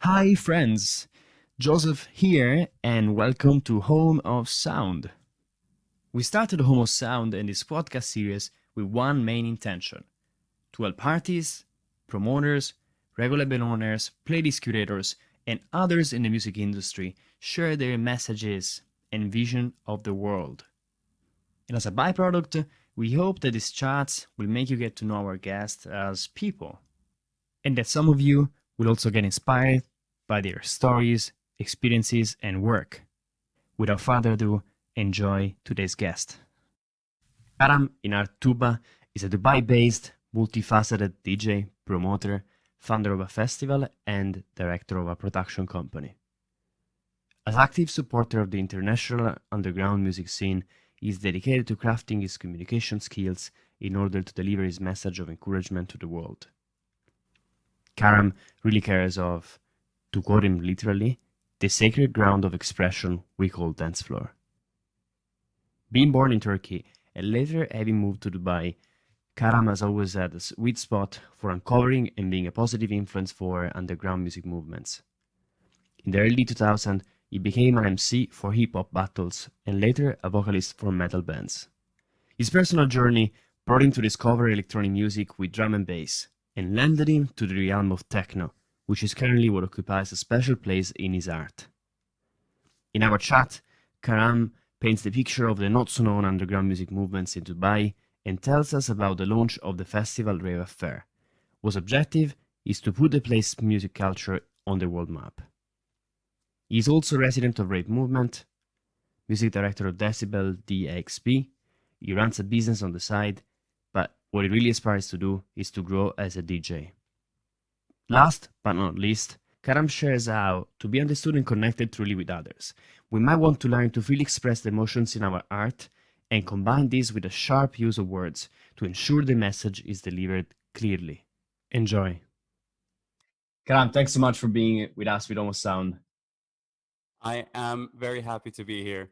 Hi, friends. Joseph here, and welcome to Home of Sound. We started Home of Sound in this podcast series with one main intention: to help artists, promoters, record label owners, playlist curators, and others in the music industry share their messages and vision of the world. And as a byproduct, we hope that these chats will make you get to know our guests as people, and that some of you will also get inspired by their stories, experiences, and work. Without further ado, enjoy today's guest. Karam in our Toubba is a Dubai-based, multifaceted DJ, promoter, founder of a festival, and director of a production company. As active supporter of the international underground music scene, he is dedicated to crafting his communication skills in order to deliver his message of encouragement to the world. Karam really cares of, to quote him literally, the sacred ground of expression we call Dancefloor. Being born in Turkey and later having moved to Dubai, Karam has always had a sweet spot for uncovering and being a positive influence for underground music movements. In the early 2000s, he became an MC for hip-hop battles and later a vocalist for metal bands. His personal journey brought him to discover electronic music with drum and bass, and landed him to the realm of techno, which is currently what occupies a special place in his art. In our chat, Karam paints the picture of the not-so-known underground music movements in Dubai and tells us about the launch of the festival Rave Affair, whose objective is to put the place's music culture on the world map. He is also resident of Rave Movement, music director of Decibel DXP. He runs a business on the side, but what he really aspires to do is to grow as a DJ. Last but not least, Karam shares how to be understood and connected truly with others. We might want to learn to freely express the emotions in our art and combine this with a sharp use of words to ensure the message is delivered clearly. Enjoy. Karam, thanks so much for being with us with Almost Sound. I am very happy to be here.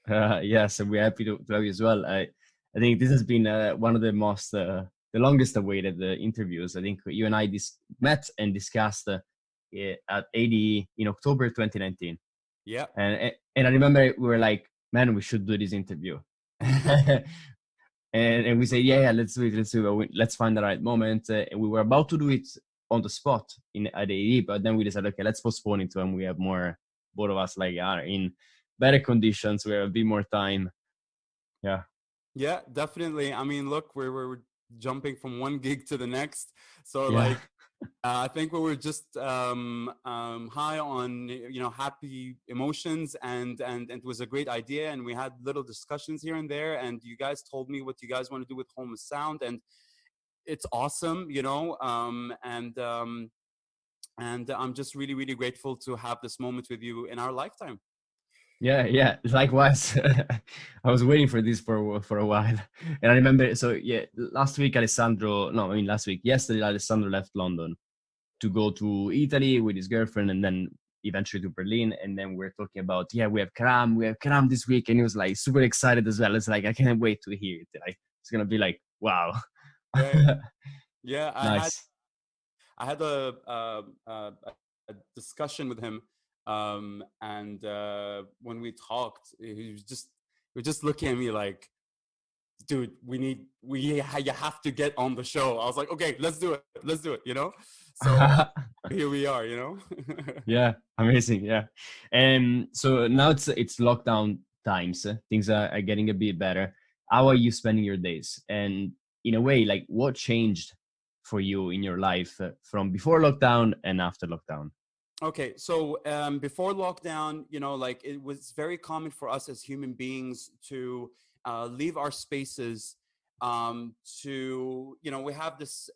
Yes, and we're happy to have you as well. I think this has been one of the most, the longest awaited interviews. I think you and I met and discussed at ADE in October 2019. Yeah. And I remember we were like, man, we should do this interview. and we say, yeah, let's do it. Let's find the right moment. And we were about to do it on the spot at ADE, but then we decided, okay, let's postpone it when we have more, both of us like are in better conditions, we have a bit more time. Yeah, definitely. I mean, look, we're jumping from one gig to the next. So Yeah. like, I think we were just high on, happy emotions, and it was a great idea. And we had little discussions here and there. And you guys told me what you guys want to do with Home of Sound, and it's awesome, and I'm just really, really grateful to have this moment with you in our lifetime. Yeah, likewise. I was waiting for this for a while, and I remember. So yeah, yesterday, Alessandro left London to go to Italy with his girlfriend, and then eventually to Berlin. And then we're talking about, yeah, we have Karam this week, and he was like super excited as well. It's like I can't wait to hear it. Like it's gonna be like wow. Yeah, Nice. I had a discussion with him, and when we talked, he was just looking at me like, "Dude, you have to get on the show." I was like, "Okay, let's do it, So here we are, Yeah, amazing. Yeah, and so now it's lockdown times. Things are getting a bit better. How are you spending your days? And in a way, like what changed for you in your life from before lockdown and after lockdown? Okay, so before lockdown, like it was very common for us as human beings to leave our spaces. To we have this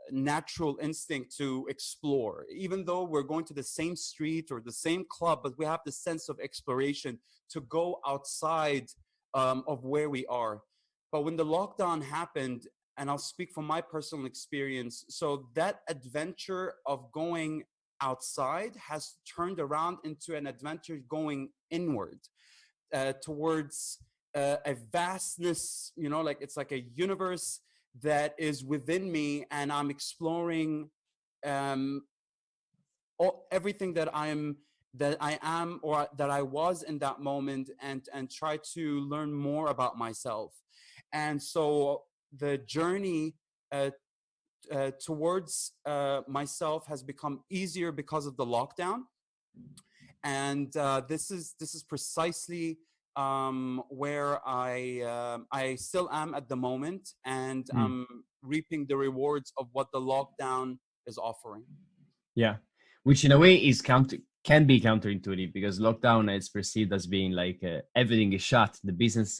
natural instinct to explore, even though we're going to the same street or the same club, but we have this sense of exploration to go outside of where we are. But when the lockdown happened, and I'll speak from my personal experience, so that adventure of going outside has turned around into an adventure going inward towards a vastness, like it's like a universe that is within me, and I'm exploring um, everything that I am or that I was in that moment, and try to learn more about myself. And so the journey towards myself has become easier because of the lockdown. And this is precisely where I still am at the moment, and Mm. I'm reaping the rewards of what the lockdown is offering. Yeah, which in a way is can be counterintuitive, because lockdown is perceived as being like everything is shut, the business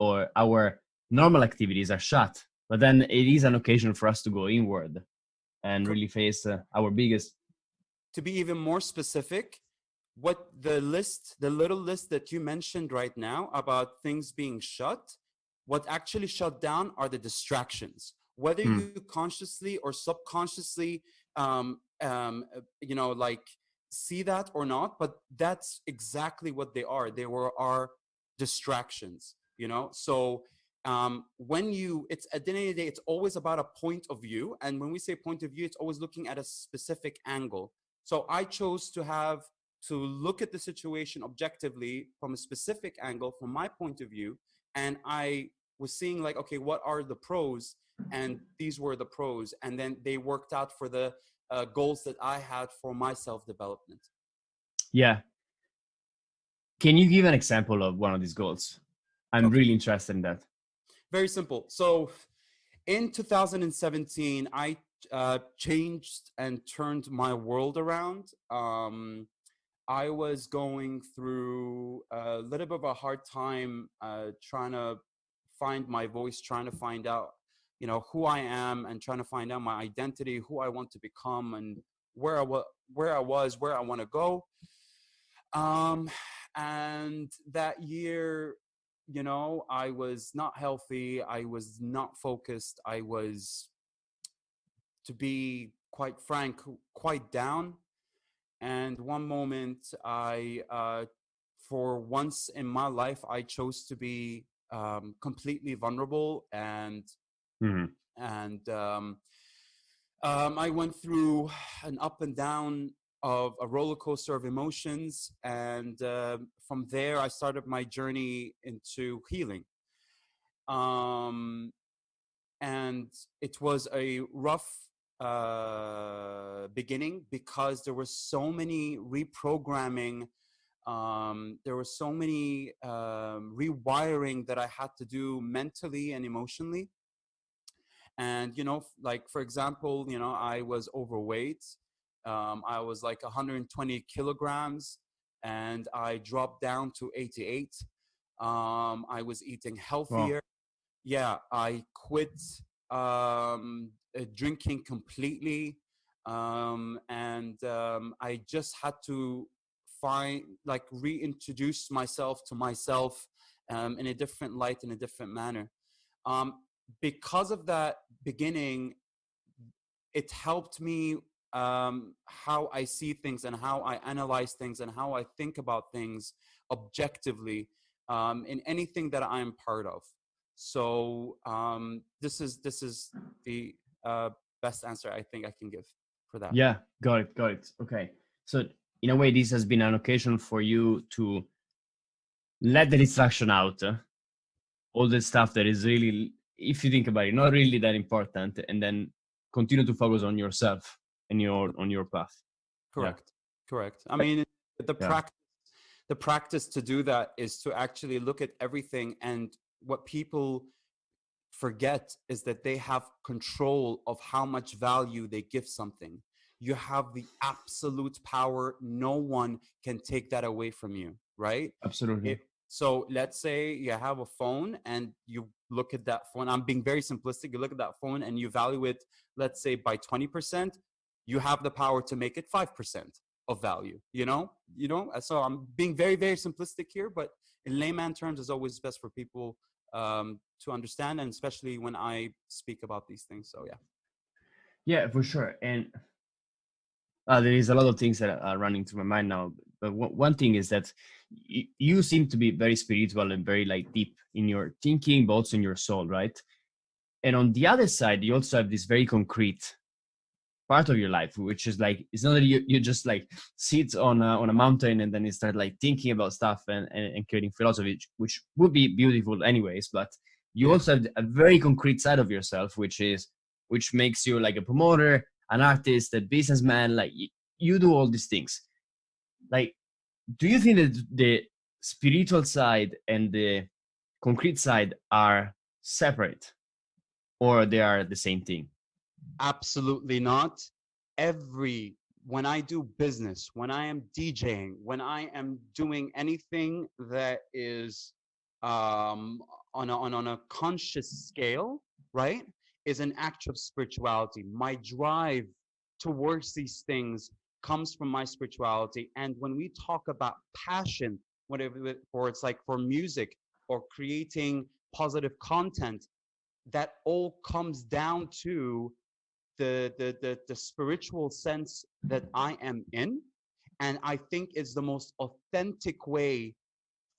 or our normal activities are shut. But then it is an occasion for us to go inward and really face our biggest. To be even more specific, what the little list that you mentioned right now about things being shut, what actually shut down are the distractions, whether Mm. you consciously or subconsciously like see that or not, but that's exactly what they are. They were our distractions, so when it's at the end of the day, it's always about a point of view. And when we say point of view, it's always looking at a specific angle. So I chose to look at the situation objectively from a specific angle, from my point of view. And I was seeing like, okay, what are the pros? And these were the pros. And then they worked out for the goals that I had for my self-development. Yeah. Can you give an example of one of these goals? I'm Okay, really interested in that. very simple. So in 2017, I changed and turned my world around. I was going through a little bit of a hard time trying to find my voice, trying to find out, who I am, and trying to find out my identity, who I want to become, and where I was, where I want to go. Um, and that year, I was not healthy. I was not focused. I was, to be quite frank, quite down. And one moment, for once in my life, I chose to be completely vulnerable, Mhm. and I went through an up and down of a roller coaster of emotions. And from there, I started my journey into healing. Um, and it was a rough beginning, because there were so many reprogramming, there were so many rewiring that I had to do mentally and emotionally. And like, for example, I was overweight. I was like 120 kilograms, and I dropped down to 88. I was eating Wow. healthier. Yeah, I quit drinking completely. And I just had to reintroduce myself to myself in a different light, in a different manner. um, because of that beginning, it helped me, how I see things and how I analyze things and how I think about things objectively, in anything that I'm part of. So this is the best answer I think I can give for that. Yeah, got it, got it. Okay. So in a way, this has been an occasion for you to let the distraction out, all the stuff that is really, if you think about it, not really that important, and then continue to focus on yourself and your path. Yeah. Correct. Correct. I Like, mean, the yeah. practice the practice to do that is to actually look at everything. And what people forget is that they have control of how much value they give something. You have the absolute power. No one can take that away from you, right? Absolutely. It, so let's say you have a phone and you look at that phone. I'm being very simplistic. You look at that phone and you value it, let's say, by 20%. You have the power to make it 5% of value, So I'm being very, very simplistic here, but in layman terms, it's always best for people to understand, and especially when I speak about these things. So yeah. Yeah, for sure. And there is a lot of things that are running through my mind now. But one thing is that you seem to be very spiritual and very like deep in your thinking, but also in your soul, right? And on the other side, you also have this very concrete part of your life, which is like, it's not that you just like sit on a mountain and then you start like thinking about stuff and creating philosophy, which would be beautiful anyways, but you Yeah. also have a very concrete side of yourself, which makes you like a promoter, an artist, a businessman. Like you do all these things. Like, do you think that the spiritual side and the concrete side are separate, or they are the same thing? Absolutely not. When I do business, when I am DJing, when I am doing anything that is on a conscious scale, right, is an act of spirituality. My drive towards these things comes from my spirituality. And when we talk about passion, whatever for it's like for music or creating positive content, that all comes down to the spiritual sense that I am in. And I think it's the most authentic way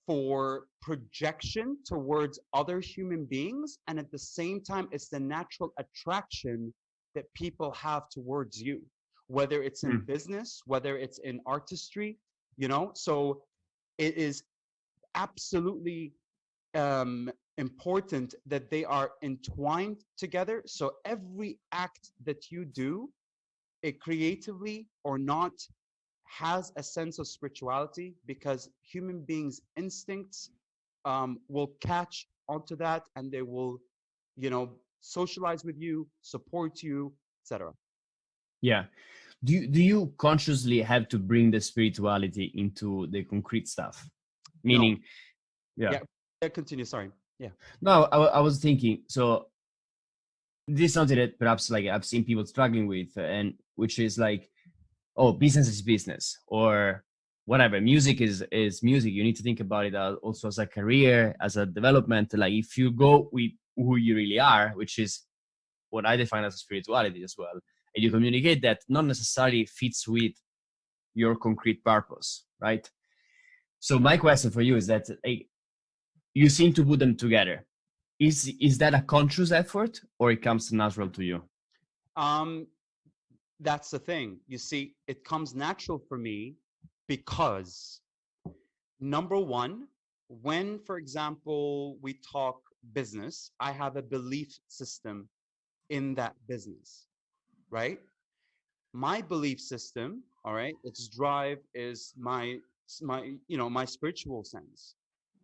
for projection towards other human beings. And at the same time, it's the natural attraction that people have towards you, whether it's in Hmm. business, whether it's in artistry, you know? So it is absolutely important that they are entwined together. So every act that you do, it creatively or not, has a sense of spirituality, because human beings' instincts will catch onto that, and they will, socialize with you, support you, etc. Yeah. Do you consciously have to bring the spirituality into the concrete stuff? No, Meaning, yeah. yeah, continue. Sorry. Yeah. No, I was thinking. So this is something that perhaps like I've seen people struggling with, and which is like, oh, business is business, or whatever. Music is music. You need to think about it also as a career, as a development. Like if you go with who you really are, which is what I define as spirituality as well, and you communicate that, not necessarily fits with your concrete purpose, right? So my question for you is that you seem to put them together. Is that a conscious effort, or it comes natural to you? Um, that's the thing. You see, it comes natural for me because number one, when, for example, we talk business, I have a belief system in that business, right? My belief system, all right, its drive is my spiritual sense.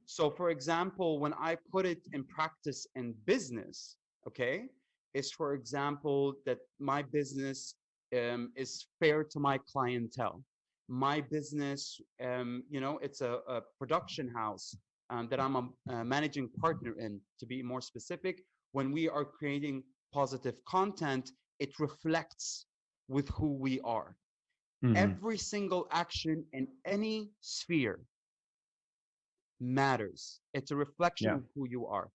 So, for example, when I put it in practice in business, okay, is for example that my business is fair to my clientele. My business, it's a production house that I'm a managing partner in, to be more specific. When we are creating positive content, it reflects with who we are. Hmm. Every single action in any sphere matters. It's a reflection Yeah. of who you are.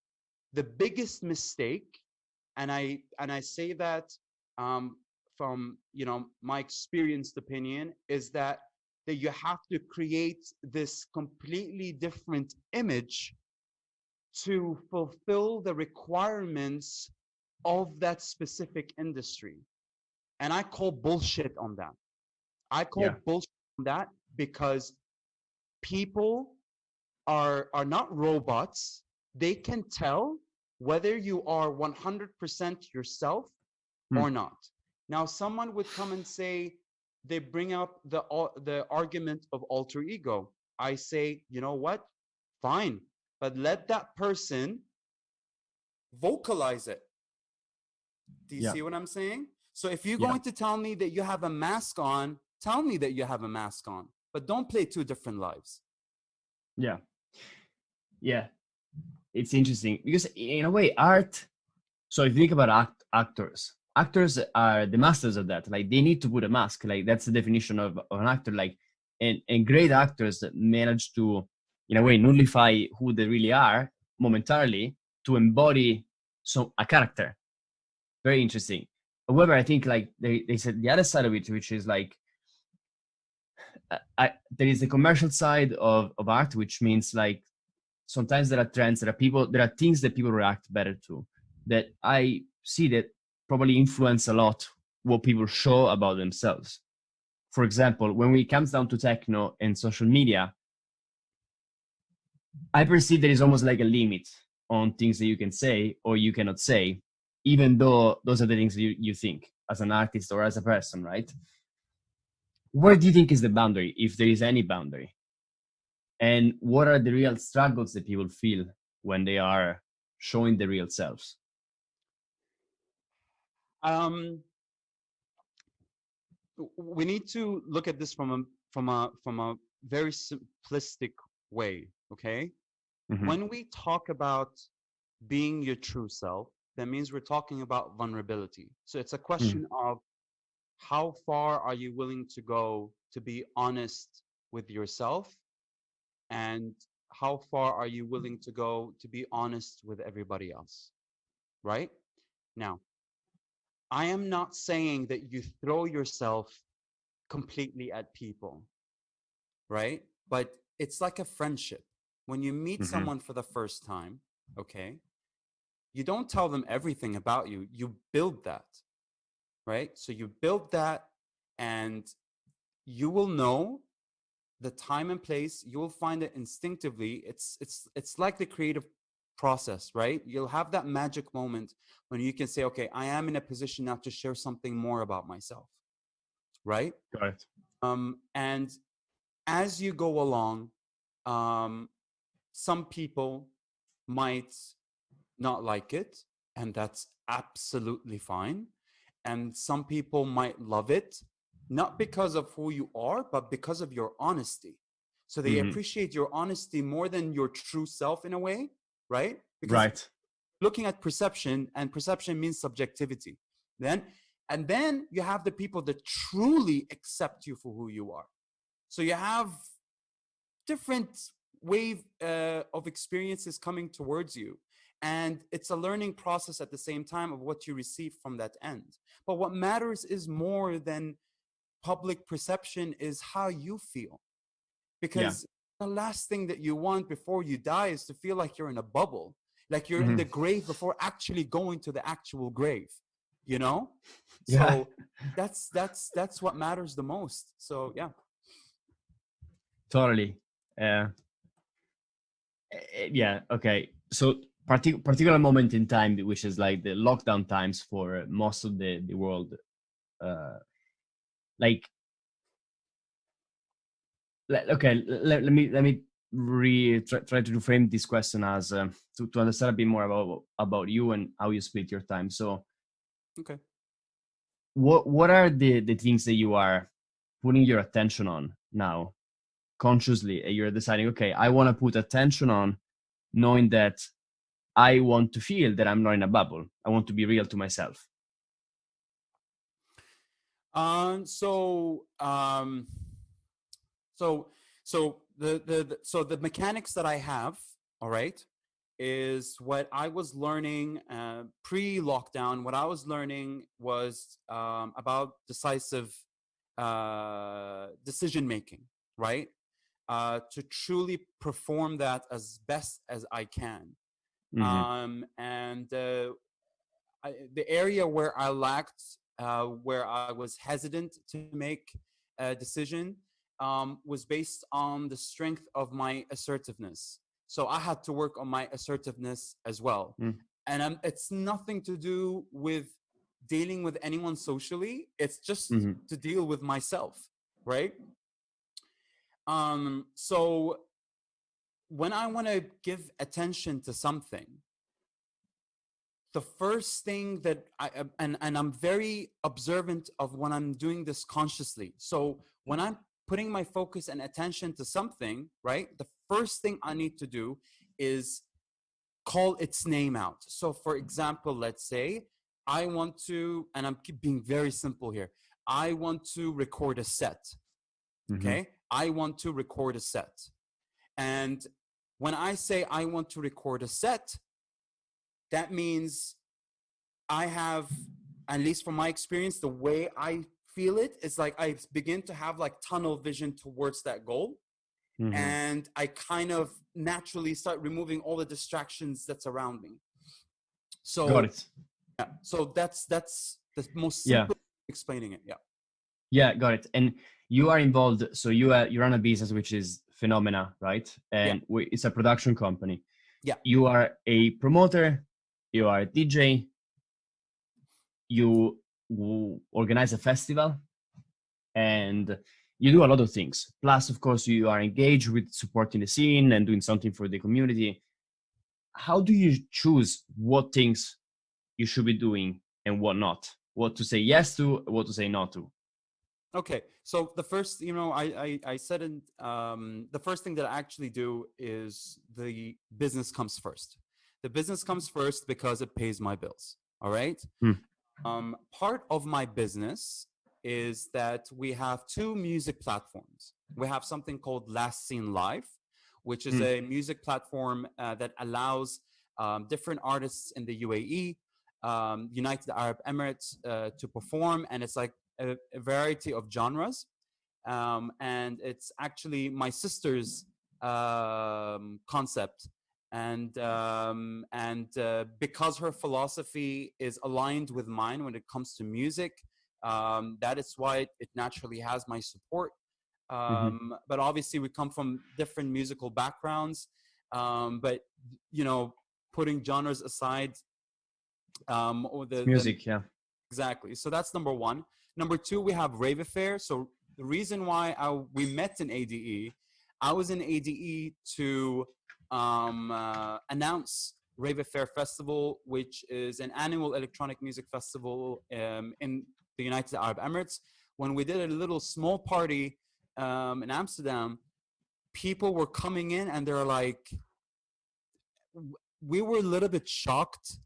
The biggest mistake, and I say that from my experienced opinion, is that you have to create this completely different image to fulfill the requirements of that specific industry. And I call bullshit on that. I Yeah. call bullshit on that because people are not robots. They can tell whether you are 100% yourself Hmm. or not. Now, someone would come and say, they bring up the argument of alter ego. I say, you know what? Fine, but let that person vocalize it. Do you Yeah. see what I'm saying? So if you're Yeah. going to tell me that you have a mask on, tell me that you have a mask on, but don't play two different lives. Yeah. Yeah. It's interesting because in a way, art. So if you think about actors are the masters of that. Like they need to put a mask. Like that's the definition of an actor. Like and great actors manage to, in a way, nullify who they really are momentarily to embody a character. Very interesting. However, I think like they said the other side of it, which is like there is the commercial side of art, which means like sometimes there are trends, there are things that people react better to, that I see that probably influence a lot what people show about themselves. For example, when it comes down to techno and social media, I perceive there is almost like a limit on things that you can say or you cannot say, even though those are the things you think as an artist or as a person, right? Where do you think is the boundary, if there is any boundary? And what are the real struggles that people feel when they are showing the real selves? Um, we need to look at this from a very simplistic way. Okay, Mm-hmm. when we talk about being your true self, that means we're talking about vulnerability. So it's a question of how far are you willing to go to be honest with yourself, and how far are you willing to go to be honest with everybody else, right? Now, I am not saying that you throw yourself completely at people, right? But it's like a friendship. When you meet Mm-hmm. someone for the first time, okay, you don't tell them everything about you. You build that, right? So you build that, and you will know the time and place. You will find it instinctively. It's like the creative process, right? You'll have that magic moment when you can say, okay, I am in a position now to share something more about myself, right? Got it. And as you go along, um, some people might not like it, and that's absolutely fine. And some people might love it, not because of who you are, but because of your honesty. So they Mm-hmm. appreciate your honesty more than your true self in a way, right? Because Right. looking at perception, and perception means subjectivity. Then, and then you have the people that truly accept you for who you are. So you have different wave of experiences coming towards you, and it's a learning process at the same time of what you receive from that end. But what matters is more than public perception is how you feel, Yeah. because the last thing that you want before you die is to feel like you're in a bubble, like you're in Mm-hmm. the grave before actually going to the actual grave, you know. Yeah. So that's what matters the most. So yeah. Totally. Yeah. Okay. So particular moment in time, which is like the lockdown times for most of the world. Like, okay, let me try to reframe this question as to understand a bit more about you and how you split your time. So, Okay. what are the things that you are putting your attention on now consciously? You're deciding, okay, I want to put attention on, knowing that I want to feel that I'm not in a bubble. I want to be real to myself. Um, so um, so so the mechanics that I have, all right, is what I was learning pre-lockdown. What I was learning was about decisive decision making, right? To truly perform that as best as I can. Mm-hmm. And the area where I lacked, where I was hesitant to make a decision, was based on the strength of my assertiveness. So I had to work on my assertiveness as well. And it's nothing to do with dealing with anyone socially. It's just Mm-hmm. to deal with myself, right? So when I want to give attention to something, the first thing that and I'm very observant of when I'm doing this consciously. So when I'm putting my focus and attention to something, right, the first thing I need to do is call its name out. So for example, let's say I want to, and I'm being very simple here, I want to record a set. Mm-hmm. Okay, I want to record a set. And when I say I want to record a set, that means I have, at least from my experience, the way I feel it is like I begin to have like tunnel vision towards that goal. Mm-hmm. And I kind of naturally start removing all the distractions that's around me. Got So it. yeah, so that's the most Yeah. simple explaining it. Yeah. Yeah, got it. And you are involved, so you run a business which is Phenomena, right? Yeah. And it's a production company. Yeah. You are a promoter, you are a DJ, you organize a festival, and you do a lot of things. Plus, of course, you are engaged with supporting the scene and doing something for the community. How do you choose what things you should be doing and what not? What to say yes to, what to say no to? Okay, so the first, I said in the first thing that I actually do is the business comes first. The business comes first because it pays my bills. All right. Hmm. Part of my business is that we have two music platforms. We have something called Last Seen Live, which is Hmm. a music platform that allows different artists in the UAE, United Arab Emirates, to perform, and it's like a variety of genres. And it's actually my sister's concept. And because her philosophy is aligned with mine when it comes to music, that is why it naturally has my support. But obviously, we come from different musical backgrounds. But putting genres aside, or It's the music, yeah. exactly. So that's number one. Number two, we have Rave Affair. So the reason why we met in ADE, I was in ADE to announce Rave Affair Festival, which is an annual electronic music festival in the United Arab Emirates. When we did a little small party in Amsterdam, people were coming in and they're like, we were a little bit shocked,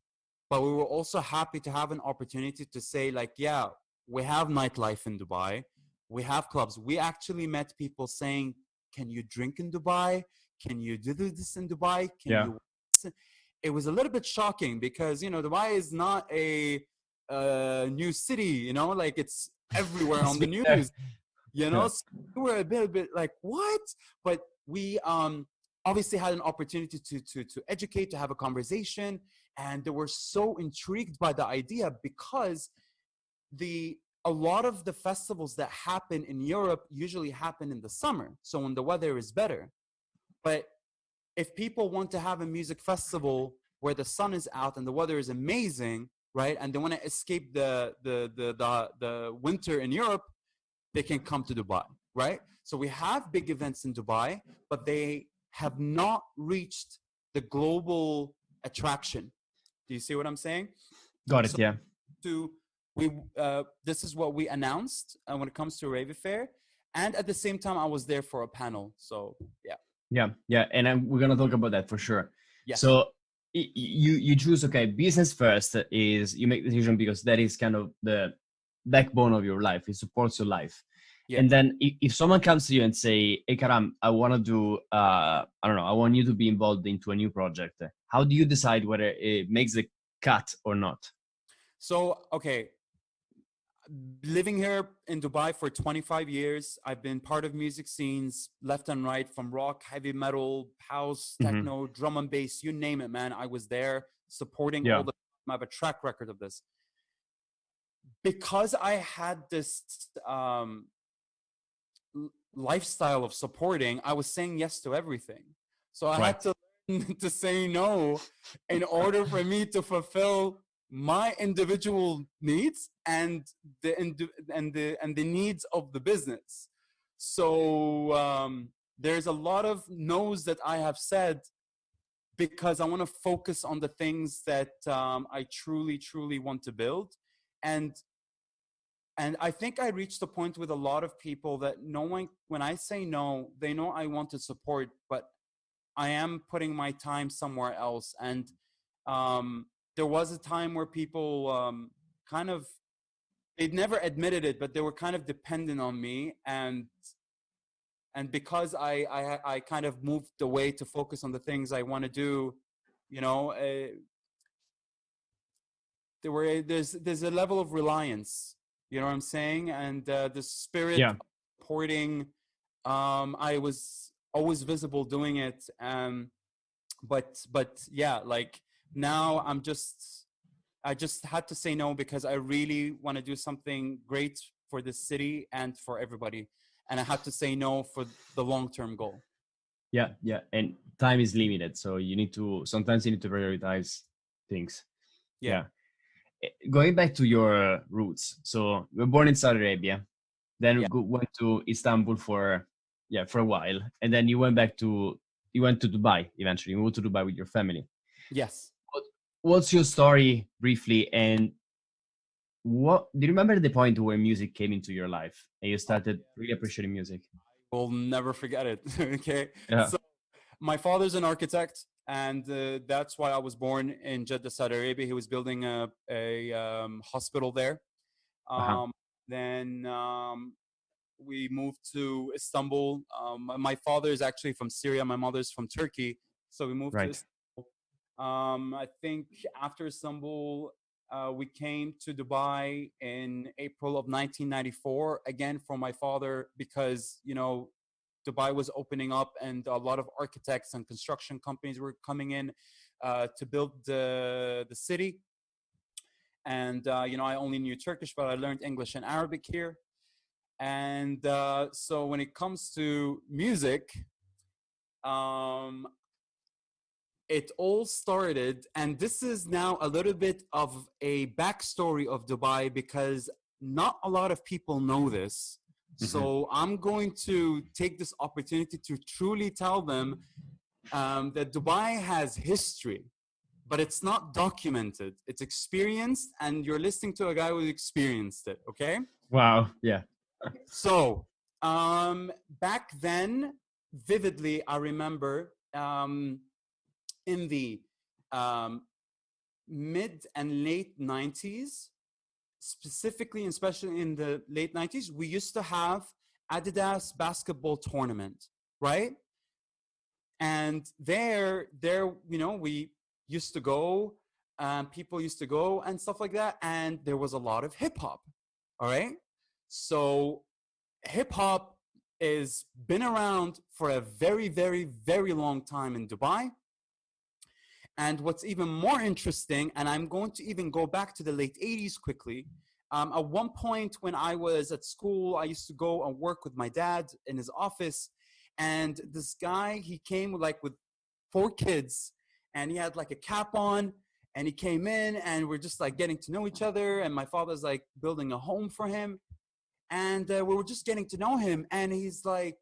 but we were also happy to have an opportunity to say, like, yeah, we have nightlife in Dubai, we have clubs. We actually met people saying, can you drink in Dubai, can you do this in Dubai, can Yeah. you? It was a little bit shocking because Dubai is not a new city, like it's everywhere It's on the been there. news. Yeah. So we were a bit like, what? But we obviously had an opportunity to educate, to have a conversation, and they were so intrigued by the idea because a lot of the festivals that happen in Europe usually happen in the summer, so when the weather is better. But if people want to have a music festival where the sun is out and the weather is amazing, right, and they want to escape the winter in Europe, they can come to Dubai, right? So we have big events in Dubai, but they have not reached the global attraction. Do you see what I'm saying? Got So it, yeah. this is what we announced when it comes to Rave Affair, and at the same time, I was there for a panel. So yeah. Yeah, and we're gonna talk about that for sure. Yes. So you choose, okay, business first is you make the decision because that is kind of the backbone of your life. It supports your life. Yeah. And then if someone comes to you and say, hey, Karam, I want to do, I don't know, I want you to be involved into a new project. How do you decide whether it makes the cut or not? So, okay, living here in Dubai for 25 years, I've been part of music scenes left and right, from rock, heavy metal, house, techno, drum and bass, you name it, man. I was there supporting all the time. I have a track record of this. Because I had this lifestyle of supporting, I was saying yes to everything. So I had to learn to say no in order for me to fulfill my individual needs and the needs of the business. So there's a lot of no's that I have said because I want to focus on the things that I truly want to build. And I think I reached the point with a lot of people that knowing when I say no, they know I want to support, but I am putting my time somewhere else. And there was a time where people kind of, they'd never admitted it, but they were kind of dependent on me. And because I kind of moved away to focus on the things I want to do, there's a level of reliance. You know what I'm saying? And the spirit of supporting, I was always visible doing it. But yeah, like now I'm just I just had to say no because I really want to do something great for the city and for everybody. And I had to say no for the long-term goal. Yeah, yeah. And time is limited, so sometimes you need to prioritize things. Yeah. Going back to your roots, so you were born in Saudi Arabia, then Yeah. went to Istanbul for a while, and then you went to Dubai eventually. You moved to Dubai with your family. Yes. What's your story briefly, and what do you remember the point where music came into your life and you started really appreciating music? We'll never forget it. Okay. Yeah. So my father's an architect, and that's why I was born in Jeddah, Saudi Arabia. He was building a hospital there. Uh-huh. Then we moved to Istanbul. My father is actually from Syria. My mother's from Turkey. So we moved to Right. Istanbul. I think after Istanbul, we came to Dubai in April of 1994, again for my father, because, Dubai was opening up and a lot of architects and construction companies were coming in to build the city. And, I only knew Turkish, but I learned English and Arabic here. And so when it comes to music, it all started, and this is now a little bit of a backstory of Dubai because not a lot of people know this. So I'm going to take this opportunity to truly tell them that Dubai has history, but it's not documented. It's experienced, and you're listening to a guy who experienced it, okay? Wow. Yeah. So back then, vividly, I remember in the mid and late 90s, specifically and especially in the late 90s, we used to have Adidas basketball tournament, right? And there, we used to go, people used to go and stuff like that. And there was a lot of hip hop, all right? So hip hop is been around for a very, very, very long time in Dubai. And what's even more interesting, and I'm going to even go back to the late 80s quickly. At one point when I was at school, I used to go and work with my dad in his office. And this guy, he came with 4 kids, and he had like a cap on, and he came in, and we're just like getting to know each other. And my father's like building a home for him. And we were just getting to know him. And he's like,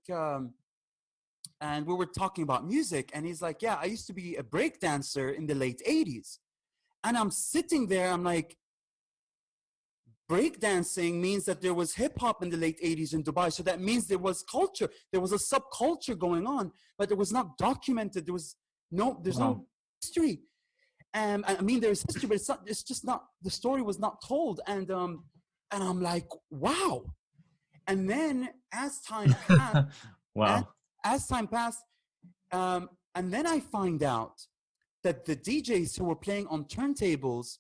and we were talking about music, and he's like, yeah, I used to be a break dancer in the late 80s. And I'm sitting there, I'm like, breakdancing means that there was hip hop in the late 80s in Dubai. So that means there was culture, there was a subculture going on, but it was not documented. There's no history. I mean, there's history, but it's just not, the story was not told. And I'm like, wow. And then as time passed, Wow. as time passed, and then I find out that the DJs who were playing on turntables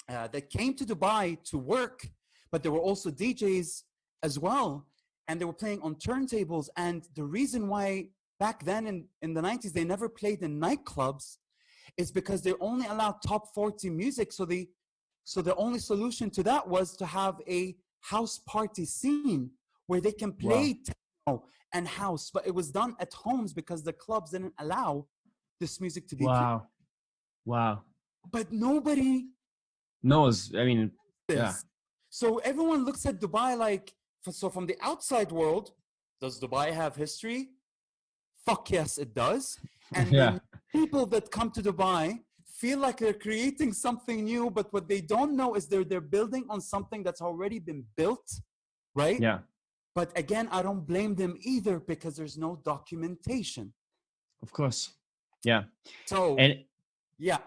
that came to Dubai to work, but there were also DJs as well, and they were playing on turntables. And the reason why back then in the 90s they never played in nightclubs is because they only allowed top 40 music. So the only solution to that was to have a house party scene where they can play techno and house, but it was done at homes because the clubs didn't allow this music to be played. Wow. But nobody knows. I mean, this. yeah. So everyone looks at Dubai like, so from the outside world, does Dubai have history? Fuck yes, it does. And then people that come to Dubai feel like they're creating something new, but what they don't know is they're building on something that's already been built, right? Yeah. But again, I don't blame them either because there's no documentation. Of course. Yeah. So, and yeah.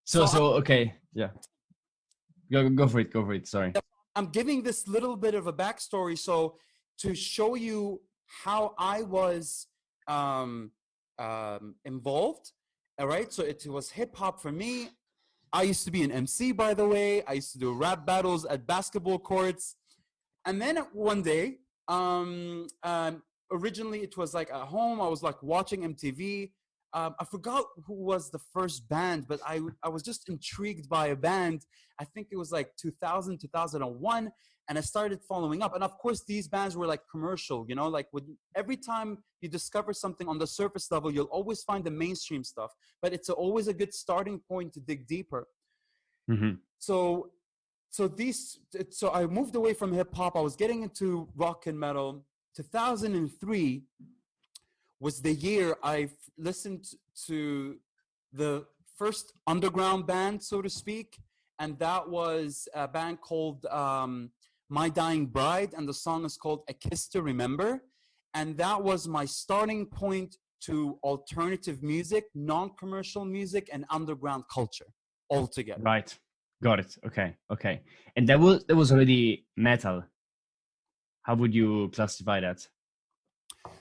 So okay. Yeah. Go for it. Sorry. I'm giving this little bit of a backstory so to show you how I was involved. All right. So it was hip hop for me. I used to be an MC, by the way. I used to do rap battles at basketball courts. And then one day, originally it was like at home, I was like watching MTV. I forgot who was the first band, but I was just intrigued by a band. I think it was like 2000, 2001. And I started following up. And of course, these bands were like commercial, you know, like every time you discover something on the surface level, you'll always find the mainstream stuff, but it's always a good starting point to dig deeper. Mm-hmm. So I moved away from hip hop. I was getting into rock and metal. 2003 was the year I listened to the first underground band, so to speak. And that was a band called My Dying Bride. And the song is called A Kiss to Remember. And that was my starting point to alternative music, non-commercial music, and underground culture altogether. Right. Got it. Okay. Okay. And that was already metal. How would you classify that?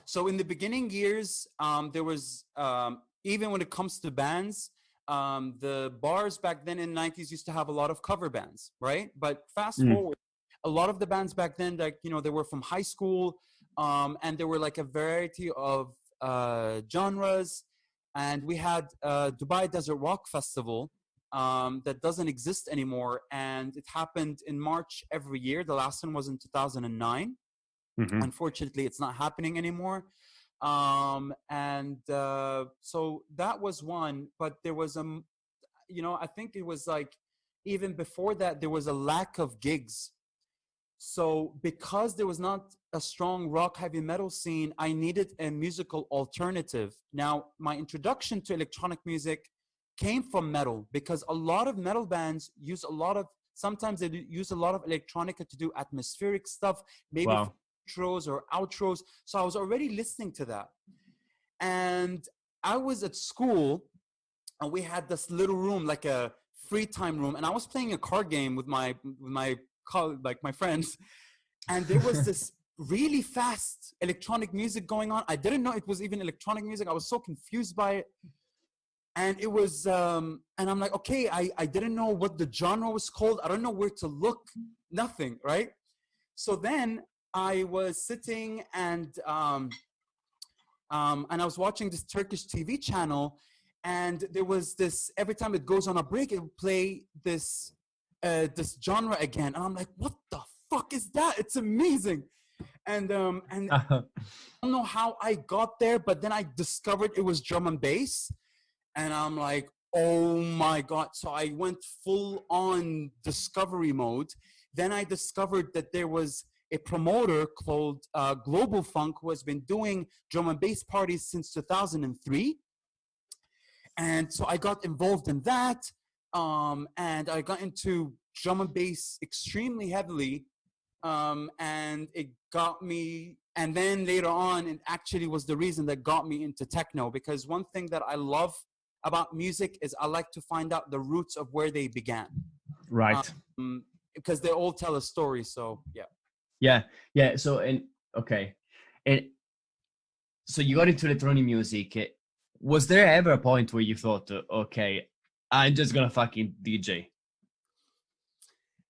So in the beginning years, there was, even when it comes to bands, the bars back then in the 90s used to have a lot of cover bands, right? But fast forward, a lot of the bands back then, like, you know, they were from high school, and there were like a variety of genres. And we had Dubai Desert Rock Festival that doesn't exist anymore. And it happened in March every year. The last one was in 2009. Mm-hmm. Unfortunately, it's not happening anymore. So that was one, but there was you know, I think it was like, even before that, there was a lack of gigs. So because there was not a strong rock heavy metal scene, I needed a musical alternative. Now, my introduction to electronic music came from metal, because a lot of metal bands use sometimes they use a lot of electronica to do atmospheric stuff, maybe Wow. intros or outros. So I was already listening to that. And I was at school, and we had this little room, like a free time room, and I was playing a card game with my friends, and there was this really fast electronic music going on. I didn't know it was even electronic music. I was so confused by it. And it was, and I'm like, okay, I didn't know what the genre was called. I don't know where to look, nothing, right? So then I was sitting and I was watching this Turkish TV channel, and there was this, every time it goes on a break, it would play this genre again. And I'm like, what the fuck is that? It's amazing. And I don't know how I got there, but then I discovered it was drum and bass. And I'm like, oh my God. So I went full on discovery mode. Then I discovered that there was a promoter called Global Funk, who has been doing drum and bass parties since 2003. And so I got involved in that. And I got into drum and bass extremely heavily. And it got me, and then later on, it actually was the reason that got me into techno, because one thing that I love about music is I like to find out the roots of where they began. Right. Because they all tell a story. So yeah. So, and okay, and so you got into electronic music. Was there ever a point where you thought, okay, I'm just gonna fucking DJ?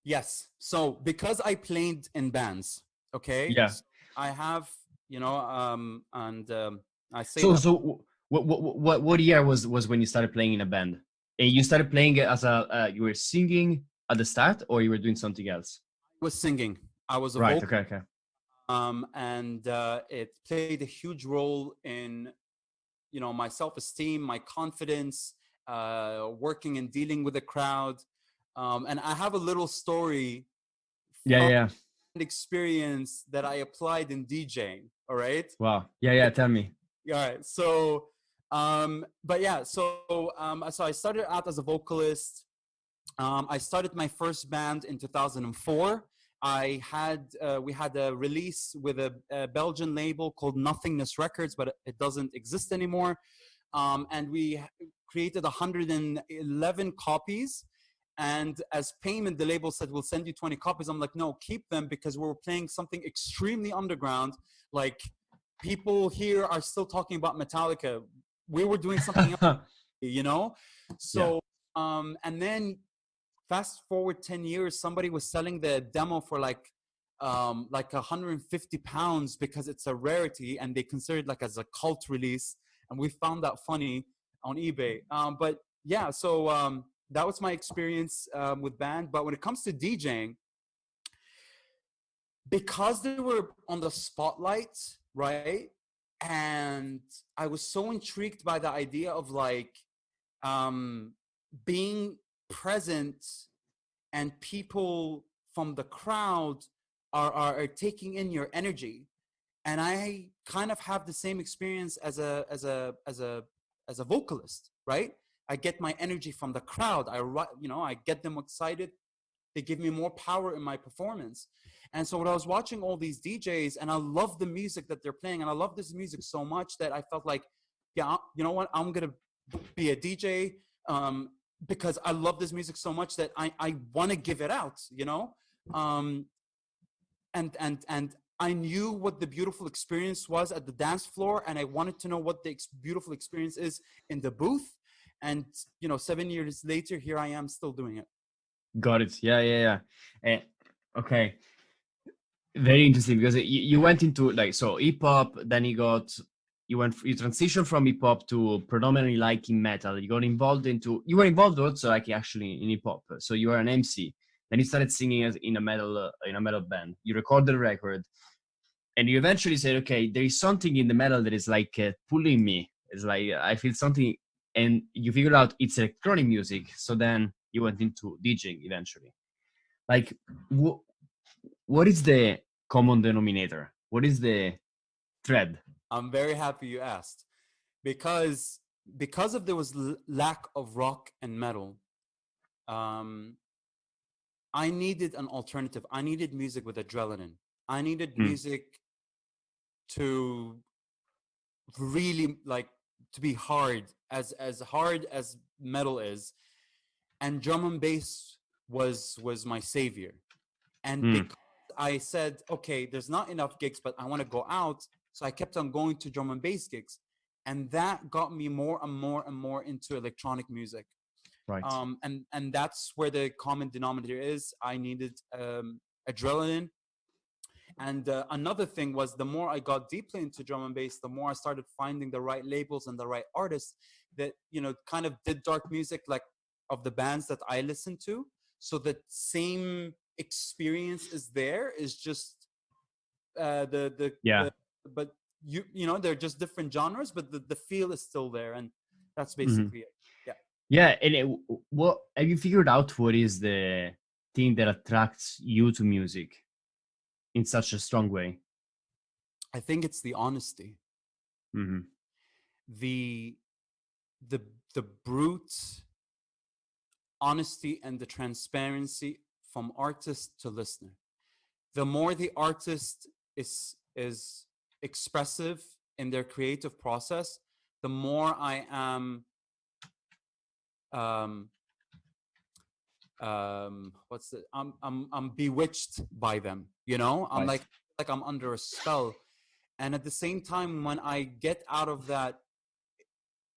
Yes. So because I played in bands, okay. Yeah. So I have, you know, I say So that. so what year was when you started playing in a band? And you started playing it as a you were singing at the start, or you were doing something else? I was singing. I was a Right. vocal. Okay. And it played a huge role in, you know, my self-esteem, my confidence, working and dealing with a crowd. And I have a little story from Yeah. an experience that I applied in DJing. All right. Wow. Yeah. Tell me. All right. So, but yeah, so I started out as a vocalist. I started my first band in 2004. We had a release with a Belgian label called Nothingness Records, but it doesn't exist anymore. And we created 111 copies. And as payment, the label said, we'll send you 20 copies. I'm like, no, keep them, because we were playing something extremely underground. Like, people here are still talking about Metallica. We were doing something else, you know? So, and then fast forward 10 years, somebody was selling the demo for like 150 pounds, because it's a rarity and they consider it like as a cult release. and we found that funny on eBay. But yeah, so that was my experience with band. But when it comes to DJing, because they were on the spotlight, right? And I was so intrigued by the idea of like being present, and people from the crowd are taking in your energy. And I kind of have the same experience as a vocalist, right? I get my energy from the crowd. I get them excited. They give me more power in my performance. And so when I was watching all these DJs, and I love the music that they're playing, and I love this music so much that I felt like, yeah, you know what, I'm gonna be a DJ, because I love this music so much that I want to give it out, and I knew what the beautiful experience was at the dance floor, and I wanted to know what the beautiful experience is in the booth. And 7 years later, here I am still doing it. Got it. Yeah. Okay. Very interesting, because you went into like, so hip hop, then you transitioned from hip hop to predominantly liking metal. You were involved also like actually in hip hop. So you were an MC. Then you started singing in a metal band. You recorded a record, and you eventually said, okay, there is something in the metal that is like pulling me. It's like I feel something, and you figured out it's electronic music. So then you went into DJing eventually. Like, what is the common denominator? What is the thread? I'm very happy you asked, because of there was lack of rock and metal. I needed an alternative. I needed music with adrenaline. I needed music to really like to be hard, as hard as metal is, and drum and bass was my savior. And because I said, okay, there's not enough gigs, but I want to go out, so I kept on going to drum and bass gigs, and that got me more and more and more into electronic music. Right. And that's where the common denominator is. I needed adrenaline. And another thing was, the more I got deeply into drum and bass, the more I started finding the right labels and the right artists that kind of did dark music, like of the bands that I listened to. So the same experience is there, is just but they're just different genres, but the feel is still there, and that's basically it. Yeah, and what have you figured out? What is the thing that attracts you to music in such a strong way? I think it's the honesty, the brute honesty, and the transparency from artist to listener. The more the artist is expressive in their creative process, the more I am I'm bewitched by them. I'm Right. like I'm under a spell. And at the same time, when I get out of that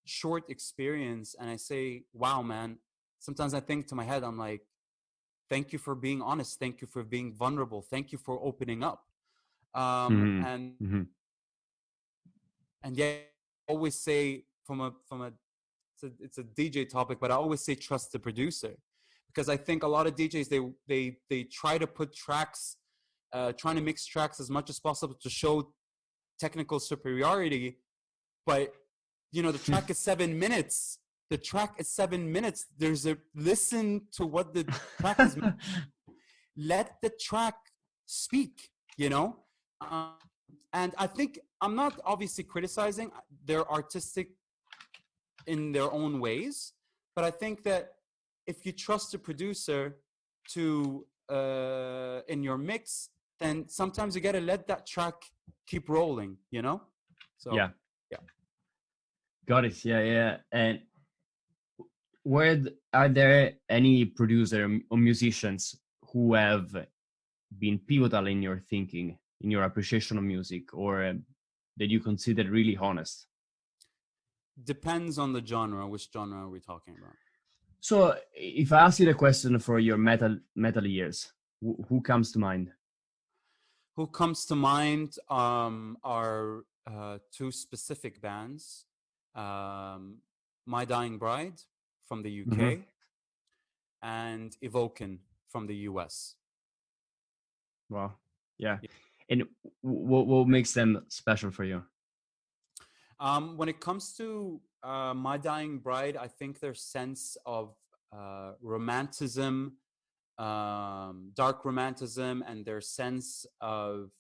short experience and I say, wow, man, sometimes I think to my head, I'm like, thank you for being honest. Thank you for being vulnerable. Thank you for opening up. And yeah, I always say it's a DJ topic, but I always say trust the producer, because I think a lot of DJs, they try to put tracks, trying to mix tracks as much as possible to show technical superiority. But the track is 7 minutes. The track is 7 minutes. Listen to what the track is. Let the track speak, and I think I'm not obviously criticizing. They're artistic in their own ways, but I think that if you trust the producer to in your mix, then sometimes you gotta let that track keep rolling, So yeah. Yeah. Got it. Yeah. And are there any producer or musicians who have been pivotal in your thinking, in your appreciation of music, or that you consider really honest? Depends on the genre. Which genre are we talking about? So if I ask you the question for your metal years, who comes to mind? Who comes to mind are two specific bands. My Dying Bride from the Mm-hmm. UK, and Evoken from the US. Wow. Yeah. Yeah. And what makes them special for you? When it comes to My Dying Bride, I think their sense of romanticism, dark romanticism, and their sense of,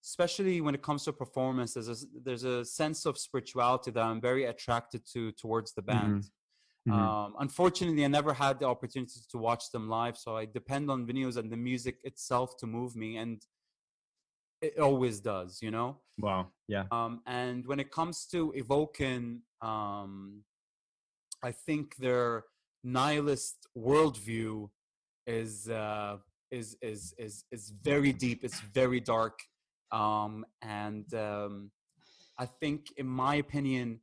especially when it comes to performance, there's a sense of spirituality that I'm very attracted to towards the Mm-hmm. band. Mm-hmm. Unfortunately, I never had the opportunity to watch them live, so I depend on videos and the music itself to move me, and it always does, you know. Wow. Yeah. And when it comes to Evoken, I think their nihilist worldview is is very deep. It's very dark, and I think, in my opinion,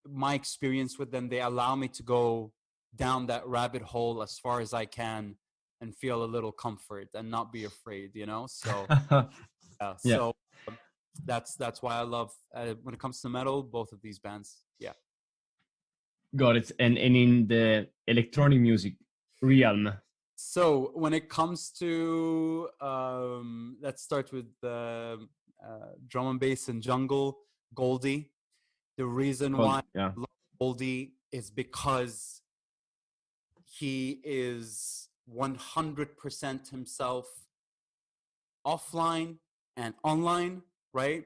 my experience with them, they allow me to go down that rabbit hole as far as I can and feel a little comfort and not be afraid, you know. So yeah, Yeah. so that's why I love, when it comes to metal, both of these bands. Yeah. Got it. And in the electronic music realm. So when it comes to, let's start with drum and bass and jungle, Goldie. The reason why Yeah. I love Goldie is because he is 100% himself, offline and online, right?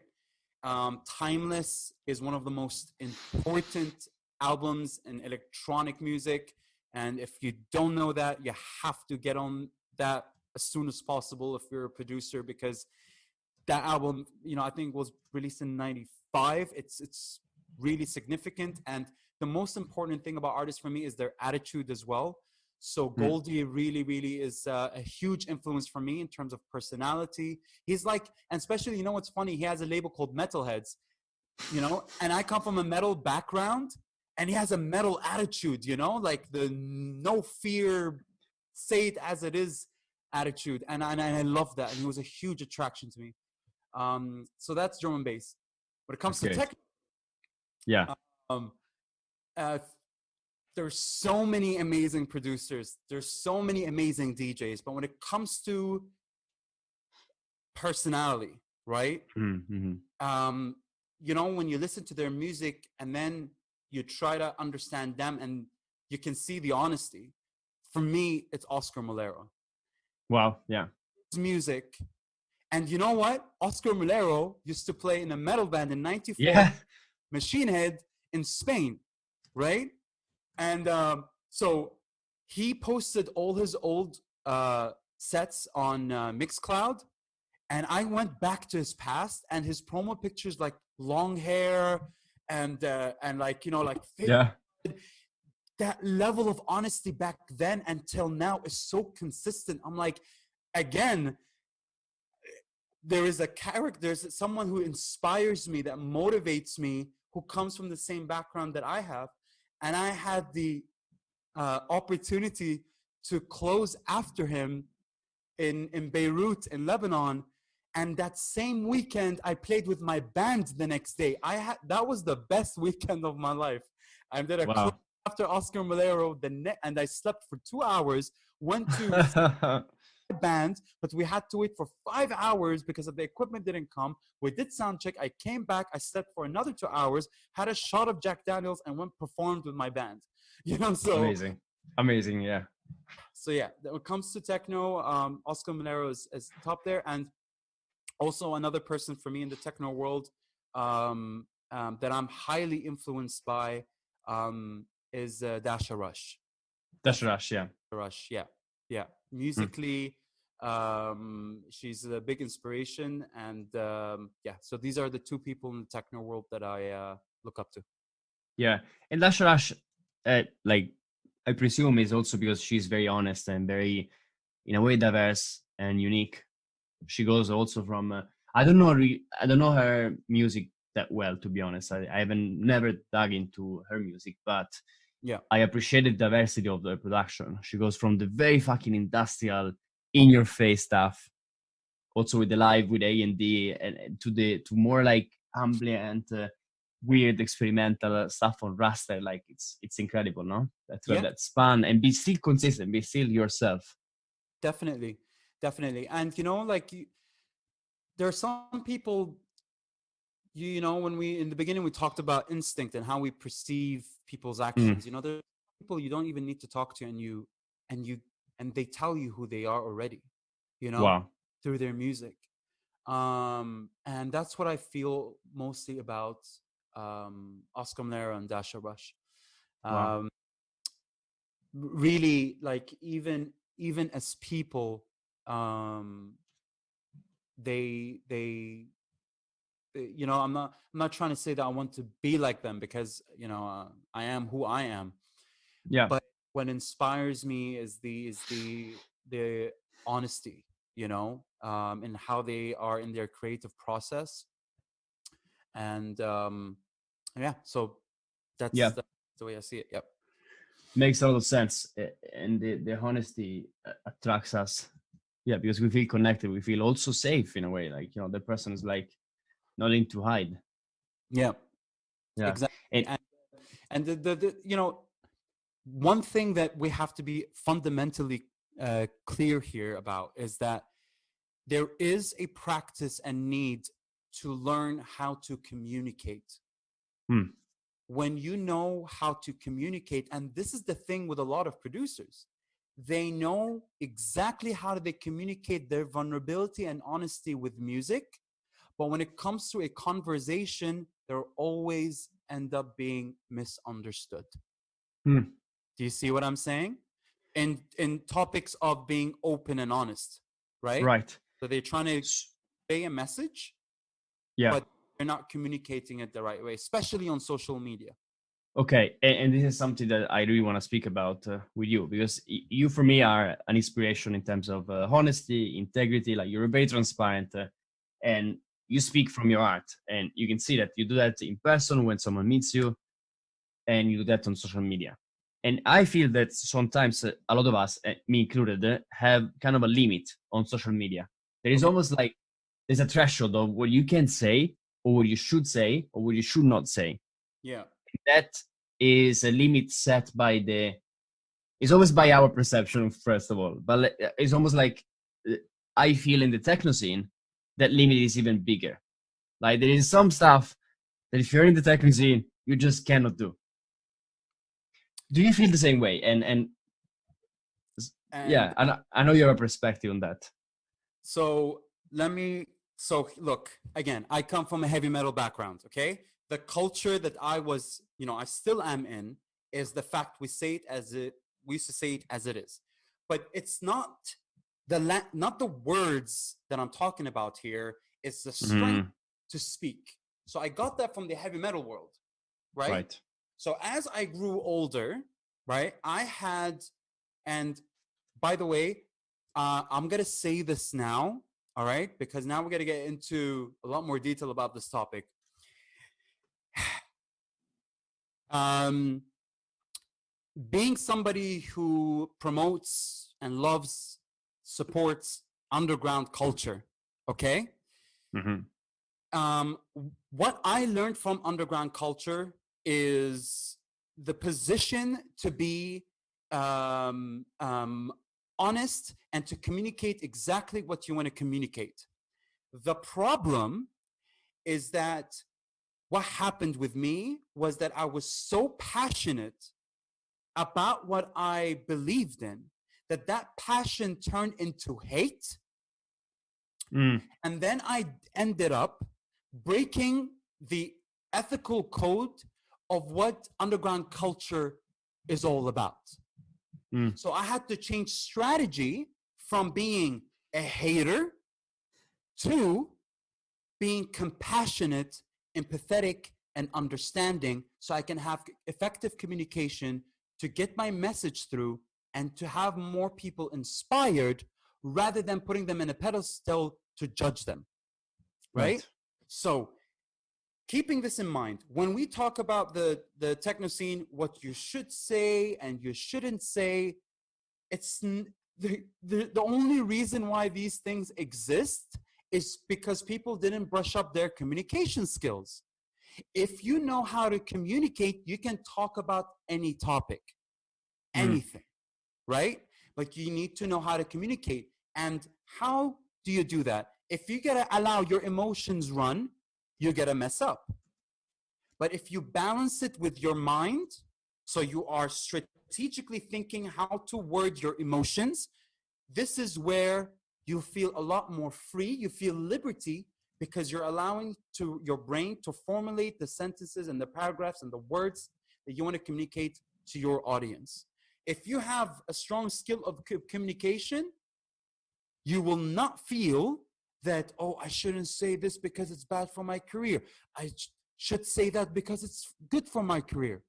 Timeless is one of the most important albums in electronic music. And if you don't know that, you have to get on that as soon as possible if you're a producer, because that album, you know, I think was released in 95. It's really significant. And the most important thing about artists for me is their attitude as well. So Goldie really, really is a huge influence for me in terms of personality. He's like, and especially, you know what's funny? He has a label called Metalheads, you know, and I come from a metal background, and he has a metal attitude, you know, like the no fear, say it as it is attitude. And I love that. And he was a huge attraction to me. So that's drum and bass. When it comes That's to great. tech, Yeah. um, uh, there's so many amazing producers. There's so many amazing DJs. But when it comes to personality, right? Mm-hmm. You know, when you listen to their music and then you try to understand them, and you can see the honesty. For me, it's Oscar Mulero. Wow. Yeah. His music. And you know what? Oscar Mulero used to play in a metal band in '94, Yeah. Machine Head, in Spain, right? And so he posted all his old sets on Mixcloud, and I went back to his past, and his promo pictures, like long hair and like, you know, like Yeah. that level of honesty back then until now is so consistent. I'm like, again, there is a character, there's someone who inspires me, that motivates me, who comes from the same background that I have. And I had the opportunity to close after him in Beirut, in Lebanon. And that same weekend, I played with my band the next day. That was the best weekend of my life. I did a close Wow. after Oscar Mulero, and I slept for 2 hours. Went to band, but we had to wait for 5 hours because of the equipment didn't come. We did sound check. I came back. I slept for another 2 hours. Had a shot of Jack Daniels and went performed with my band. You know, so Amazing. Yeah. so yeah. When it comes to techno, Oscar Mulero is top there, and also another person for me in the techno world, that I'm highly influenced by, is Dasha Rush. That's Rush. Yeah. Rush, yeah, yeah. Mm. Musically, she's a big inspiration, and yeah. So these are the two people in the techno world that I look up to. Yeah. And Dasha Rush, like, I presume is also because she's very honest and very, in a way, diverse and unique. She goes also from I don't know I don't know her music that well, to be honest. I haven't never dug into her music, but Yeah, I appreciate the diversity of the production. She goes from the very fucking industrial, in your face stuff, also with the live with A and D, and to more like ambient, weird experimental stuff on raster. Like it's incredible, no? That to have Yeah, that span and be still consistent, be still yourself. definitely, definitely. And like there are some people, when we in the beginning we talked about instinct and how we perceive people's Mm, actions. There's people you don't even need to talk to, and you and they tell you who they are already, you know, wow, through their music. And that's what I feel mostly about Oscar Malera and Dasha Rush. wow, Um, really, like even as people, um, they I'm not trying to say that I want to be like them, because I am who I am. yeah, But what inspires me is the honesty, and how they are in their creative process. And yeah, so yeah. that's the way I see it. Yep. Makes a lot of sense, and the honesty attracts us. Yeah, because we feel connected, we feel also safe in a way. Like the person is like nothing to hide. Yeah, Yeah, exactly. and And one thing that we have to be fundamentally clear here about is that there is a practice and need to learn how to communicate. hmm, When you know how to communicate, and this is the thing with a lot of producers, they know exactly how they communicate their vulnerability and honesty with music, but when it comes to a conversation, they'll always end up being misunderstood. hmm, Do you see what I'm saying? In topics of being open and honest, right? right. So they're trying to S- convey a message, yeah. but they're not communicating it the right way, especially on social media. Okay, and this is something that I really want to speak about with you, because you for me are an inspiration in terms of honesty, integrity. Like you're very transparent, and you speak from your heart, and you can see that you do that in person when someone meets you, and you do that on social media. And I feel that sometimes a lot of us, me included, have kind of a limit on social media. There is Okay. almost like there's a threshold of what you can say, or what you should say, or what you should not say. Yeah. That is a limit set by it's always by our perception, first of all, but it's almost like uh, I feel in the techno scene that limit is even bigger. Like there is some stuff that if you're in the techno scene you just cannot do you feel the same way? And And yeah, I know you have a perspective on that. so look, again, I come from a heavy metal background, okay? The culture that I still am in, is the fact we used to say it as it is. But it's not not the words that I'm talking about here, it's the strength Mm, to speak. So I got that from the heavy metal world, right? right. So as I grew older, right, and by the way, I'm gonna say this now, all right, because now we're gonna get into a lot more detail about this topic. Um, Being somebody who promotes and loves, supports underground culture, okay? Hmm. Um, what I learned from underground culture is the position to be um, um, honest and to communicate exactly what you want to communicate. The problem is that what happened with me was that I was so passionate about what I believed in that passion turned into hate. Mm, And then I ended up breaking the ethical code of what underground culture is all about. mm, So I had to change strategy from being a hater to being compassionate, empathetic, and understanding, so I can have effective communication to get my message through and to have more people inspired rather than putting them in a pedestal to judge them, right? right. So keeping this in mind, when we talk about the techno scene, what you should say and you shouldn't say, it's the only reason why these things exist is because people didn't brush up their communication skills. If you know how to communicate, you can talk about any topic, anything, right? But you need to know how to communicate. And how do you do that? If you gotta allow your emotions run, you're gonna mess up. But if you balance it with your mind, so you are strategically thinking how to word your emotions, this is where you feel a lot more free. You feel liberty because you're allowing to your brain to formulate the sentences and the paragraphs and the words that you want to communicate to your audience. If you have a strong skill of communication, you will not feel that, oh, I shouldn't say this because it's bad for my career. I should say that because it's good for my career.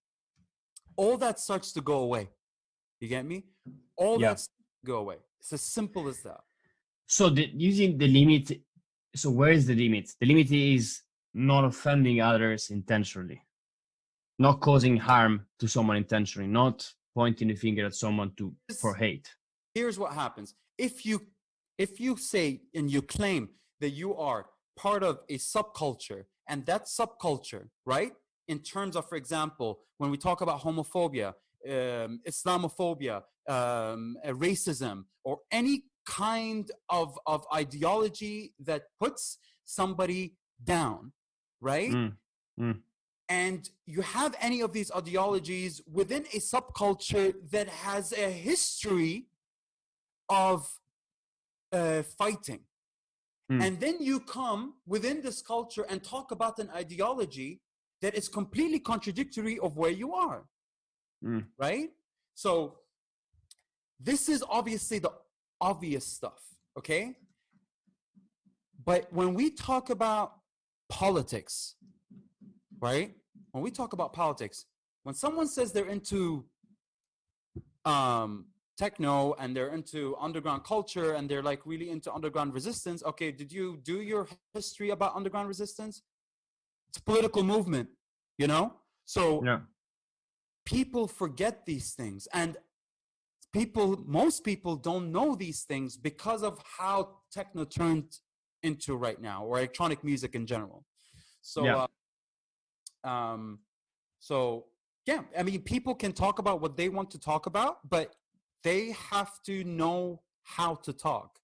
All that starts to go away. You get me? All that starts to go away. It's as simple as that. So using the limit, so where is the limit? The limit is not offending others intentionally, not causing harm to someone intentionally, not pointing the finger at someone for hate. Here's what happens. If you say and you claim that you are part of a subculture, and that subculture, right, in terms of, for example, when we talk about homophobia, Islamophobia, racism, or any kind of ideology that puts somebody down, right? And you have any of these ideologies within a subculture that has a history of fighting. And then you come within this culture and talk about an ideology that is completely contradictory of where you are, right? So this is obviously the obvious stuff, okay? But when we talk about politics, right? When we talk about politics, when someone says they're into techno and they're into underground culture and they're like really into underground resistance, okay, did you do your history about underground resistance? It's a political movement, you know? So people forget these things, and most people don't know these things because of how techno turned into right now, or electronic music in general. So yeah, I mean, people can talk about what they want to talk about, but they have to know how to talk.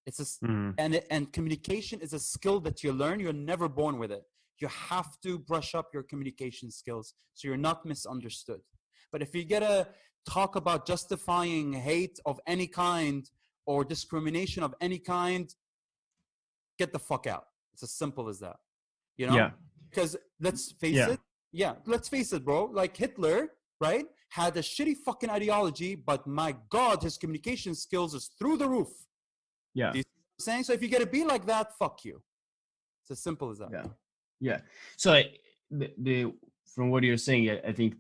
It's and communication is a skill that you learn. You're never born with it. You have to brush up your communication skills so you're not misunderstood. But if you get to talk about justifying hate of any kind or discrimination of any kind, get the fuck out. It's as simple as that, you know? Because let's face it. Yeah, let's face it, bro. Like Hitler, right, had a shitty fucking ideology, but my God, his communication skills is through the roof. Yeah. Do you see what I'm saying? So if you get to be like that, fuck you. It's as simple as that. Yeah. So the from what you're saying, I think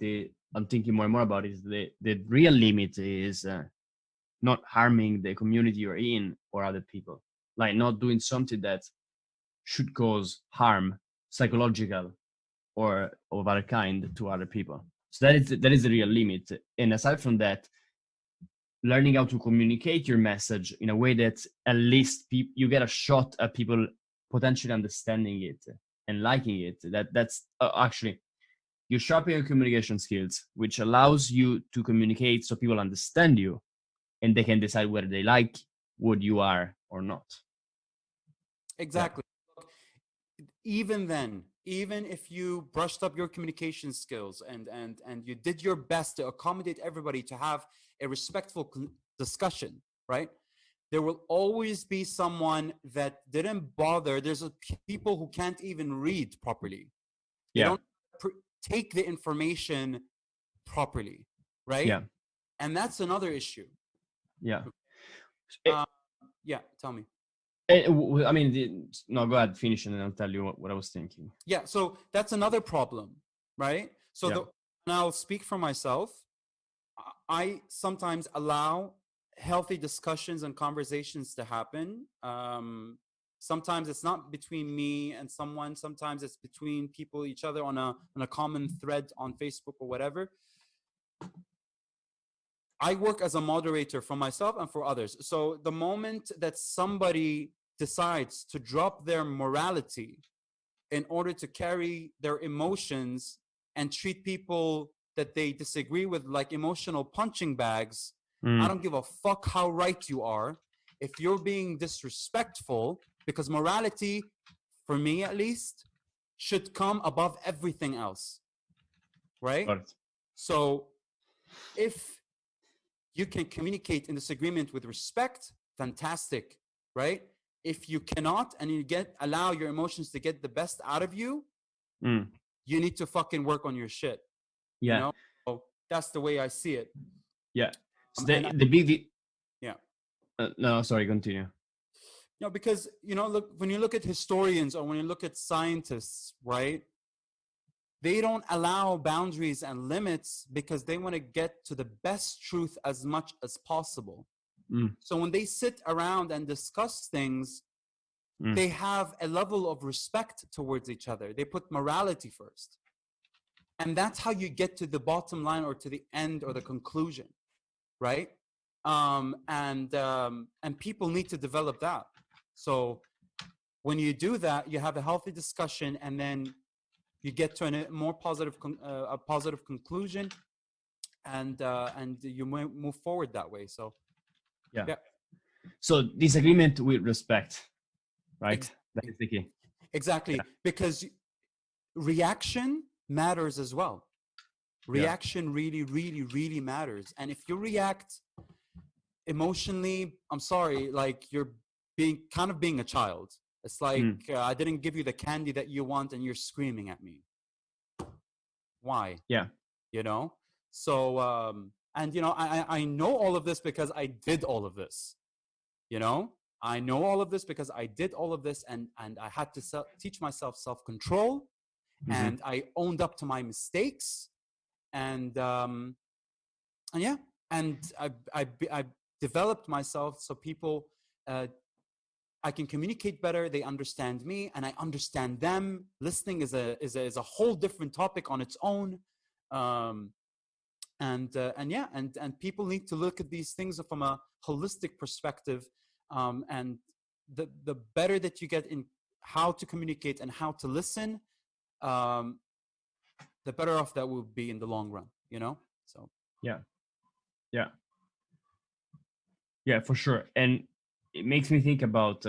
I'm thinking more and more about is the real limit is not harming the community you're in or other people, like not doing something that should cause harm, psychological or of other kind, to other people. So that is the real limit. And aside from that, learning how to communicate your message in a way that at least you get a shot at people potentially understanding it and liking it. That's actually, you sharpen your communication skills, which allows you to communicate so people understand you and they can decide whether they like what you are or not. Exactly. Look, even then, even if you brushed up your communication skills and you did your best to accommodate everybody to have a respectful discussion, right? There will always be someone that didn't bother. There's people who can't even read properly. They don't take the information properly, right? Yeah. And that's another issue. Yeah. Yeah, tell me. I mean, no, go ahead, finish, and then I'll tell you what I was thinking. Yeah, so that's another problem, right? So and I'll speak for myself. I sometimes allow healthy discussions and conversations to happen. Sometimes it's not between me and someone. Sometimes it's between people, each other on a common thread on Facebook or whatever. I work as a moderator for myself and for others. So the moment that somebody decides to drop their morality in order to carry their emotions and treat people that they disagree with like emotional punching bags. I don't give a fuck how right you are. If you're being disrespectful, because morality, for me at least, should come above everything else, right? Got it. So if you can communicate in disagreement with respect, fantastic, right? If you cannot and you allow your emotions to get the best out of you, you need to fucking work on your shit. Yeah. You know? So that's the way I see it. Yeah. So And the big yeah. No, sorry, continue. No, because look, when you look at historians or when you look at scientists, right? They don't allow boundaries and limits because they want to get to the best truth as much as possible. So when they sit around and discuss things, they have a level of respect towards each other. They put morality first. And that's how you get to the bottom line or to the end or the conclusion, right? And people need to develop that. So when you do that, you have a healthy discussion, and then you get to a more positive conclusion, and you move forward that way. So yeah. So disagreement with respect, right? That is the key. Exactly. Yeah. Because reaction matters as well. Reaction really, really, really matters. And if you react emotionally, I'm sorry, like you're being a child. It's like I didn't give you the candy that you want and you're screaming at me. Why? Yeah. So I know all of this because I did all of this. I know all of this because I did all of this, and I had to teach myself self-control, and I owned up to my mistakes, and yeah, and I developed myself so people, I can communicate better. They understand me, and I understand them. Listening is a whole different topic on its own, and people need to look at these things from a holistic perspective, and the better that you get in how to communicate and how to listen, the better off that will be in the long run. So yeah, for sure. And it makes me think about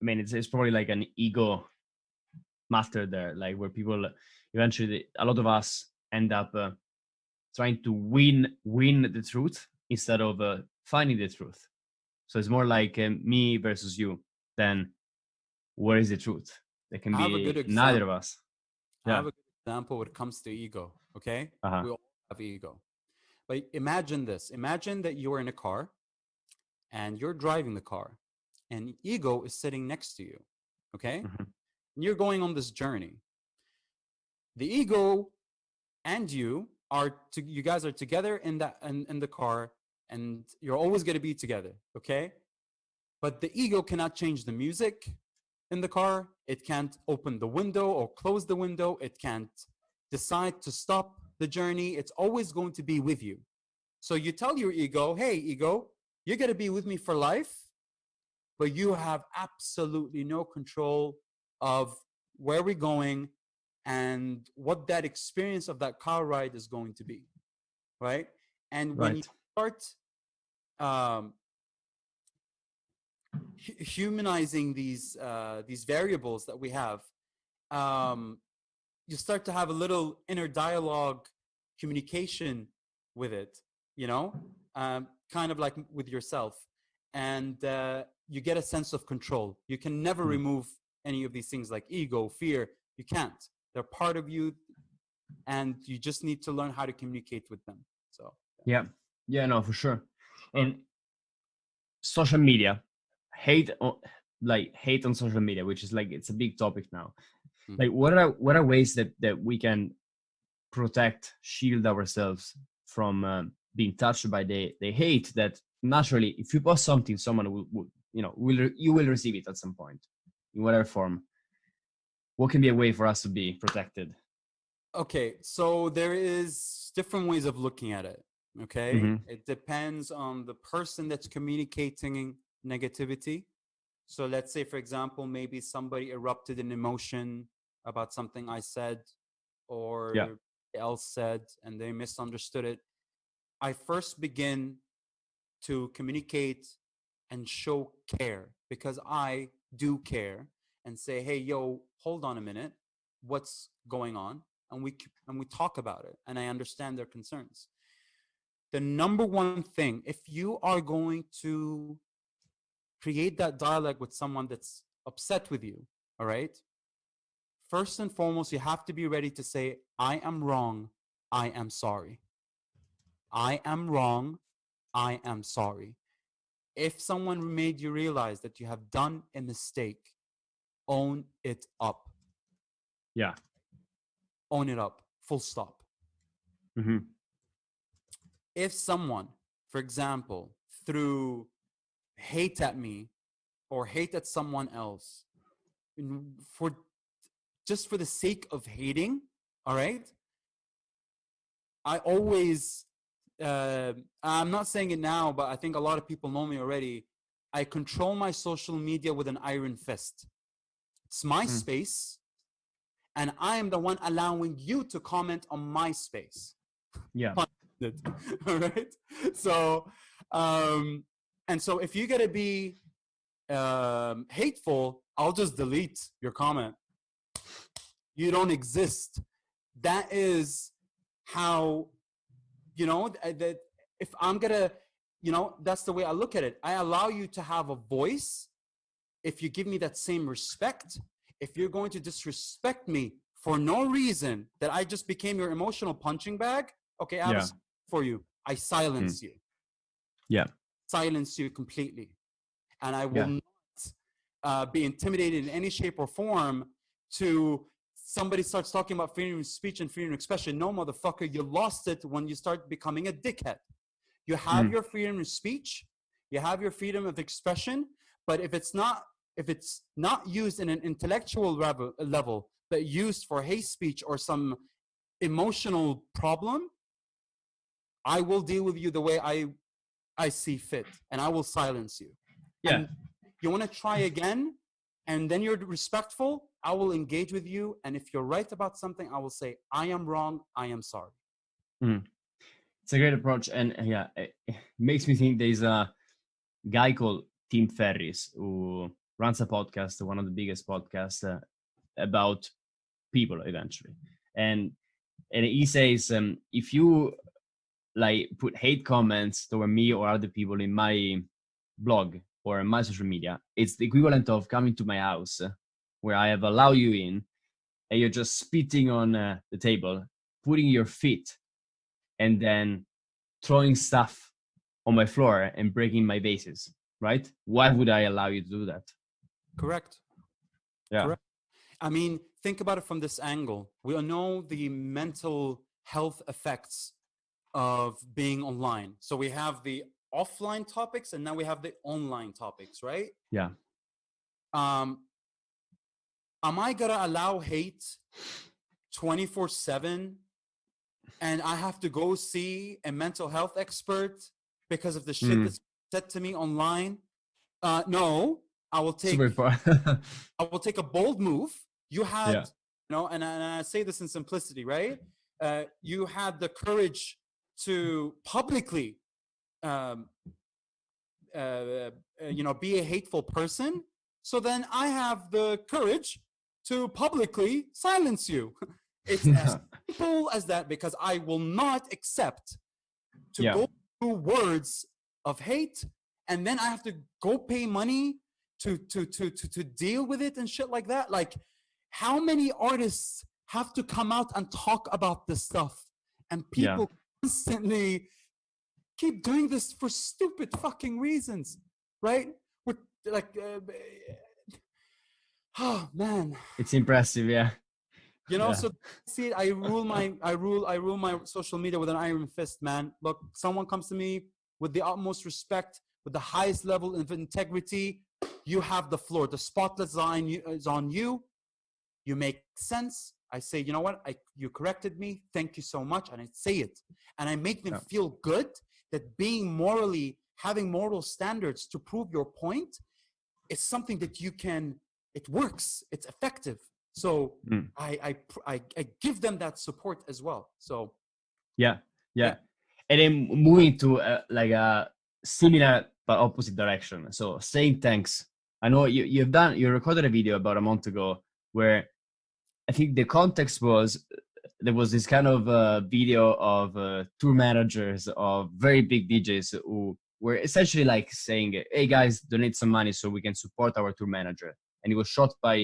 it's probably like an ego master there, like where people eventually, a lot of us end up trying to win the truth instead of finding the truth. So it's more like me versus you than where is the truth. There can be neither of us. I have a good example when it comes to ego. Okay, we all have ego, but imagine this: imagine that you are in a car and you're driving the car, and ego is sitting next to you. Okay, and you're going on this journey. The ego and you guys are together in the car, and you're always going to be together. Okay, but the ego cannot change the music in the car. It can't open the window or close the window. It can't decide to stop the journey. It's always going to be with you. So you tell your ego, hey, ego, you're going to be with me for life, but you have absolutely no control of where we're going and what that experience of that car ride is going to be, right? And when you start humanizing these variables that we have, you start to have a little inner dialogue communication with it, kind of like with yourself, and you get a sense of control. You can never remove any of these things like ego, fear. You can't. They're part of you, and you just need to learn how to communicate with them. So yeah, no, for sure. And social media, hate on social media, which is like, it's a big topic now. Like what are ways that we can protect, shield ourselves from being touched by the hate that naturally, if you post something, someone will you will receive it at some point in whatever form. What can be a way for us to be protected? Okay, so there is different ways of looking at it. Okay, it depends on the person that's communicating negativity. So let's say, for example, maybe somebody erupted in emotion about something I said Yeah. or else said and they misunderstood it, I first begin to communicate and show care because I do care and say, hey, yo, hold on a minute. What's going on? And we talk about it and I understand their concerns. The number one thing, if you are going to create that dialogue with someone that's upset with you, all right? First and foremost, you have to be ready to say, I am wrong. I am sorry. I am wrong. I am sorry. If someone made you realize that you have done a mistake, own it up. Yeah. Own it up. Full stop. Mm-hmm. If someone, for example, threw hate at me or hate at someone else for just for the sake of hating, all right? I always, I'm not saying it now, but I think a lot of people know me already. I control my social media with an iron fist. It's my space, and I am the one allowing you to comment on my space. Yeah. All right. So, and so if you're gonna be hateful, I'll just delete your comment. You don't exist. That is how, that if I'm gonna, that's the way I look at it. I allow you to have a voice if you give me that same respect. If you're going to disrespect me for no reason, that I just became your emotional punching bag, okay, I have a for you. I silence you. Yeah. Silence you completely. And I will not be intimidated in any shape or form to somebody starts talking about freedom of speech and freedom of expression. No, motherfucker, you lost it when you start becoming a dickhead. You have your freedom of speech, you have your freedom of expression, but if it's not used in an intellectual level, but used for hate speech or some emotional problem, I will deal with you the way I see fit, and I will silence you. Yeah. And you want to try again, and then you're respectful, I will engage with you. And if you're right about something, I will say, I am wrong, I am sorry. It's a great approach. And it makes me think there's a guy called Tim Ferriss who runs a podcast, one of the biggest podcasts about people eventually. And he says, if you like put hate comments toward me or other people in my blog or in my social media, it's the equivalent of coming to my house where I have allowed you in and you're just spitting on the table, putting your feet and then throwing stuff on my floor and breaking my vases, right? Why would I allow you to do that? Correct. Yeah. Correct. I mean, think about it from this angle. We all know the mental health effects of being online. So we have the offline topics and now we have the online topics, right? Yeah. Am I gonna allow hate 24/7 and I have to go see a mental health expert because of the shit that's said to me online? No, I will take a bold move. You had, and I say this in simplicity, right? You had the courage to publicly, be a hateful person. So then I have the courage to publicly silence you. It's as simple as that, because I will not accept to go through words of hate and then I have to go pay money to deal with it and shit like that. Like, how many artists have to come out and talk about this stuff? And people constantly keep doing this for stupid fucking reasons, right? We're like, oh man, it's impressive. Yeah. So see, I rule my social media with an iron fist, man. Look, someone comes to me with the utmost respect, with the highest level of integrity. You have the floor. The spotlight is on you. You make sense. I say, you know what? You corrected me. Thank you so much. And I say it. And I make them feel good that having moral standards to prove your point is something that it works. It's effective. So Mm. I give them that support as well. So Yeah, yeah. yeah. And then moving to like a similar but opposite direction. So saying thanks. I know you recorded a video about a month ago where I think the context was there was this kind of video of tour managers of very big DJs who were essentially like saying, "Hey guys, donate some money so we can support our tour manager." And it was shot by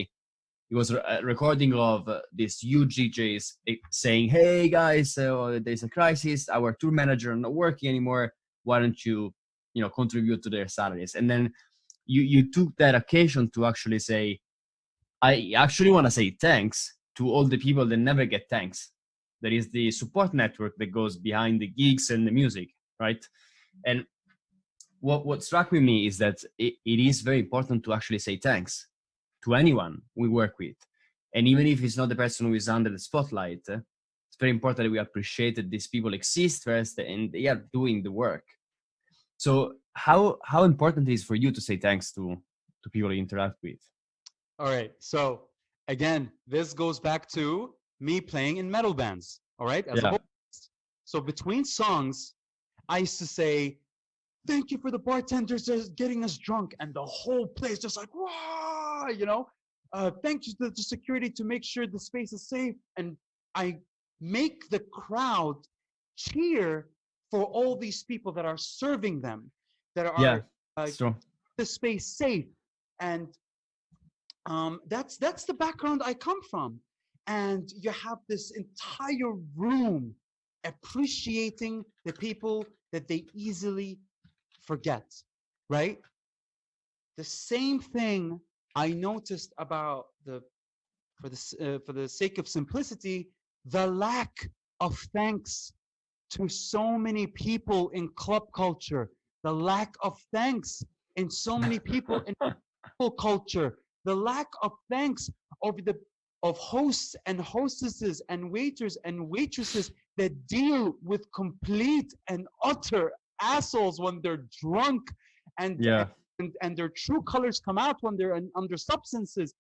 it was a recording of this huge DJs saying, "Hey guys, there's a crisis. Our tour manager not working anymore. Why don't you contribute to their salaries?" And then you took that occasion to actually say, "I actually want to say thanks to all the people that never get thanks. There is the support network that goes behind the gigs and the music, right?" And what struck with me is that it is very important to actually say thanks to anyone we work with. And even if it's not the person who is under the spotlight, it's very important that we appreciate that these people exist first and they are doing the work. So how important it is for you to say thanks to people you interact with? All right. So again, this goes back to me playing in metal bands. All right, as a Yeah. vocalist. So between songs, I used to say, "Thank you for the bartenders just getting us drunk," and the whole place just like, "Wow!" Thank you to the security to make sure the space is safe, and I make the crowd cheer for all these people that are serving them, that Yeah, are it's true. the space safe, and that's the background I come from, and you have this entire room appreciating the people that they easily forget, right? The same thing I noticed about for the sake of simplicity, the lack of thanks to so many people in club culture, the lack of thanks in so many people in culture, the lack of thanks of hosts and hostesses and waiters and waitresses that deal with complete and utter assholes when they're drunk, and Yeah. and their true colors come out when they're under substances.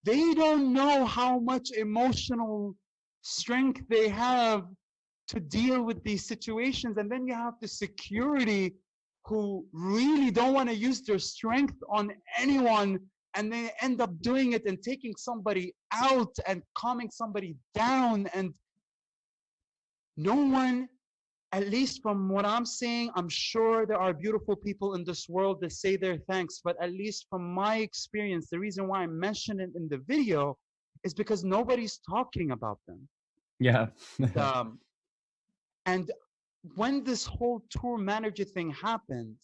They don't know how much emotional strength they have to deal with these situations. And then you have the security who really don't want to use their strength on anyone, and they end up doing it and taking somebody out and calming somebody down. And no one, at least from what I'm seeing, I'm sure there are beautiful people in this world that say their thanks, but at least from my experience, the reason why I mentioned it in the video is because nobody's talking about them. Yeah. Um, and when this whole tour manager thing happened,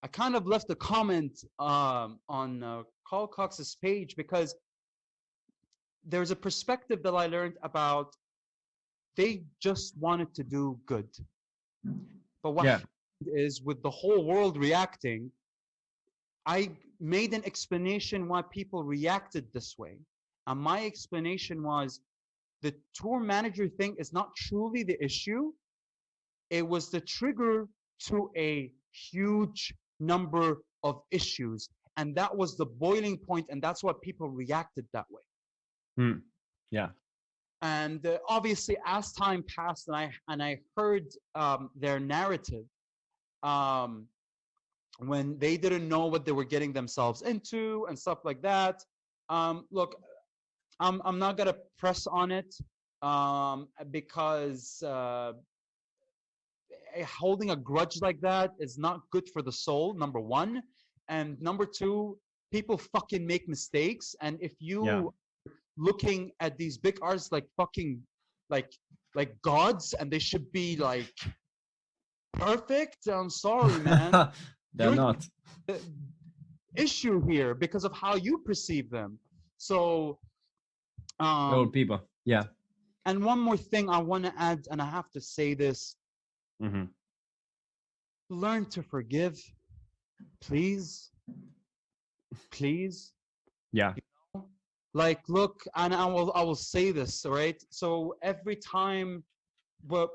I kind of left a comment on Carl Cox's page, because there's a perspective that I learned about they just wanted to do good. But what Yeah. happened is, with the whole world reacting, I made an explanation why people reacted this way. And my explanation was, the tour manager thing is not truly the issue. It was the trigger to a huge number of issues. And that was the boiling point, and that's why people reacted that way. Yeah. And obviously, as time passed, and I heard their narrative, um, when they didn't know what they were getting themselves into and stuff like that. Look, I'm not gonna press on it, because holding a grudge like that is not good for the soul, number one. And number two, people fucking make mistakes. And if Yeah. you looking at these big artists like fucking like like gods, and they should be like perfect, I'm sorry, man. They're You're not. the issue here because of how you perceive them. So They're all people. Yeah. and one more thing I want to add, and I have to say this: Hmm. learn to forgive, please, please. Yeah. Like, look, and I will say this, all right? So every time, but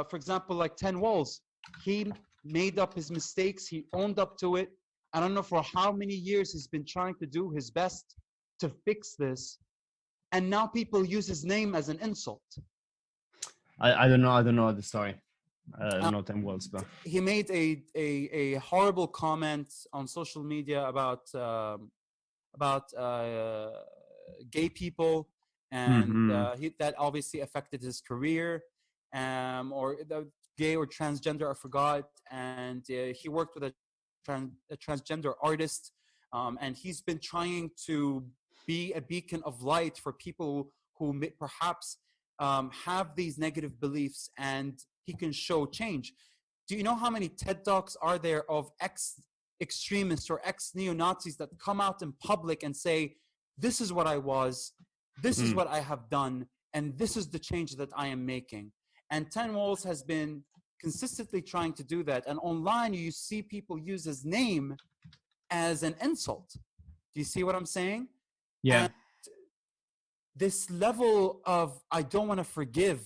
for example, like 10 Walls, he made up his mistakes, he owned up to it. I don't know for how many years he's been trying to do his best, to fix this, and now people use his name as an insult. I don't know the story. I don't Um, know 10 words, but he made a horrible comment on social media about gay people, and mm-hmm. that obviously affected his career, or the gay or transgender, I forgot. And he worked with a transgender artist, and he's been trying to be a beacon of light for people who perhaps have these negative beliefs, and he can show change. Do you know how many TED Talks are there of extremists or ex-neo-Nazis that come out in public and say, this is what I was, this is what I have done, and this is the change that I am making? And 10 Walls has been consistently trying to do that. And online, you see people use his name as an insult. Do you see what I'm saying? Yeah. And this level of I don't want to forgive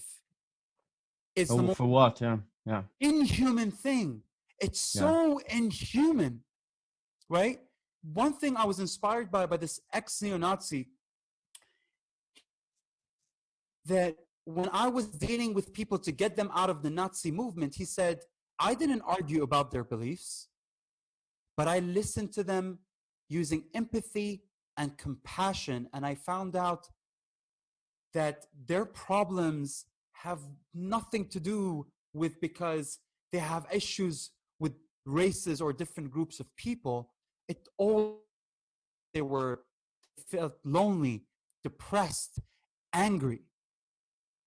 is the most For what? Yeah. inhuman thing. It's so inhuman, right? One thing I was inspired by this ex-neo-Nazi, that when I was dealing with people to get them out of the Nazi movement, he said, I didn't argue about their beliefs, but I listened to them using empathy and compassion, and I found out that their problems have nothing to do with because they have issues with races or different groups of people. It all they felt lonely, depressed, angry.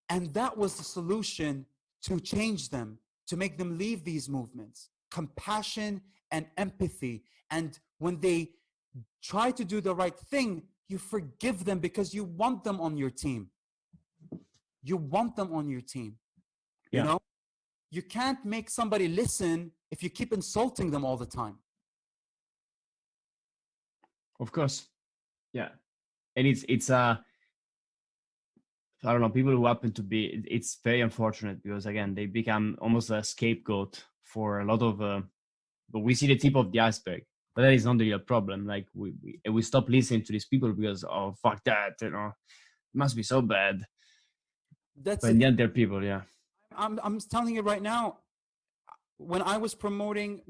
And that was the solution to change them, to make them leave these movements. Compassion and empathy. And when they try to do the right thing, you forgive them because you want them on your team. You want them on your team. You know? You can't make somebody listen if you keep insulting them all the time. Of course. Yeah. And it's I don't know, people who happen to be, it's very unfortunate because again, they become almost a scapegoat for a lot of, but we see the tip of the iceberg, but that is not the real problem. Like we stop listening to these people because, oh, fuck that, it must be so bad. That's but in the end, they're people, yeah. I'm telling you right now, when I was promoting,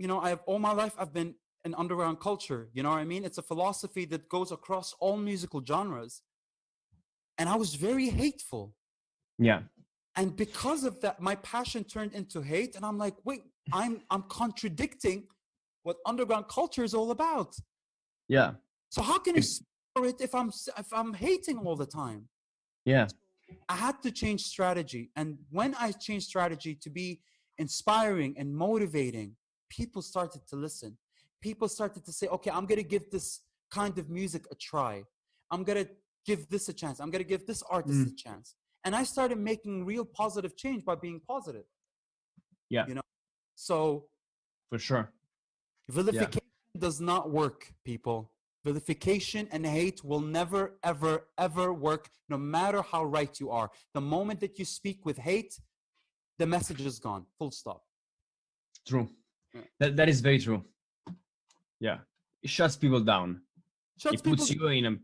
all my life I've been in underground culture, you know what I mean? It's a philosophy that goes across all musical genres. And I was very hateful. Yeah. And because of that, my passion turned into hate. And I'm like, wait, I'm contradicting what underground culture is all about. Yeah. So how can I support it if I'm hating all the time? Yeah. I had to change strategy. And when I changed strategy to be inspiring and motivating, people started to listen. People started to say, okay, I'm going to give this kind of music a try. I'm going to give this a chance. I'm going to give this artist a chance. And I started making real positive change by being positive. Yeah. So for sure. Vilification does not work, people. Vilification and hate will never, ever, ever work, no matter how right you are. The moment that you speak with hate, the message is gone. Full stop. True. Yeah. That is very true. Yeah. It shuts people down. It puts you in a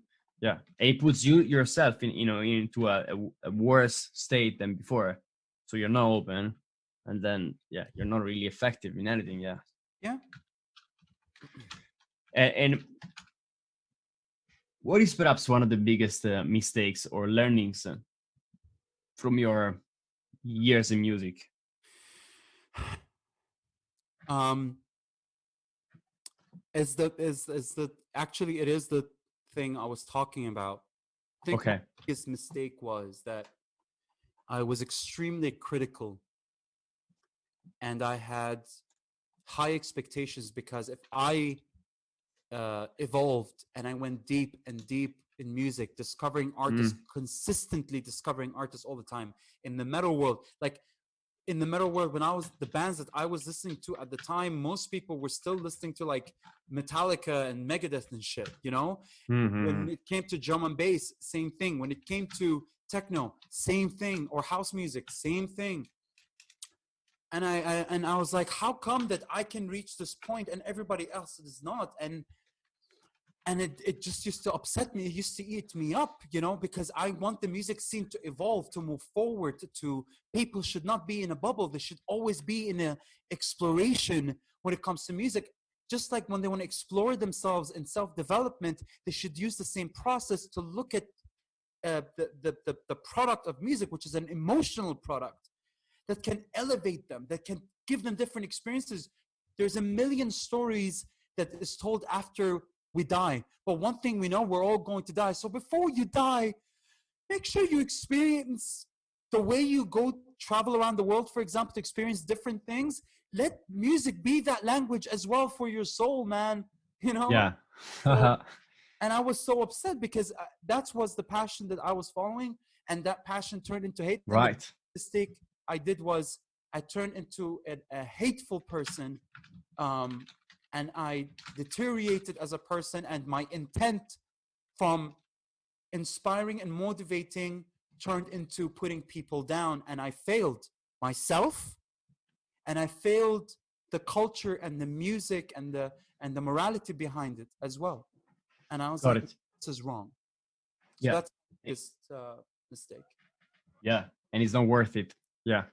it puts you yourself in into a worse state than before. So you're not open, and then you're not really effective in anything. Yeah. And what is perhaps one of the biggest mistakes or learnings from your years in music? Actually it is the thing I was talking about. I think my biggest mistake was that I was extremely critical, and I had high expectations, because if I evolved and I went deep and deep in music, discovering artists, consistently discovering artists all the time in the metal world. Like in the metal world, when I was, the bands that I was listening to at the time, most people were still listening to like Metallica and Megadeth and shit, When it came to drum and bass, same thing. When it came to techno, same thing. Or house music, same thing. And I was like, how come that I can reach this point and everybody else is not? And and it just used to upset me. It used to eat me up, you know, because I want the music scene to evolve, to move forward, to people should not be in a bubble. They should always be in a exploration when it comes to music. Just like when they want to explore themselves in self-development, they should use the same process to look at the product of music, which is an emotional product that can elevate them, that can give them different experiences. There's a million stories that is told after we die. But one thing we know, we're all going to die. So before you die, make sure you experience the way you go travel around the world, for example, to experience different things. Let music be that language as well for your soul, man. You know? Yeah. So, and I was so upset because that was the passion that I was following, and that passion turned into hate. And the Right. mistake I did was I turned into a hateful person, and I deteriorated as a person, and my intent from inspiring and motivating turned into putting people down, and I failed myself, and I failed the culture and the music and the morality behind it as well. And I was Got like, it. this is wrong. So Yeah. that's this mistake. Yeah. And it's not worth it. Yeah.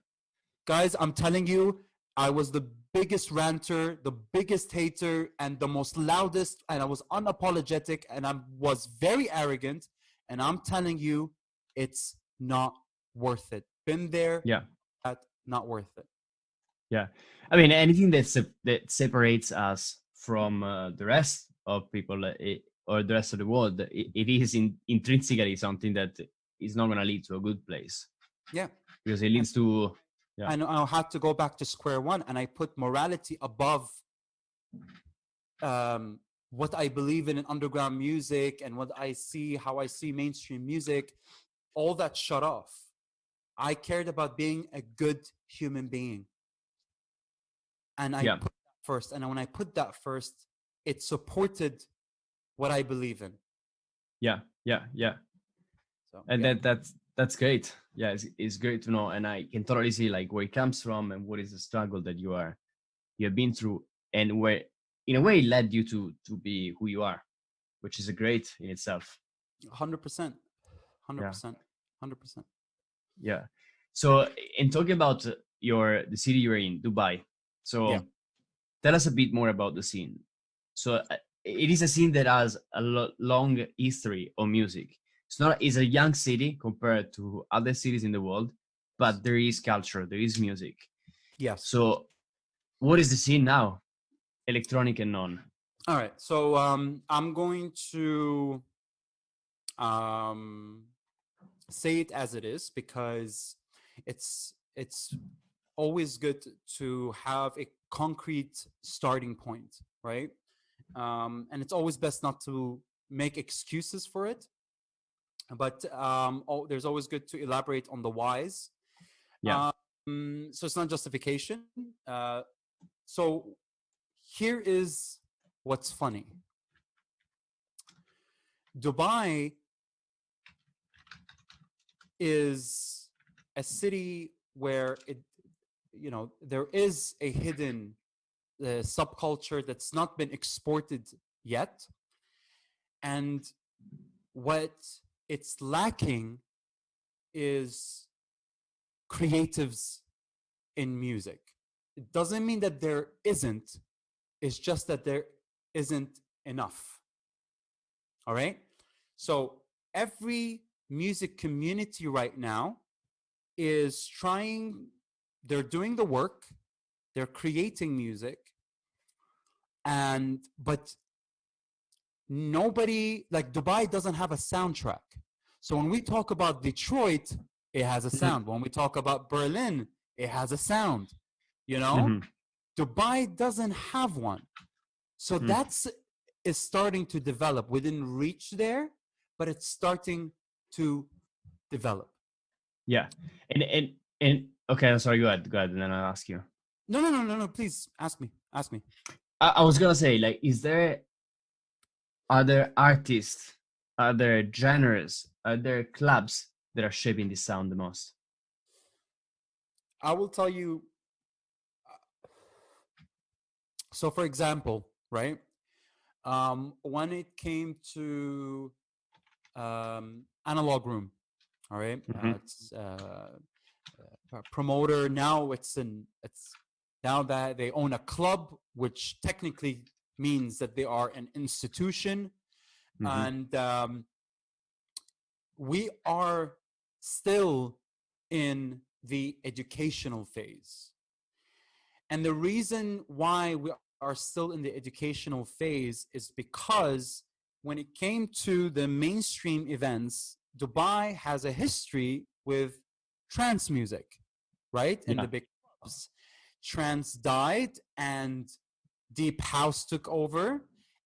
Guys, I'm telling you, I was the biggest ranter, the biggest hater, and the most loudest, and I was unapologetic, and I was very arrogant. And I'm telling you, it's not worth it. Been there, Yeah. not worth it. Yeah. I mean, anything that separates us from the rest of people or the rest of the world, it is intrinsically something that is not going to lead to a good place. Yeah. Because it leads to. Yeah. And I had to go back to square one, and I put morality above what I believe in underground music and what I see, how I see mainstream music. All that shut off. I cared about being a good human being, and I put that first. And when I put that first, it supported what I believe in. Yeah. So, and yeah. That's great. Yeah, it's great to know, and I can totally see like where it comes from and what is the struggle that you have been through, and where in a way led you to be who you are, which is a great in itself. 100%. 100%. 100%. Yeah. So in talking about the city you're in, Dubai. So tell us a bit more about the scene. So it is a scene that has a long history of music. It's a young city compared to other cities in the world, but there is culture, there is music. Yes. So what is the scene now? Electronic and non. All right. So I'm going to say it as it is, because it's always good to have a concrete starting point, right? And it's always best not to make excuses for it, but there's always good to elaborate on the whys. Yeah. So it's not justification. So here is what's funny. Dubai is a city where there is a hidden subculture that's not been exported yet, and what it's lacking is creatives in music. It doesn't mean that there isn't, it's just that there isn't enough. All right? So every music community right now is they're doing the work, they're creating music, but nobody, like Dubai doesn't have a soundtrack. So when we talk about Detroit, it has a sound. When we talk about Berlin, it has a sound. Dubai doesn't have one. So is starting to develop. We didn't reach there, but it's starting to develop. Yeah. And okay, I'm sorry, go ahead, and then I'll ask you. No, please ask me. I was gonna say, like, is there other artists, other genres, other clubs that are shaping this sound the most? I will tell you. So for example, right? When it came to Analog Room, all right, Hmm. it's a promoter now. It's now that they own a club, which technically means that they are an institution, Hmm. and we are still in the educational phase. And the reason why we are still in the educational phase is because when it came to the mainstream events, Dubai has a history with trance music, right? In Yeah. the big clubs. Trance died and deep house took over,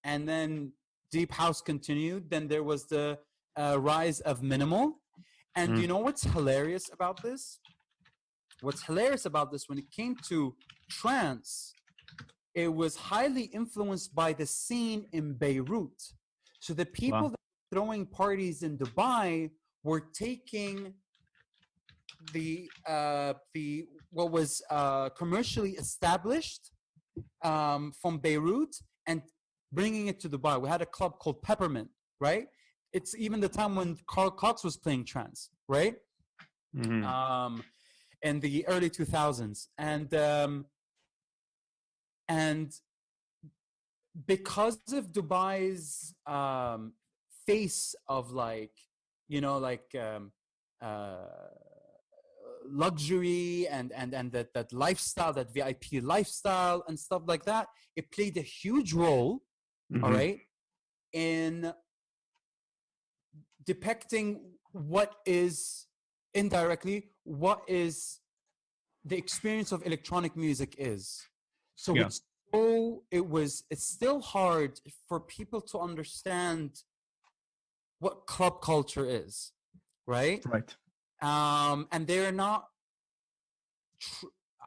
and then deep house continued. Then there was the rise of minimal. And you Mm. know what's hilarious about this? What's hilarious about this, when it came to trance, it was highly influenced by the scene in Beirut. So the people Wow. that were throwing parties in Dubai were taking the what was commercially established from Beirut and bringing it to Dubai. We had a club called Peppermint, right? It's even the time when Carl Cox was playing trance, right? Hmm. In the early 2000s, and because of Dubai's face of, like, like uh, luxury and that lifestyle, that VIP lifestyle and stuff like that, it played a huge role, all Hmm. right, in depicting what is, indirectly, what is the experience of electronic music is. So Yeah. it's still hard for people to understand what club culture is, right? Right. And they're not,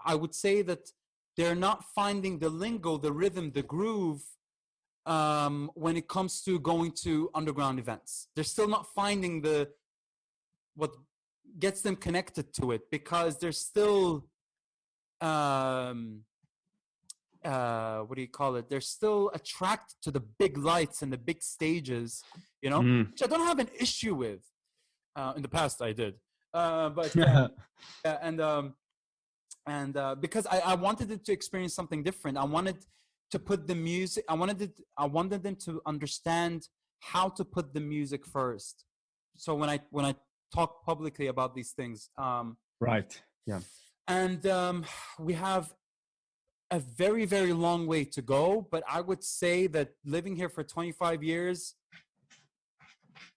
I would say that they're not finding the lingo, the rhythm, the groove, when it comes to going to underground events. They're still not finding what gets them connected to it, because they're still what do you call it? They're still attracted to the big lights and the big stages, Mm. which I don't have an issue with. In the past, I did, but yeah, and because I wanted it to experience something different. I wanted to put the music. I wanted them to understand how to put the music first. So when I talk publicly about these things, Right. Yeah. and we have a very, very long way to go. But I would say that living here for 25 years,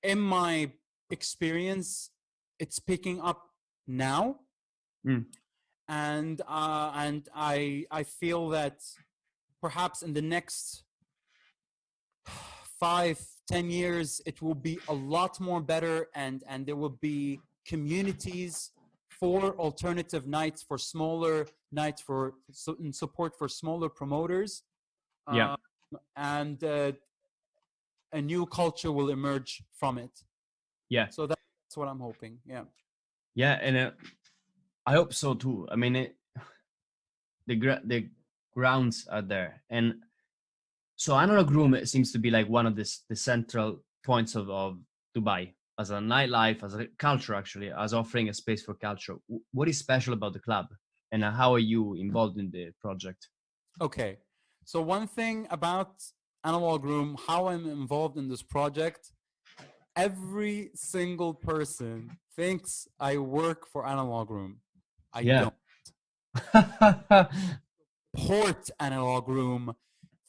in my experience, it's picking up now. Mm. And I feel that perhaps in the next 5-10 years, it will be a lot more better, and there will be communities for alternative nights, for smaller nights, in support for smaller promoters, Yeah. um, and a new culture will emerge from it. Yeah. So that's what I'm hoping. Yeah. Yeah. And I hope so too. I mean, the grounds are there, and so Analog Room, it seems to be like one of the central points of Dubai as a nightlife, as a culture, actually, as offering a space for culture. What is special about the club, and how are you involved in the project? Okay. So one thing about Analog Room, how I'm involved in this project, every single person thinks I work for Analog Room. I Yeah. don't. Support Analog Room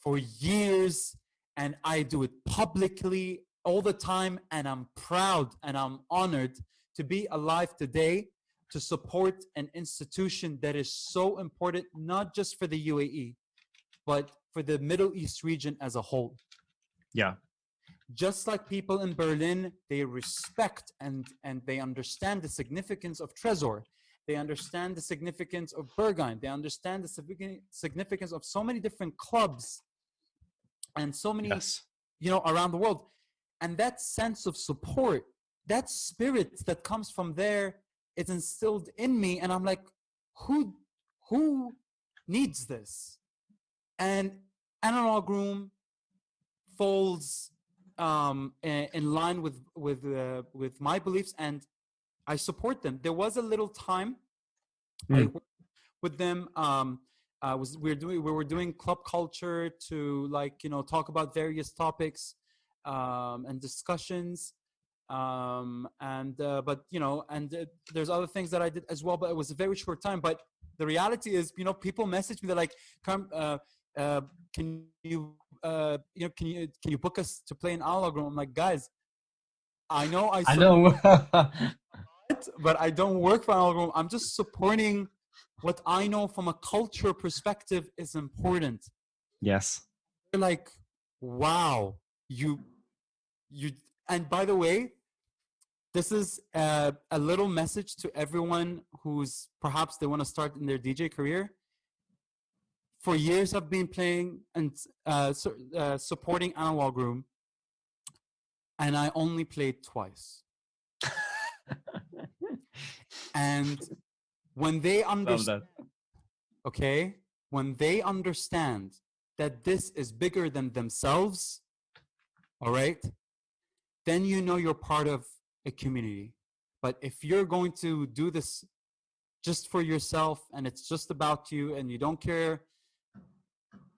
for years, and I do it publicly all the time, and I'm proud and I'm honored to be alive today to support an institution that is so important, not just for the UAE, but for the Middle East region as a whole. Yeah. Just like people in Berlin, they respect and they understand the significance of Trezor. They understand the significance of Berghain. They understand the significance of so many different clubs and so many, Yes. around the world. And that sense of support, that spirit that comes from there, is instilled in me. And I'm like, who needs this? And Analog Room falls in line with my beliefs, and I support them. There was a little time I Mm. worked with them. We were doing club culture to, like, talk about various topics and discussions. But there's other things that I did as well, but it was a very short time. But the reality is, people message me, they're like, "Come, can you book us to play an analog room?" I'm like, guys, I know I I support know. it, but I don't work for analog room. I'm just supporting what I know from a culture perspective is important. Yes. They're like, wow, you, and by the way, this is a little message to everyone who's perhaps they want to start in their DJ career. For years, I've been playing and supporting Analog Room, and I only played twice. And when they Love understand, that. okay, when they understand that this is bigger than themselves, all right, then you're part of a community. But if you're going to do this just for yourself and it's just about you and you don't care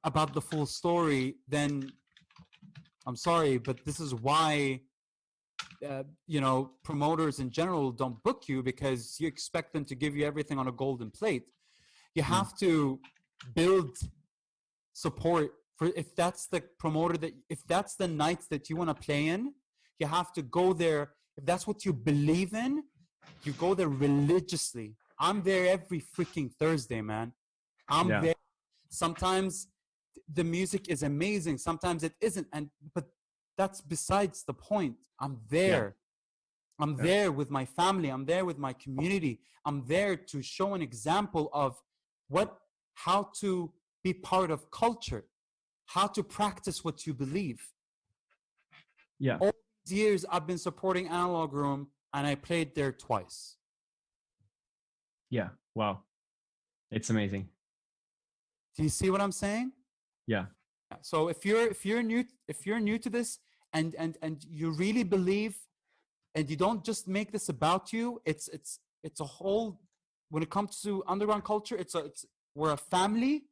about the full story, then I'm sorry, but this is why promoters in general don't book you, because you expect them to give you everything on a golden plate. You have to build support for, if that's the promoter that, if that's the nights that you want to play in, you have to go there. If that's what you believe in, you go there religiously. I'm there every freaking Thursday, man. I'm Yeah. there. Sometimes the music is amazing, sometimes it isn't, but that's besides the point. I'm there. I'm there with my family. I'm there with my community. I'm there to show an example of how to be part of culture, how to practice what you believe. Yeah. All these years I've been supporting Analog Room, and I played there twice. Yeah. Wow. It's amazing. Do you see what I'm saying? Yeah. So if you're new to this, and you really believe, and you don't just make this about you, it's a whole, when it comes to underground culture, we're a family.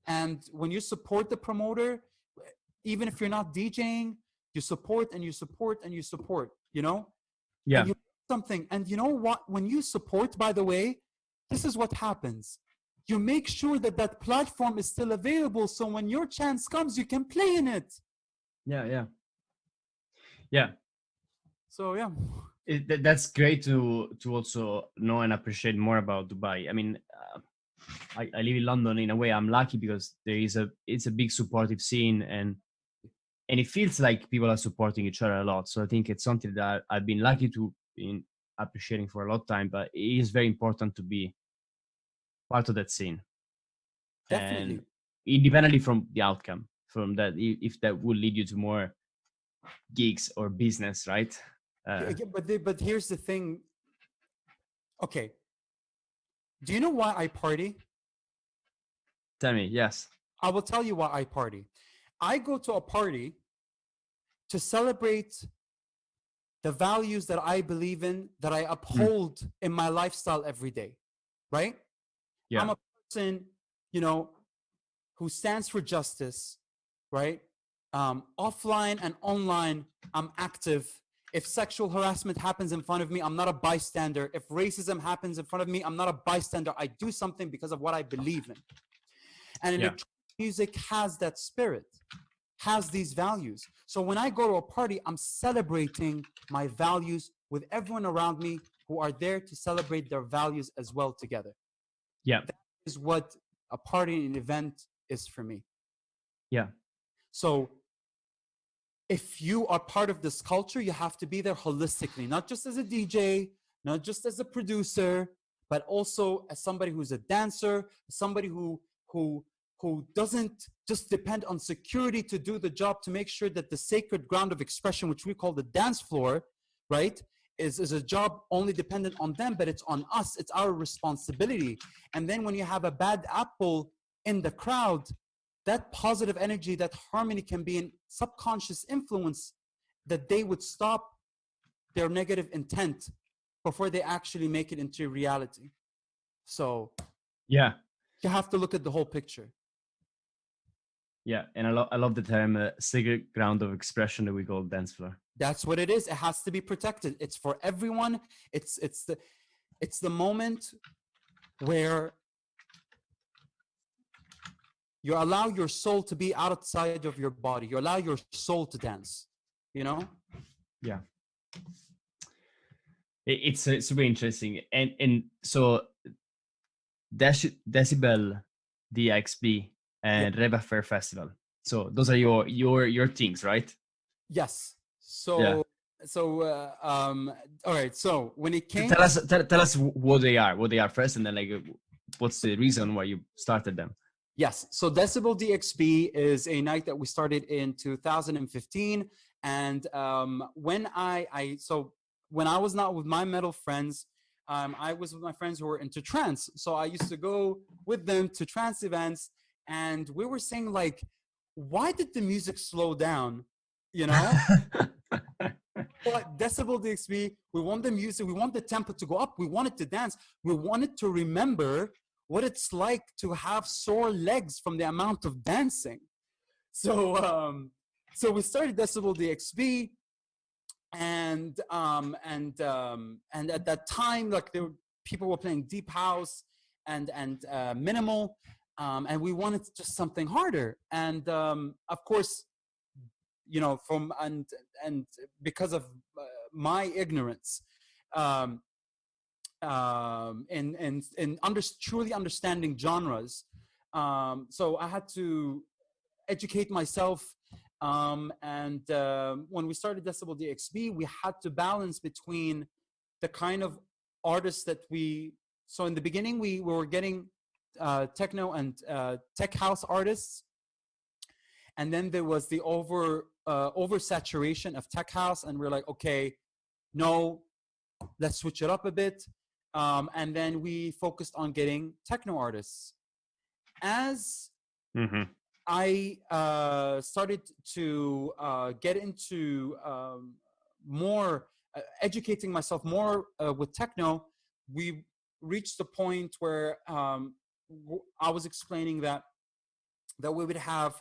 And when you support the promoter, even if you're not DJing, you support and you support and you support, Yeah. and you something. And you know what, when you support, by the way, this is what happens. You make sure that that platform is still available, so when your chance comes, you can play in it. Yeah. So yeah. That's great to also know and appreciate more about Dubai. I mean, I live in London. In a way, I'm lucky because it's a big supportive scene, and it feels like people are supporting each other a lot. So I think it's something that I've been lucky to in appreciating for a lot of time. But it is very important to be part of that scene, and Definitely. independently from the outcome, from that, if that will lead you to more gigs or business, right? But here's the thing. Okay. Do you know why I party? Tell me. Yes. I will tell you why I party. I go to a party to celebrate the values that I believe in, that I uphold in my lifestyle every day, right? Yeah. I'm a person, who stands for justice, right? Offline and online, I'm active. If sexual harassment happens in front of me, I'm not a bystander. If racism happens in front of me, I'm not a bystander. I do something because of what I believe in. And electronic music has that spirit, has these values. So when I go to a party, I'm celebrating my values with everyone around me who are there to celebrate their values as well together. Yeah. That is what a party and an event is for me. Yeah. So if you are part of this culture, you have to be there holistically, not just as a DJ, not just as a producer, but also as somebody who's a dancer, somebody who doesn't just depend on security to do the job, to make sure that the sacred ground of expression, which we call the dance floor, right, is a job only dependent on them, but it's on us. It's our responsibility. And then when you have a bad apple in the crowd, that positive energy, that harmony can be an subconscious influence that they would stop their negative intent before they actually make it into reality. So Yeah. you have to look at the whole picture. Yeah, and I love the term sacred ground of expression that we call dance floor. That's what it is. It has to be protected. It's for everyone. It's the moment where you allow your soul to be outside of your body. You allow your soul to dance, you know? Yeah. It's super interesting. And so Decibel, DXB, and Yeah. Reva Fair Festival. So those are your things, right? Yes. So, Yeah. all right. So when it came, Tell us what they are first, and then like what's the reason why you started them? yes. So Decibel DXB is a night that we started in 2015. And when when I was not with my metal friends, I was with my friends who were into trance. So I used to go with them to trance events, and we were saying like, why did the music slow down? You know? But Decibel DXB, we want the music, we want the tempo to go up, we wanted to dance, we wanted to remember what it's like to have sore legs from the amount of dancing. So so we started Decibel DXB, and at that time, like people were playing deep house and minimal, and we wanted just something harder. And of course, you know, and because of my ignorance, in truly understanding genres, so I had to educate myself. And when we started Decibel DXB, we had to balance between the kind of artists that so in the beginning, we were getting techno and tech house artists. And then there was the oversaturation of tech house. And we're like, okay, no, let's switch it up a bit. And then we focused on getting techno artists. As I started to get into more educating myself more with techno, we reached the point where I was explaining that we would have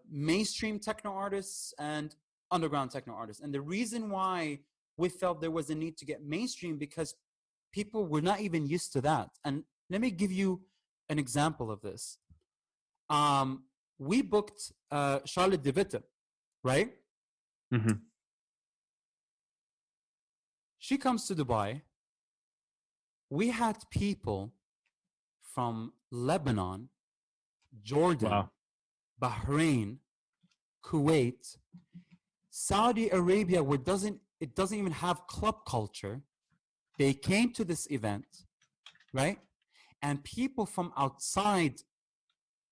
mainstream techno artists and underground techno artists. And the reason why we felt there was a need to get mainstream, because people were not even used to that. And let me give you an example of this. We booked Charlotte de Witte, right? She comes to Dubai. We had people from Lebanon, Jordan, Bahrain, Kuwait, Saudi Arabia, where it doesn't even have club culture. They came to this event, right? And people from outside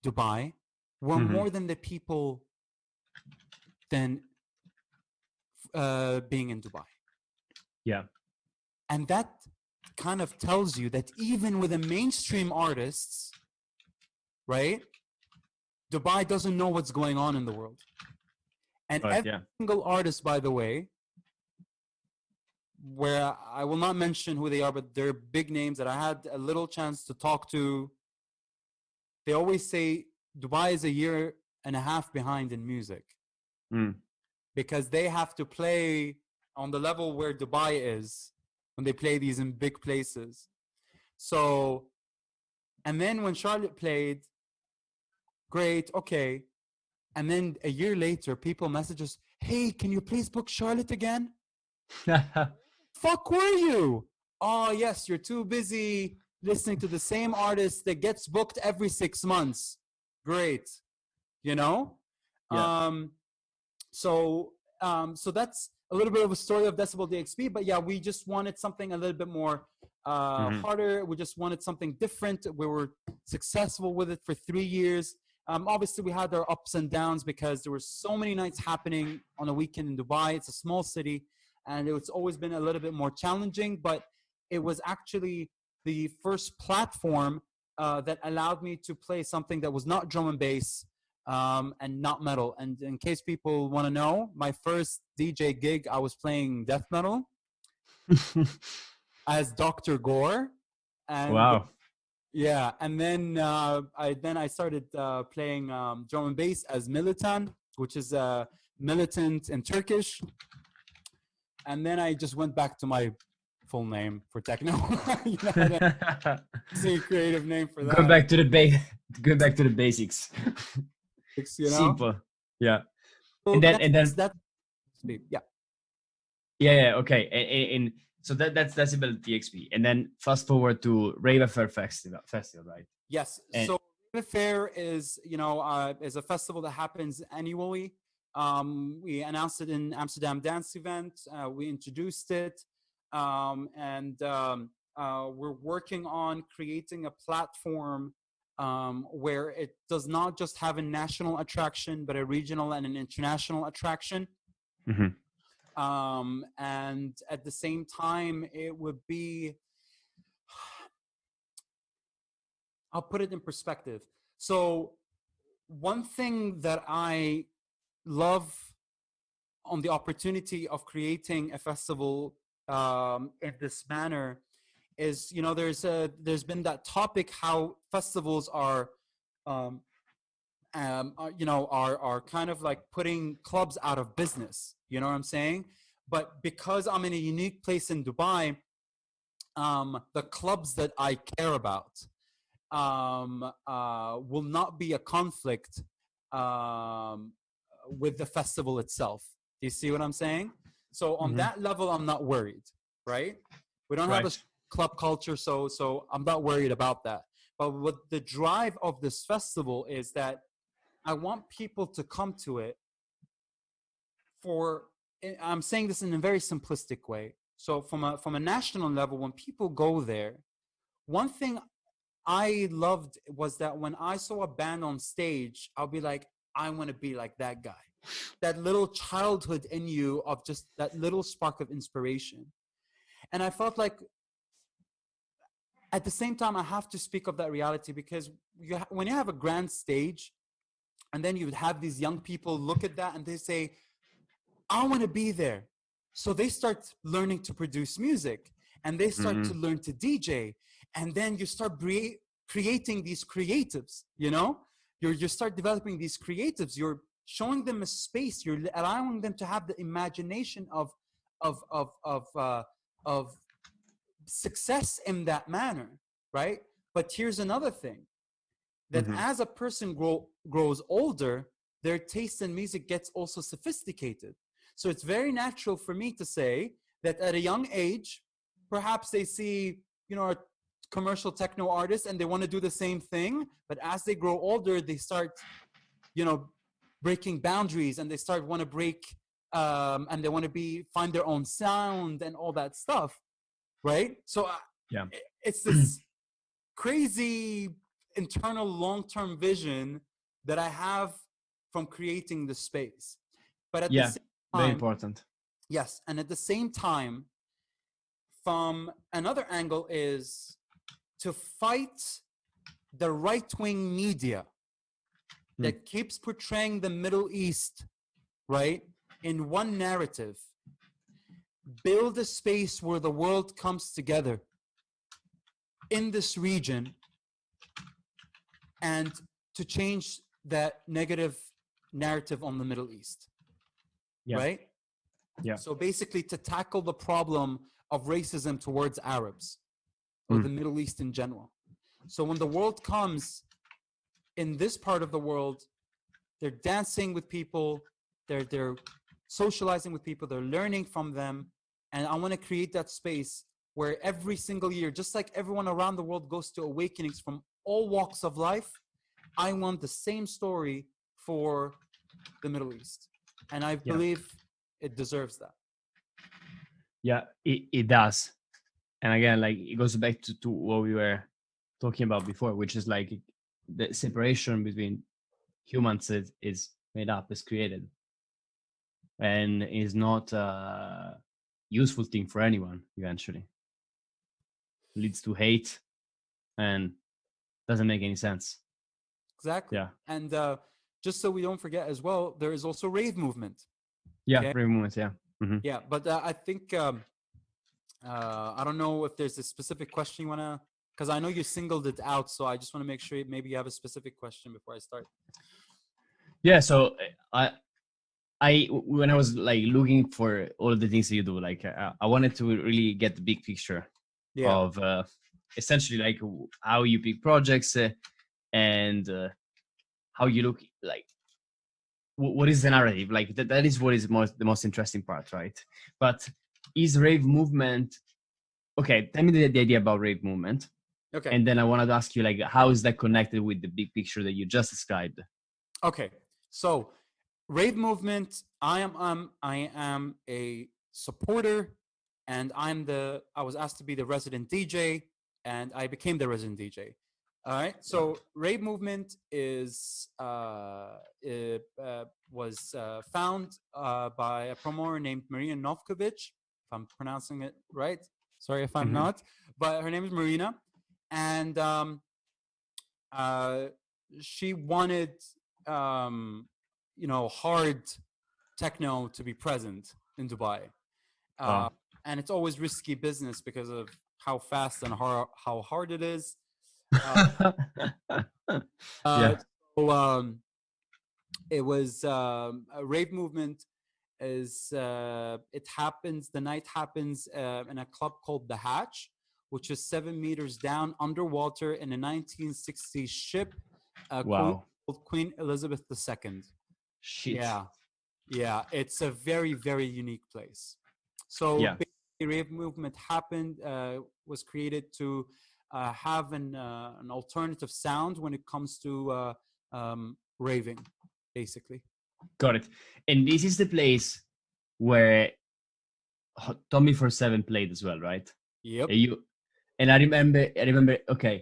Dubai were more than the people than being in Dubai. Yeah. And that kind of tells you that even with the mainstream artists, right, Dubai doesn't know what's going on in the world. And every single artist, by the way, where I will not mention who they are, but they're big names that I had a little chance to talk to, they always say Dubai is a year and a half behind in music. Because they have to play on the level where Dubai is when they play these in big places. So, and then when Charlotte played, great, okay. And then a year later, people message us, hey, can you please book Charlotte again? Fuck were you? Oh, yes, you're too busy listening to the same artist that gets booked every 6 months. Great. You know? Yeah. So that's a little bit of a story of Decibel DXB, but yeah, we just wanted something a little bit more harder. We just wanted something different. We were successful with it for 3 years. Obviously, we had our ups and downs because there were so many nights happening on a weekend in Dubai. It's a small city, and it's always been a little bit more challenging, but it was actually the first platform that allowed me to play something that was not drum and bass, and not metal. And in case people want to know, my first DJ gig, I was playing death metal as Dr. Gore, and Wow. yeah, and then I started playing drum and bass as Militan, which is militant in Turkish, and then I just went back to my full name for techno. You know, I didn't see a creative name for that. Going back to the going back to the basics. You know, Simple. Yeah. so And then that's yeah. yeah, okay. And so that's about TXP. And then fast forward to Rave Affair festival, right? Yes. And So Rave Fair is, is a festival that happens annually. We announced it in Amsterdam Dance Event. We introduced it, and we're working on creating a platform where it does not just have a national attraction, but a regional and an international attraction. Mhm. And at the same time, it would be, I'll put it in perspective. So one thing that I love on the opportunity of creating a festival in this manner is, there's been that topic how festivals are, are kind of like putting clubs out of business. You know what I'm saying? But because I'm in a unique place in Dubai, the clubs that I care about will not be a conflict with the festival itself. Do you see what I'm saying? So on that level, I'm not worried, right? We don't have a Right. club culture, so I'm not worried about that. But what the drive of this festival is that I want people to come to it I'm saying this in a very simplistic way. So from a national level, when people go there, one thing I loved was that when I saw a band on stage, I'll be like, I want to be like that guy. That little childhood in you of just that little spark of inspiration. And I felt like at the same time, I have to speak of that reality because when you have a grand stage and then you would have these young people look at that and they say, I want to be there. So they start learning to produce music and they start to learn to DJ. And then you start creating these creatives, you start developing these creatives. You're showing them a space. You're allowing them to have the imagination of success in that manner, right? But here's another thing, that as a person grows older, their taste in music gets also sophisticated. So it's very natural for me to say that at a young age, perhaps they see, a commercial techno artist and they want to do the same thing. But as they grow older, they start, breaking boundaries and they want to break, and they want to find their own sound and all that stuff. Right. So Yeah. it's this crazy internal long-term vision that I have from creating the space. But at the same time, very important. Yes. And at the same time, from another angle is to fight the right-wing media that keeps portraying the Middle East, right, in one narrative. Build a space where the world comes together in this region and to change that negative narrative on the Middle East. Yeah. Right? Yeah. So basically to tackle the problem of racism towards Arabs or the Middle East in general. So when the world comes in this part of the world, they're dancing with people, they're socializing with people, they're learning from them. And I want to create that space where every single year, just like everyone around the world goes to awakenings from all walks of life, I want the same story for the Middle East. And I believe it deserves that. Yeah, it does. And again, like it goes back to what we were talking about before, which is like the separation between humans is made up, is created, and is not a useful thing for anyone eventually. Leads to hate and doesn't make any sense. Exactly. Yeah. And just so we don't forget as well, there is also rave movement. Yeah, Okay. rave movement. Yeah. Hmm. Yeah, but I think I don't know if there's a specific question you wanna, because I know you singled it out, so I just want to make sure maybe you have a specific question before I start. Yeah. So when I was like looking for all the things that you do, like I wanted to really get the big picture Yeah. of essentially like how you pick projects and how you look like what is the narrative like that is what is the most interesting part, right? But is rave movement okay? Tell me the idea about rave movement, Okay. and then I wanted to ask you like how is that connected with the big picture that you just described? Okay. So rave movement, I am a supporter, and I was asked to be the resident DJ, and I became the resident DJ. All right. So rave movement is was found by a promoter named Marina Novkovic, if I'm pronouncing it right. Sorry if I'm Hmm. not, but her name is Marina, and uh, she wanted um, hard techno to be present in Dubai, uh, Wow. and it's always risky business because of how fast and how hard it is. Uh, uh, Yeah. so it was a rave movement. Is it happens? The night happens in a club called the Hatch, which is 7 meters down underwater in a 1960s ship, Wow. called Queen Elizabeth II. Shit. Yeah, yeah, it's a very, very unique place. So Yeah. basically, rave movement happened, was created to have an alternative sound when it comes to raving, basically. Got it. And this is the place where Tommy for Seven played as well, right? Yep. You and I remember. Okay,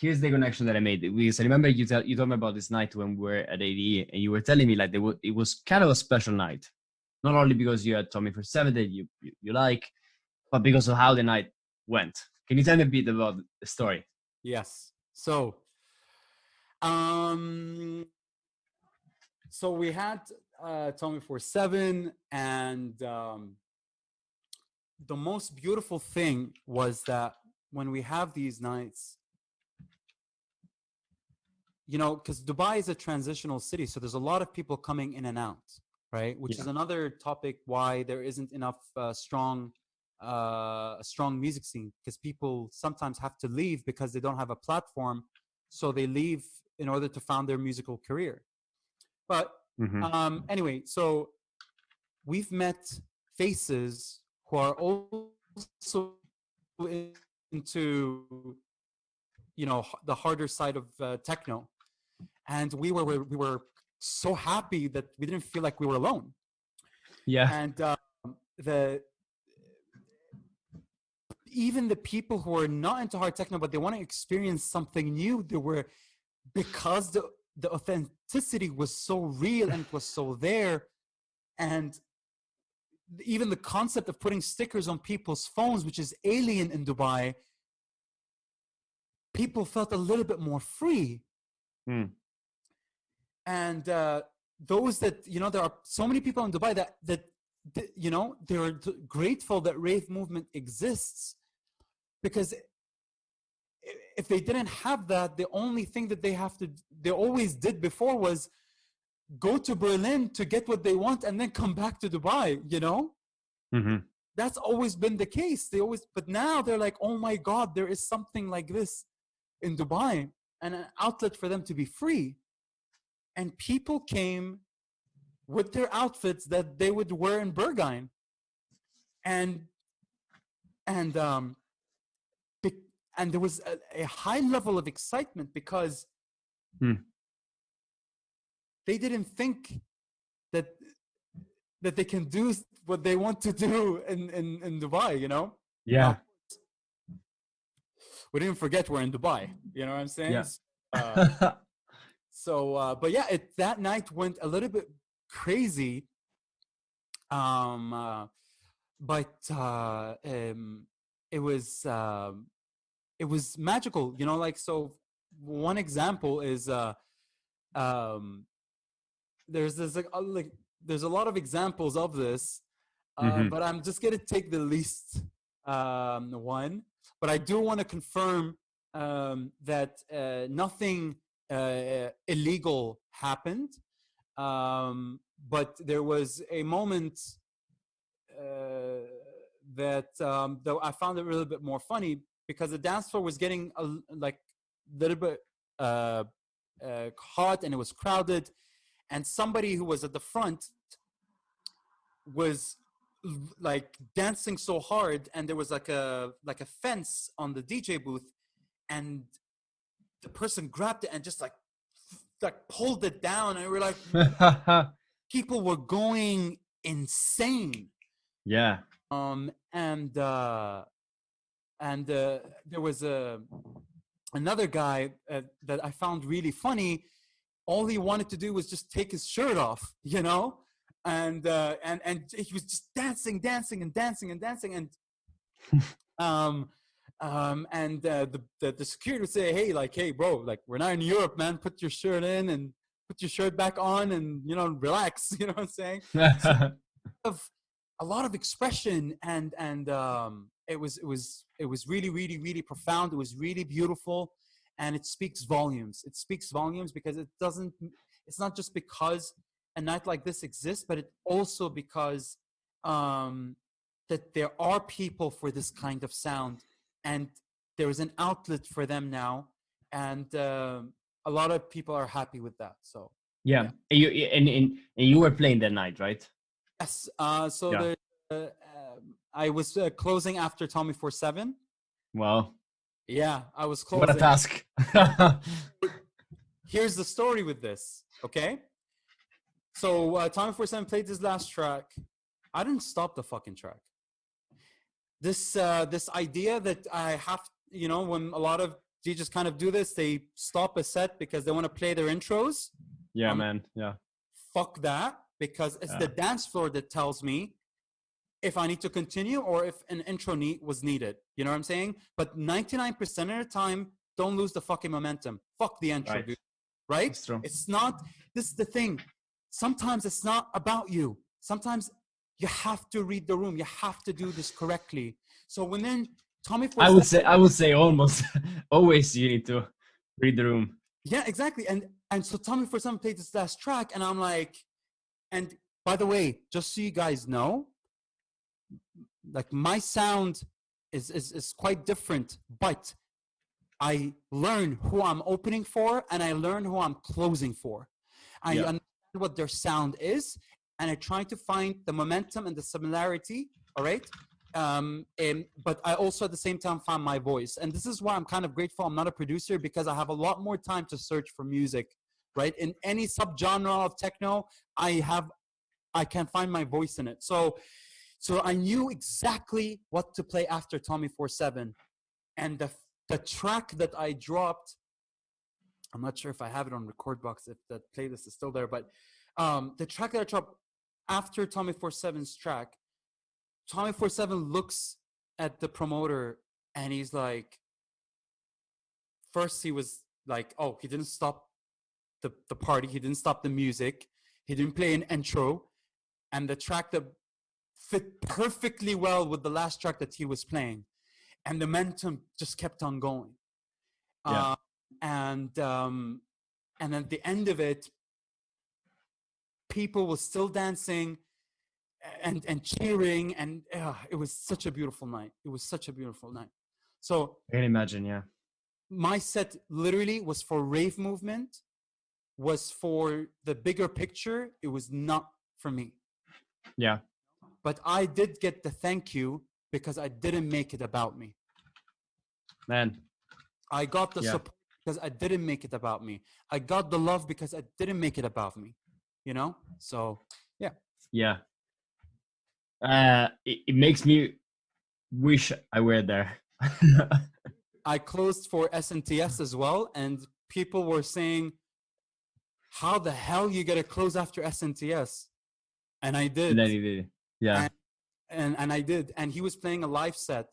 here's the connection that I made because I remember you told me about this night when we were at ADE, and you were telling me like it was kind of a special night, not only because you had Tommy for Seven that you like, but because of how the night went. Can you tell me a bit about the story? Yes. Um, so we had Tommy 47, and the most beautiful thing was that when we have these nights, because Dubai is a transitional city, so there's a lot of people coming in and out, right? Which is Yeah. another topic why there isn't enough a strong music scene, because people sometimes have to leave because they don't have a platform, so they leave in order to found their musical career. But Hmm. anyway, so we've met faces who are also into the harder side of techno, and we were so happy that we didn't feel like we were alone. Yeah. And the even the people who are not into hard techno but they want to experience something new, they were, because the authenticity was so real and it was so there. And even the concept of putting stickers on people's phones, which is alien in Dubai, people felt a little bit more free. Mm. And those that, there are so many people in Dubai that they're grateful that rave movement exists, because if they didn't have that, the only thing that they always did before was go to Berlin to get what they want and then come back to Dubai. Hmm. That's always been the case. But now they're like, oh my God, there is something like this in Dubai, and an outlet for them to be free. And people came with their outfits that they would wear in Berghain. And and and there was a high level of excitement because Mm. they didn't think that they can do what they want to do in Dubai. Now, Yeah. we didn't forget we're in Dubai. You know what I'm saying? Yeah. Uh, but yeah, that night went a little bit crazy. Um, uh, but it was magical. Like, so one example is there's this like there's a lot of examples of this, Hmm. but I'm just gonna take the least one. But I do want to confirm that nothing illegal happened. But there was a moment uh, though I found it a little bit more funny because the dance floor was getting like a little bit hot and it was crowded, and somebody who was at the front was like dancing so hard, and there was like a fence on the DJ booth, and the person grabbed it and just like pulled it down, and we were like, people were going insane. Yeah. And there was another guy that I found really funny. All he wanted to do was just take his shirt off, you know, and he was just dancing and the security would say, hey bro, like, we're not in Europe, man, put your shirt in and put your shirt back on and, you know, relax. You know what I'm saying? So of a lot of expression, and it was really profound. It was really beautiful, and it speaks volumes. It speaks volumes because it's not just because a night like this exists, but it also because that there are people for this kind of sound, and there is an outlet for them now, and a lot of people are happy with that. So Yeah. And you were playing that night, right? yes, so Yeah. I was closing after Tommy 47. Well, Yeah, I was what a closing. task. Here's the story with this, okay? So Tommy 47 played his last track. I didn't stop the fucking track. This idea that I have, you know, when a lot of DJs kind of do this, they stop a set because they want to play their intros. Yeah, man. Yeah. Fuck that, because it's the dance floor that tells me if I need to continue or if an intro was needed. You know what I'm saying? But 99% of the time, don't lose the fucking momentum. Fuck the intro, Right. dude. Right? That's true. It's not, this is the thing. Sometimes it's not about you. Sometimes you have to read the room. You have to do this correctly. So when then Tommy I would say almost always you need to read the room. Yeah, exactly. And so Tommy for some played this last track, and I'm like, and by the way, just so you guys know, like, my sound is quite different, but I learn who I'm opening for and I learn who I'm closing for. I understand what their sound is, and I try to find the momentum and the similarity. All right. But I also at the same time find my voice. And this is why I'm kind of grateful I'm not a producer, because I have a lot more time to search for music, right? In any subgenre of techno, I can find my voice in it. So I knew exactly what to play after Tommy 47. And the track that I dropped, I'm not sure if I have it on record box, if that playlist is still there, but the track that I dropped after Tommy 47's track, Tommy 47 looks at the promoter and he's like, first he was like, oh, he didn't stop the party, he didn't stop the music, he didn't play an intro, and the track that fit perfectly well with the last track that he was playing, and the momentum just kept on going. Yeah. And at the end of it, people were still dancing and cheering, and it was such a beautiful night. It was such a beautiful night. So I can imagine. Yeah. my set literally was for rave movement, was for the bigger picture. It was not for me. Yeah. But I did get the thank you because I didn't make it about me. Man. I got the support because I didn't make it about me. I got the love because I didn't make it about me. You know? So, yeah. Yeah. It makes me wish I were there. I closed for SNTS as well, and people were saying, how the hell you get to close after SNTS? And I did. And then he did. Yeah. And I did. And he was playing a live set,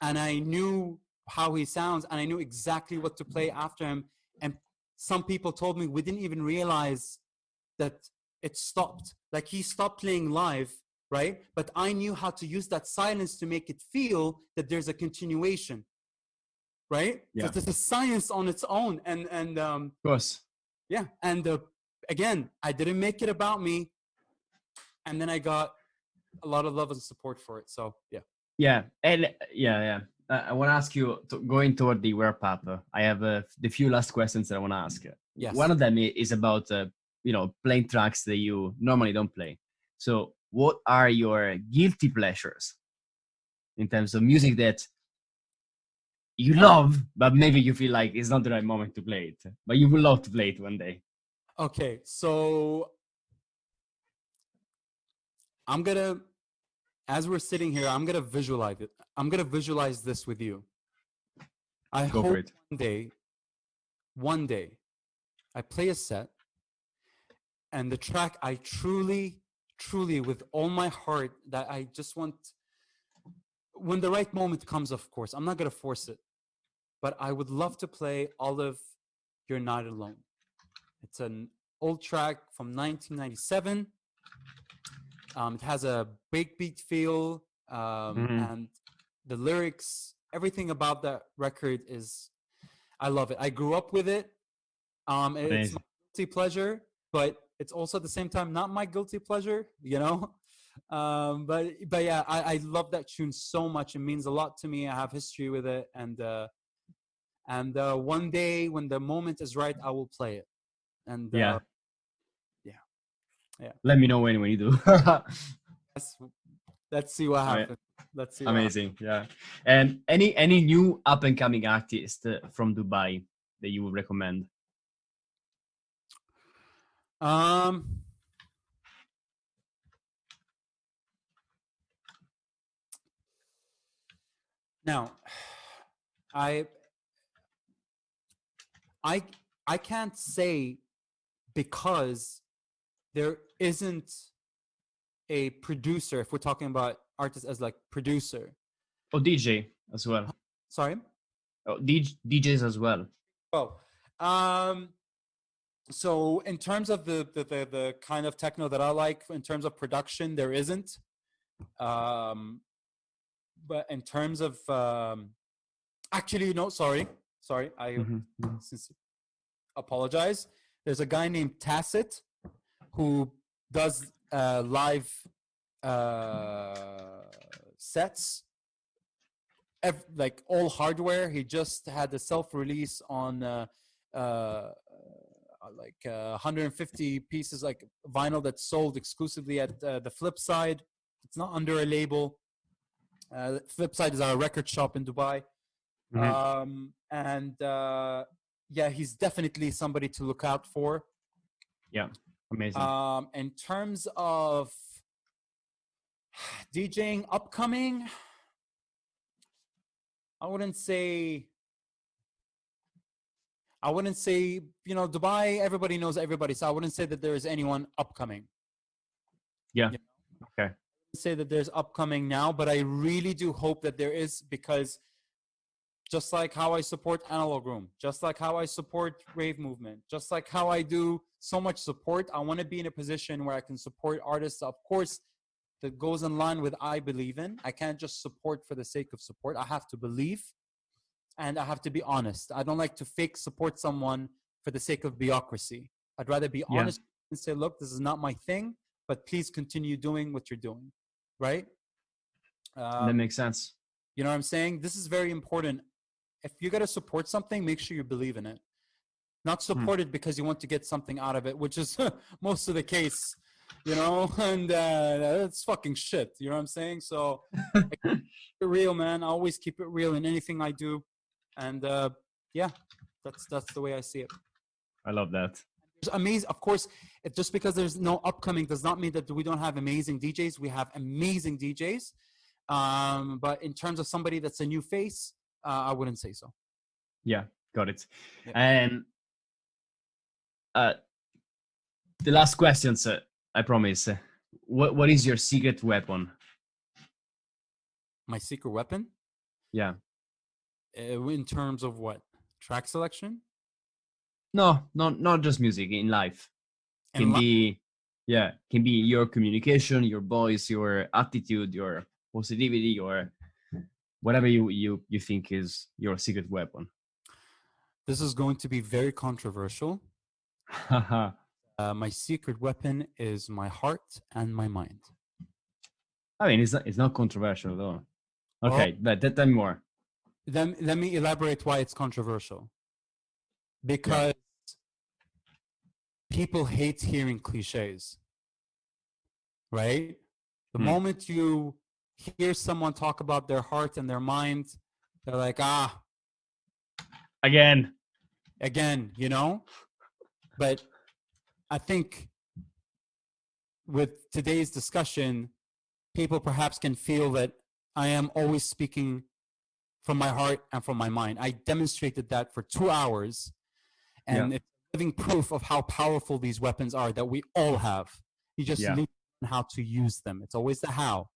and I knew how he sounds, and I knew exactly what to play after him. And some people told me we didn't even realize that it stopped. Like he stopped playing live, right? But I knew how to use that silence to make it feel that there's a continuation, right? So Yeah. this is science on its own. And Of course. yeah, and again, I didn't make it about me, and then I got a lot of love and support for it. So yeah. Yeah, and yeah. I want to ask you, going toward the wrap up. I have the few last questions that I want to ask. One Yes. of them is about playing tracks that you normally don't play. So, what are your guilty pleasures in terms of music that you love, but maybe you feel like it's not the right moment to play it, but you would love to play it one day? Okay, so I'm gonna, as we're sitting here, I'm gonna visualize it. I'm gonna visualize this with you. I Go for hope it. one day, I play a set, and the track I truly, truly, with all my heart, that I just want, when the right moment comes, of course, I'm not gonna force it, but I would love to play Olive, You're Not Alone. It's an old track from 1997. It has a breakbeat feel, and the lyrics, everything about that record is, I love it. I grew up with it. It's my Amazing. guilty pleasure, but it's also at the same time not my guilty pleasure, you know? But yeah, I love that tune so much. It means a lot to me. I have history with it, and one day when the moment is right, I will play it. And Yeah. yeah, yeah. Let me know when you do. Let's see what Ama- happens. Let's see what happens. Amazing. Yeah. And any new up and coming artist from Dubai that you would recommend? Um, Now, I I I can't say, because there isn't a producer. If we're talking about artists as like producer, Oh, DJ as well. sorry. Oh, DJs as well. Oh, um, so in terms of the kind of techno that I like, in terms of production, there isn't. Um, but in terms of actually, no, sorry, I since apologize. There's a guy named Tacit who does live sets, like all hardware. He just had the self-release on like 150 pieces, like vinyl that's sold exclusively at the Flip Side. It's not under a label. Flip Side is our record shop in Dubai. And yeah, he's definitely somebody to look out for. Yeah, amazing. In terms of DJing upcoming, I wouldn't say, Dubai, everybody knows everybody, so I wouldn't say that there is anyone upcoming. Yeah. You Okay. say that there's upcoming now, but I really do hope that there is, because just like how I support Analog Room, just like how I support Rave Movement, just like how I do so much support, I want to be in a position where I can support artists, of course, that goes in line with I believe in. I can't just support for the sake of support. I have to believe, and I have to be honest. I don't like to fake support someone for the sake of bureaucracy. I'd rather be Yeah. honest and say, look, this is not my thing, but please continue doing what you're doing, right? That makes sense. You know what I'm saying? This is very important. If you got to support something, make sure you believe in it. Not support it because you want to get something out of it, which is most of the case, and that's fucking shit. You know what I'm saying? So keep it real, man. I always keep it real in anything I do. And yeah, that's the way I see it. I love that. There's amazing, of course, just because there's no upcoming does not mean that we don't have amazing DJs. We have amazing DJs. But in terms of somebody that's a new face, I wouldn't say so. Yeah, got it. Yeah. And the last questions, I promise. What is your secret weapon? My secret weapon? Yeah. In terms of what? Track selection? No, not just music, in life. In Can be Yeah, can be your communication, your voice, your attitude, your positivity, your whatever you think is your secret weapon. This is going to be very controversial. My secret weapon is my heart and my mind. I mean, it's not controversial though. Well, Okay, but tell me more. let me elaborate why it's controversial. Because people hate hearing cliches, right? The moment you hear someone talk about their heart and their mind, they're like, Again. you know? But I think with today's discussion, people perhaps can feel that I am always speaking from my heart and from my mind. I demonstrated that for 2 hours, and it's living proof of how powerful these weapons are that we all have. You just need to learn how to use them. It's always the how.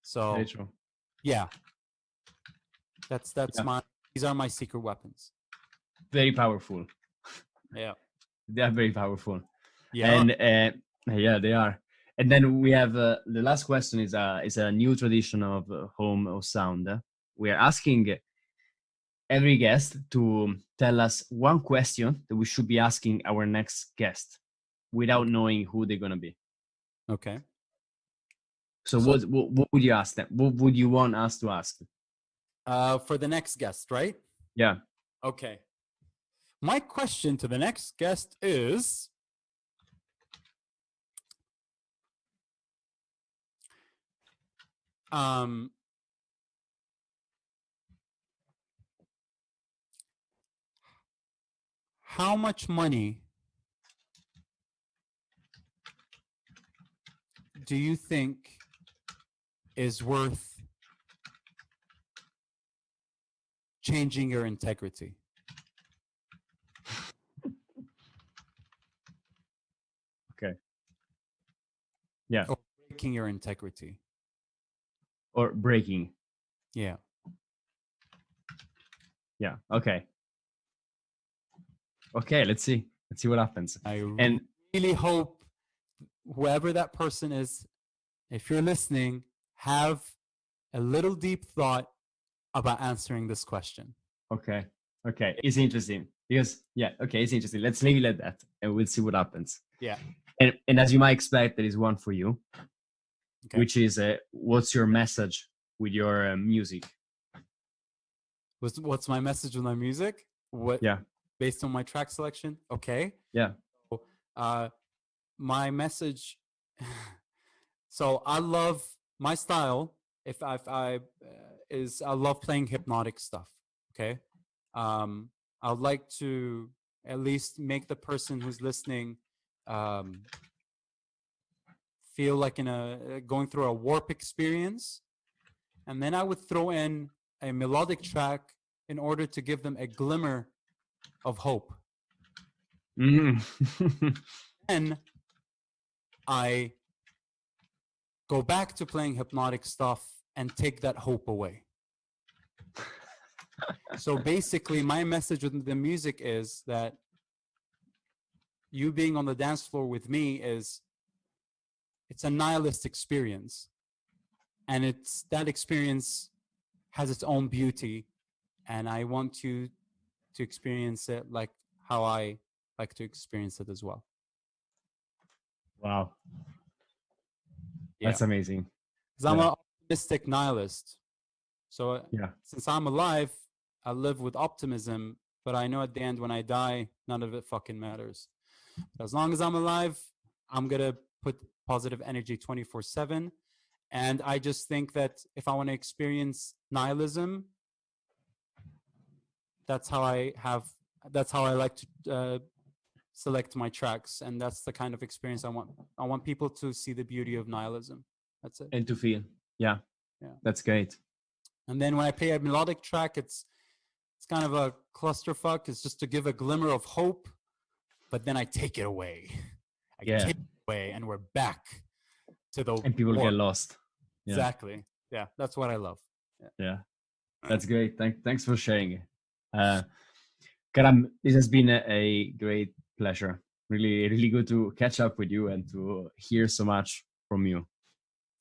So Very true. yeah, that's these are my secret weapons. Very powerful. Yeah, They are very powerful. yeah. And yeah, they are. And then we have the last question is a new tradition of Home of Sound. We are asking every guest to tell us one question that we should be asking our next guest without knowing who they're gonna be. Okay. So what would you ask them? What would you want us to ask? For the next guest, right? Yeah. Okay. My question to the next guest is, how much money do you think is worth changing your integrity? Okay. Yeah. Or breaking your integrity? Or breaking. Yeah. Yeah. Okay. Okay. Let's see what happens. I And really hope whoever that person is, if you're listening, have a little deep thought about answering this question. Okay. It's interesting because it's interesting. Let's leave it at that and we'll see what happens. Yeah. And as you might expect, there is one for you, Okay. which is what's your message with your music? What's my message with my music? What? Yeah. Based on my track selection? Okay. Yeah. So, my message. So I love my style. If I love playing hypnotic stuff. Okay. I'd like to at least make the person who's listening feel like going through a warp experience, and then I would throw in a melodic track in order to give them a glimmer of hope. Then I go back to playing hypnotic stuff and take that hope away. So basically, my message with the music is that you being on the dance floor with me it's a nihilist experience. And that experience has its own beauty. And I want you to experience it like how I like to experience it as well. Wow. That's amazing. Because I'm an optimistic nihilist. So since I'm alive, I live with optimism, but I know at the end when I die, none of it fucking matters. But as long as I'm alive, I'm going to put positive energy 24/7. And I just think that if I want to experience nihilism, that's how I like to select my tracks. And that's the kind of experience I want. I want people to see the beauty of nihilism. That's it. And to feel. Yeah. That's great. And then when I play a melodic track, it's kind of a clusterfuck. It's just to give a glimmer of hope, but then I take it away. I take it away, and we're back to the and people get lost. Exactly. Yeah, that's what I love. Yeah. That's great. Thanks for sharing. Karam, this has been a great pleasure. Really, really good to catch up with you and to hear so much from you.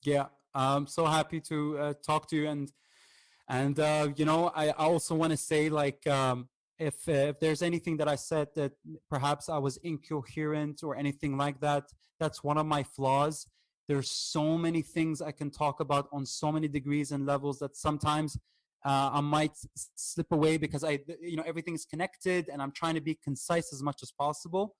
Yeah, I'm so happy to talk to you. And you know, I also want to say, like, if there's anything that I said that perhaps I was incoherent or anything like that, that's one of my flaws. There's so many things I can talk about on so many degrees and levels that sometimes I might slip away because you know, everything is connected, and I'm trying to be concise as much as possible.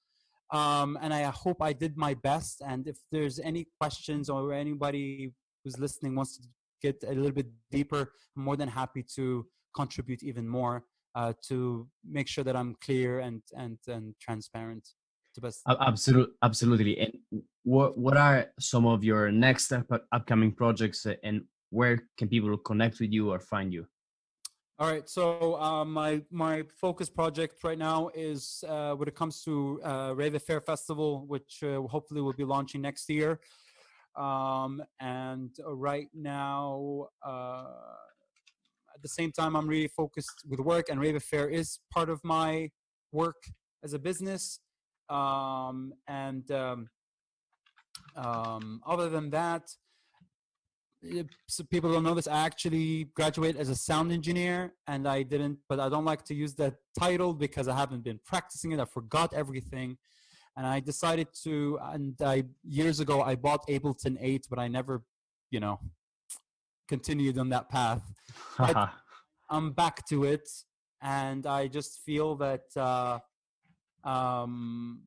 And I hope I did my best. And if there's any questions, or anybody who's listening wants to get a little bit deeper, I'm more than happy to contribute even more to make sure that I'm clear and transparent to best. Absolutely. And what are some of your next upcoming projects, and where can people connect with you or find you? All right, so my focus project right now is when it comes to Rave Fair Festival, which hopefully will be launching next year. And right now, at the same time, I'm really focused with work, and Rave Fair is part of my work as a business. And other than that, so people don't know this, I actually graduated as a sound engineer, and but I don't like to use that title because I haven't been practicing it. I forgot everything. And I decided to, and years ago, I bought Ableton 8, but I never, you know, continued on that path. But I'm back to it, and I just feel that um,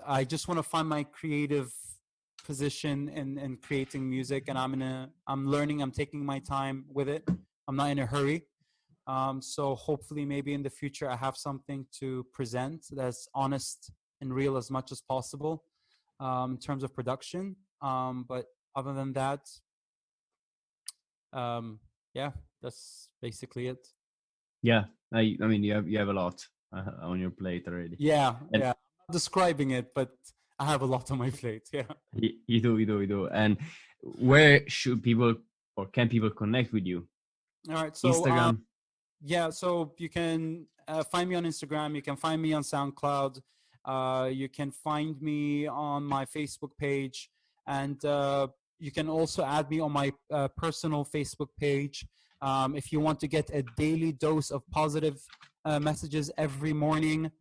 I just want to find my creative position in creating music, and I'm learning. I'm taking my time with it. I'm not in a hurry. So hopefully, maybe in the future, I have something to present that's honest and real as much as possible in terms of production. But other than that, yeah, that's basically it. Yeah, I mean, you have a lot on your plate already. Yeah, And yeah. I'm not describing it, but I have a lot on my plate. Yeah. you do. And where should people or can people connect with you? All right. So Instagram. yeah, so you can find me on Instagram. You can find me on SoundCloud. You can find me on my Facebook page, and you can also add me on my personal Facebook page. If you want to get a daily dose of positive messages every morning,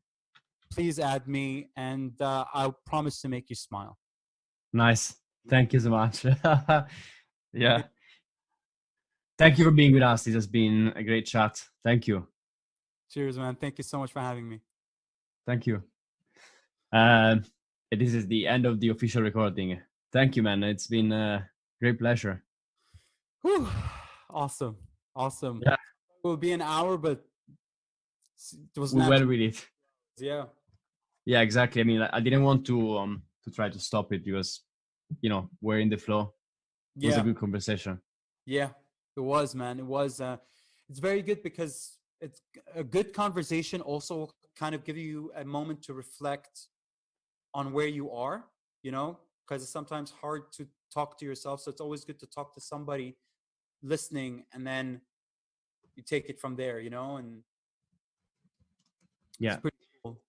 please add me, and I'll promise to make you smile. Nice. Thank you so much. Yeah. Yeah. Thank you for being with us. This has been a great chat. Thank you. Cheers, man. Thank you so much for having me. Thank you. Um, this is the end of the official recording. Thank you, man. It's been a great pleasure. Whew. Awesome. Awesome. Yeah, It will be an hour, but it was we well natural. with it. Yeah. Yeah, exactly. I mean, I didn't want to try to stop it because, we're in the flow. It was a Yeah. good conversation. Yeah. It was, man. It was. It's very good because it's a good conversation. Also, kind of give you a moment to reflect on where you are. You know, because it's sometimes hard to talk to yourself. So it's always good to talk to somebody listening, and then you take it from there. You know, and it's Yeah, pretty cool.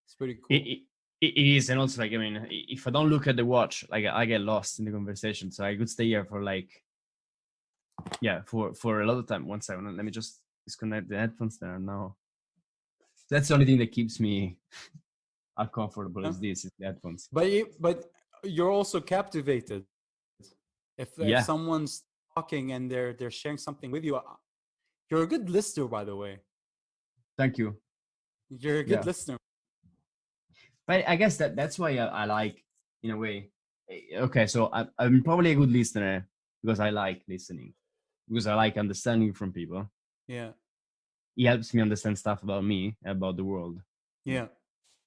It's pretty it, cool. it, it is. And also, like, I mean, if I don't look at the watch, like, I get lost in the conversation. So I could stay here for for a lot of time. One second. Let me just disconnect the headphones there now. That's the only thing that keeps me uncomfortable Yeah. is the headphones. But you're also captivated. If Yeah, someone's talking and they're sharing something with you, you're a good listener, by the way. thank you. You're a good Yeah. listener. But I guess that's why I like, in a way. Okay, so I'm probably a good listener because I like listening, because I like understanding from people. Yeah. It helps me understand stuff about me, about the world. Yeah.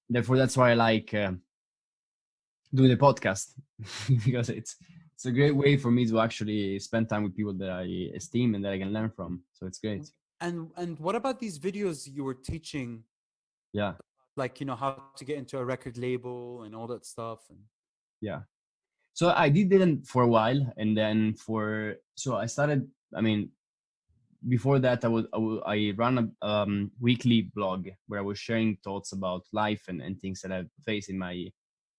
Therefore, that's why I like doing the podcast because it's a great way for me to actually spend time with people that I esteem and that I can learn from. So it's great. And what about these videos you were teaching, Yeah, like, you know, how to get into a record label and all that stuff? And yeah. So I did it for a while, and then so I started. I mean, before that, I run a weekly blog where I was sharing thoughts about life and things that I've faced in my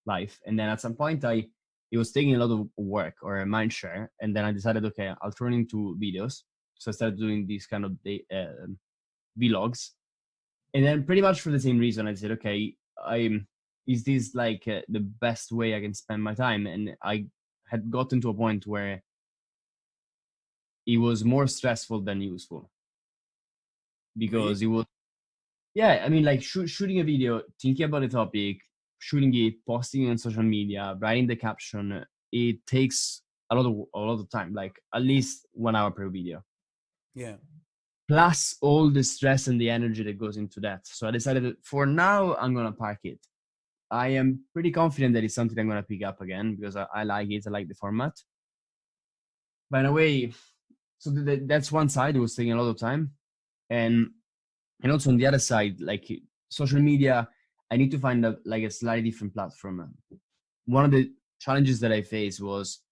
life. And then at some point, it was taking a lot of work or a mind share, and then I decided, okay, I'll turn into videos. So I started doing these kind of vlogs, and then pretty much for the same reason, I said, okay, I'm is this like the best way I can spend my time? And I had gotten to a point where it was more stressful than useful Really? because it was, yeah, I mean, like shooting a video, thinking about the topic, shooting it, posting it on social media, writing the caption, it takes a lot of time, like at least 1 hour per video, Yeah. plus all the stress and the energy that goes into that. So I decided that for now I'm gonna park it. I am pretty confident that it's something I'm gonna pick up again because I like it. I like the format. By the way, so that's one side. It was taking a lot of time, and also on the other side, like social media, I need to find a slightly different platform. One of the challenges that I faced was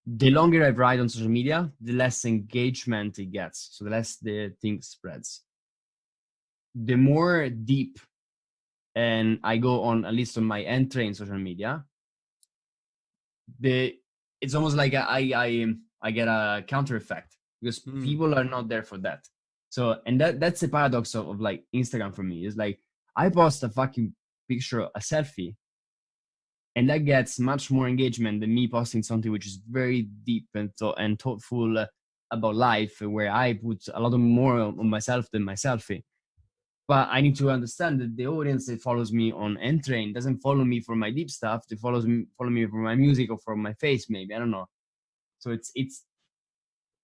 the longer I write on social media, the less engagement it gets. So the less the thing spreads. The more deep and I go on, at least on my entry in social media, the it's almost like I get a counter effect because Mm. people are not there for that. So and that's the paradox of like Instagram for me. Is like I post a fucking picture, a selfie, and that gets much more engagement than me posting something which is very deep and thoughtful about life, where I put a lot more on myself than my selfie. But I need to understand that the audience that follows me on Entrain doesn't follow me for my deep stuff. They follow me for my music or for my face, maybe. I don't know. So it's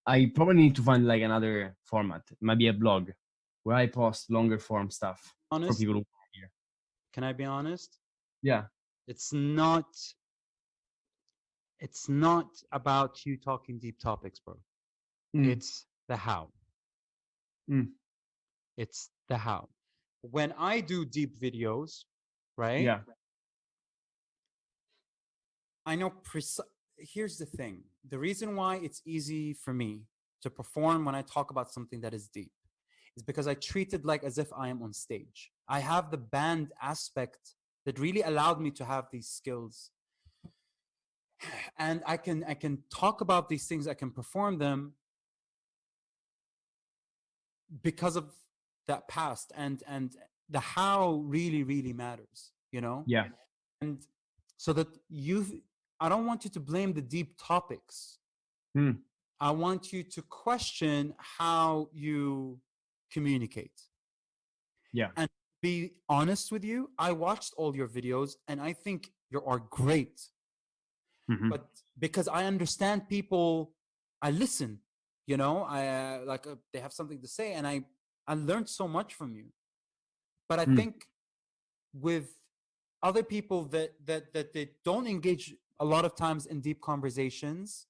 I probably need to find like another format, maybe a blog where I post longer form stuff for Honest? people who want to hear. Can I be honest? Yeah. It's not. It's not about you talking deep topics, bro. Mm, It's the how. mm, It's the how. When I do deep videos, right? yeah. I know. Here's the thing. The reason why it's easy for me to perform when I talk about something that is deep is because I treat it like as if I am on stage. I have the band aspect that really allowed me to have these skills, and I can talk about these things. I can perform them because of that past, and the how really matters, you know. Yeah. And so that you, I don't want you to blame the deep topics. Mm, I want you to question how you communicate. yeah. And be honest with you, I watched all your videos and I think you are great. Hmm. But because I understand people, I listen, you know, they have something to say, and I learned so much from you. But I Mm, think with other people that they don't engage a lot of times in deep conversations,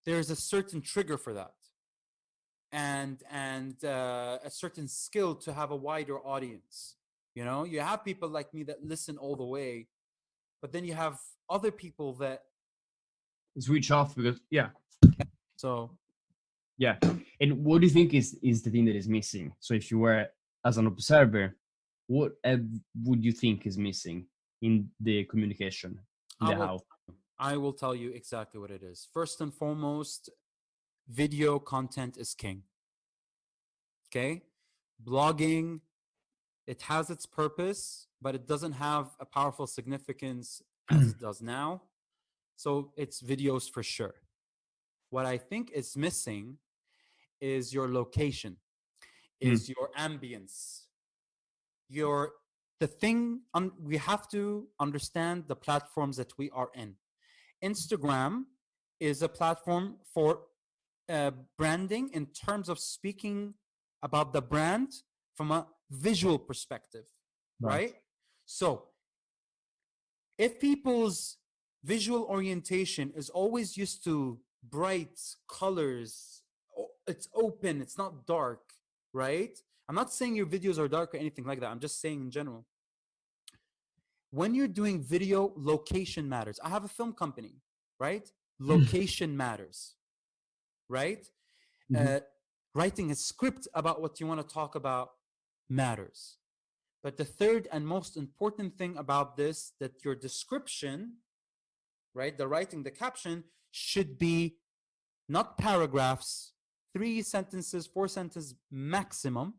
there's a certain trigger for that, and a certain skill to have a wider audience. You know, you have people like me that listen all the way, but then you have other people that, switch off because yeah, so yeah. And what do you think is the thing that is missing? So if you were as an observer, what would you think is missing in the communication, in I the will how? I will tell you exactly what it is. First and foremost, video content is king. Okay? Blogging, it has its purpose, but it doesn't have a powerful significance as it does now. So it's videos for sure. What I think is missing is your location, Mm, is your ambience, your we have to understand the platforms that we are in. Instagram is a platform for branding in terms of speaking about the brand from a visual perspective, right. right? So if people's visual orientation is always used to bright colors, it's open, it's not dark, right? I'm not saying your videos are dark or anything like that. I'm just saying in general. When you're doing video, location matters. I have a film company, right? Location matters. right? Mhm. Writing a script about what you want to talk about matters. But the third and most important thing about this, that your description, right, the writing, the caption, should be not paragraphs, 3 sentences, 4 sentences maximum,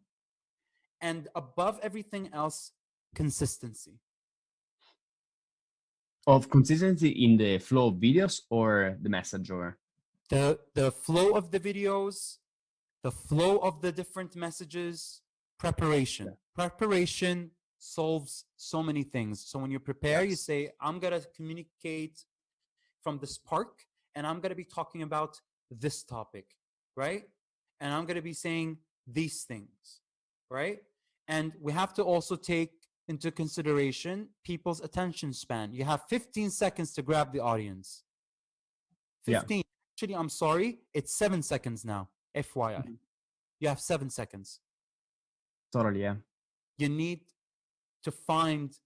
and above everything else, consistency. Of consistency in the flow of videos or the message, or The flow of the videos, the flow of the different messages, yeah. preparation solves so many things. So when you prepare, you Yes. say, I'm going to communicate from the spark, and I'm going to be talking about this topic, right? And I'm going to be saying these things, right? And we have to also take into consideration people's attention span. You have 15 seconds to grab the audience. Yeah. 15. Actually, I'm sorry, it's 7 seconds now, FYI. Mhm. You have 7 seconds. Totally. Yeah. You need to find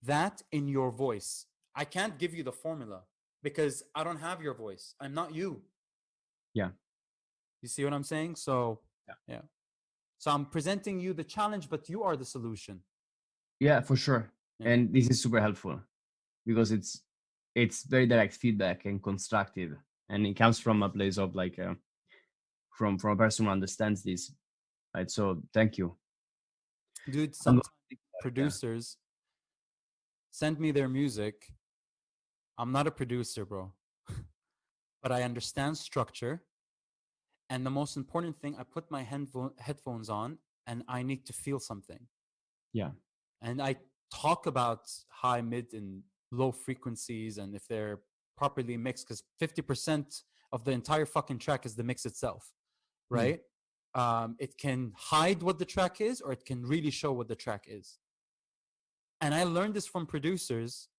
that in your voice. I can't give you the formula because I don't have your voice. I'm not you. Yeah. You see what I'm saying? So, Yeah. yeah. So I'm presenting you the challenge, but you are the solution. Yeah, for sure. Yeah. And this is super helpful because it's very direct feedback and constructive, and it comes from a place of like from a person who understands this, right? So thank you. Dude, I'm gonna sometimes think about it, yeah. producers send me their music. I'm not a producer, bro, but I understand structure. And the most important thing, I put my headphones on and I need to feel something. Yeah. And I talk about high, mid, and low frequencies and if they're properly mixed, because 50% of the entire fucking track is the mix itself, Mm. right? It can hide what the track is, or it can really show what the track is. And I learned this from producers,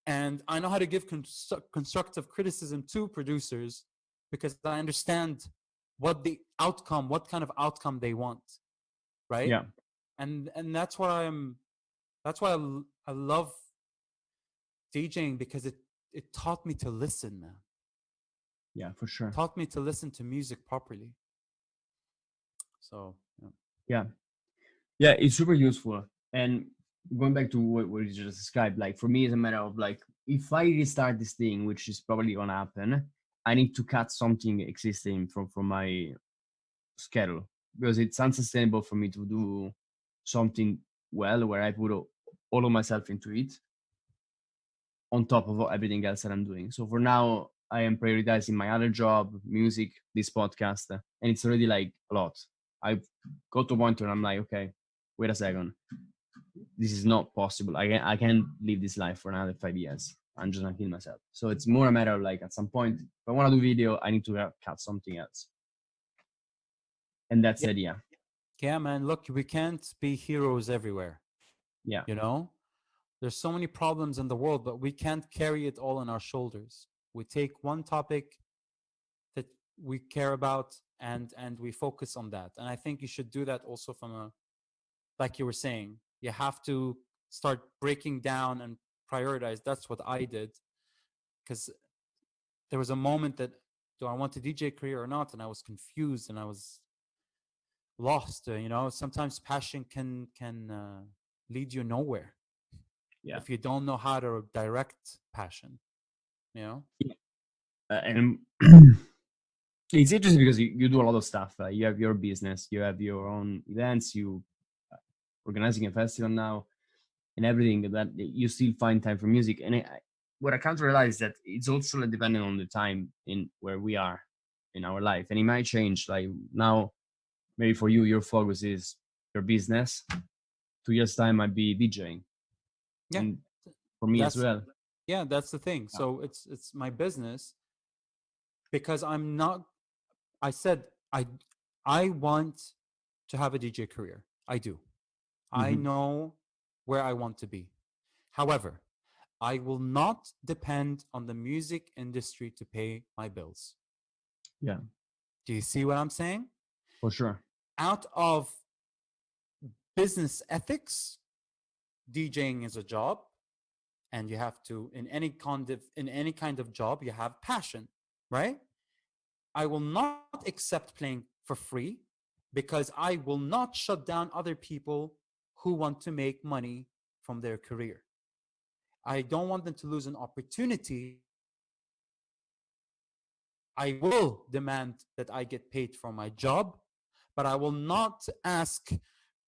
and I know how to give constructive criticism to producers because I understand what the outcome, what kind of outcome they want, right? Yeah. And that's why I love DJing, because it taught me to listen, man. Yeah, for sure. Taught me to listen to music properly. So yeah. Yeah. Yeah, it's super useful. And going back to what you just described, like for me, it's a matter of like, if I restart this thing, which is probably gonna happen, I need to cut something existing from my schedule because it's unsustainable for me to do something well where I put all of myself into it on top of everything else that I'm doing. So for now, I am prioritizing my other job, music, this podcast, and it's already like a lot. I've got to a point where I'm like, okay, wait a second, this is not possible. I can't live this life for another 5 years. I'm just gonna kill myself. So it's more a matter of like at some point, if I want to do video, I need to cut something else, and that's Yeah, the idea. yeah, man. Look, we can't be heroes everywhere. Yeah, You know, there's so many problems in the world, but we can't carry it all on our shoulders. We take one topic that we care about, and we focus on that. And I think you should do that also from a, like you were saying, you have to start breaking down and prioritize. That's what I did, because there was a moment that, do I want a DJ career or not? And I was confused and I was lost. You know, sometimes passion can lead you nowhere yeah, if you don't know how to direct passion. You know. yeah. And it's interesting because you do a lot of stuff. You have your business, you have your own events, you organizing a festival now, and everything that you still find time for music. And what I come to realize is that it's also like depending on the time in where we are in our life, and it might change. Like now, maybe for you, your focus is your business. 2 years time might be DJing, Yeah, and for me as that's well. yeah, that's the thing. Yeah. So it's my business, because I'm not. I said I want to have a DJ career. I do. I Hmm. know where I want to be. However, I will not depend on the music industry to pay my bills. Yeah, Do you see what I'm saying? for sure. Out of business ethics, DJing is a job, and you have to, in any kind of job, you have passion, right? I will not accept playing for free because I will not shut down other people who want to make money from their career. I don't want them to lose an opportunity. I will demand that I get paid for my job, but I will not ask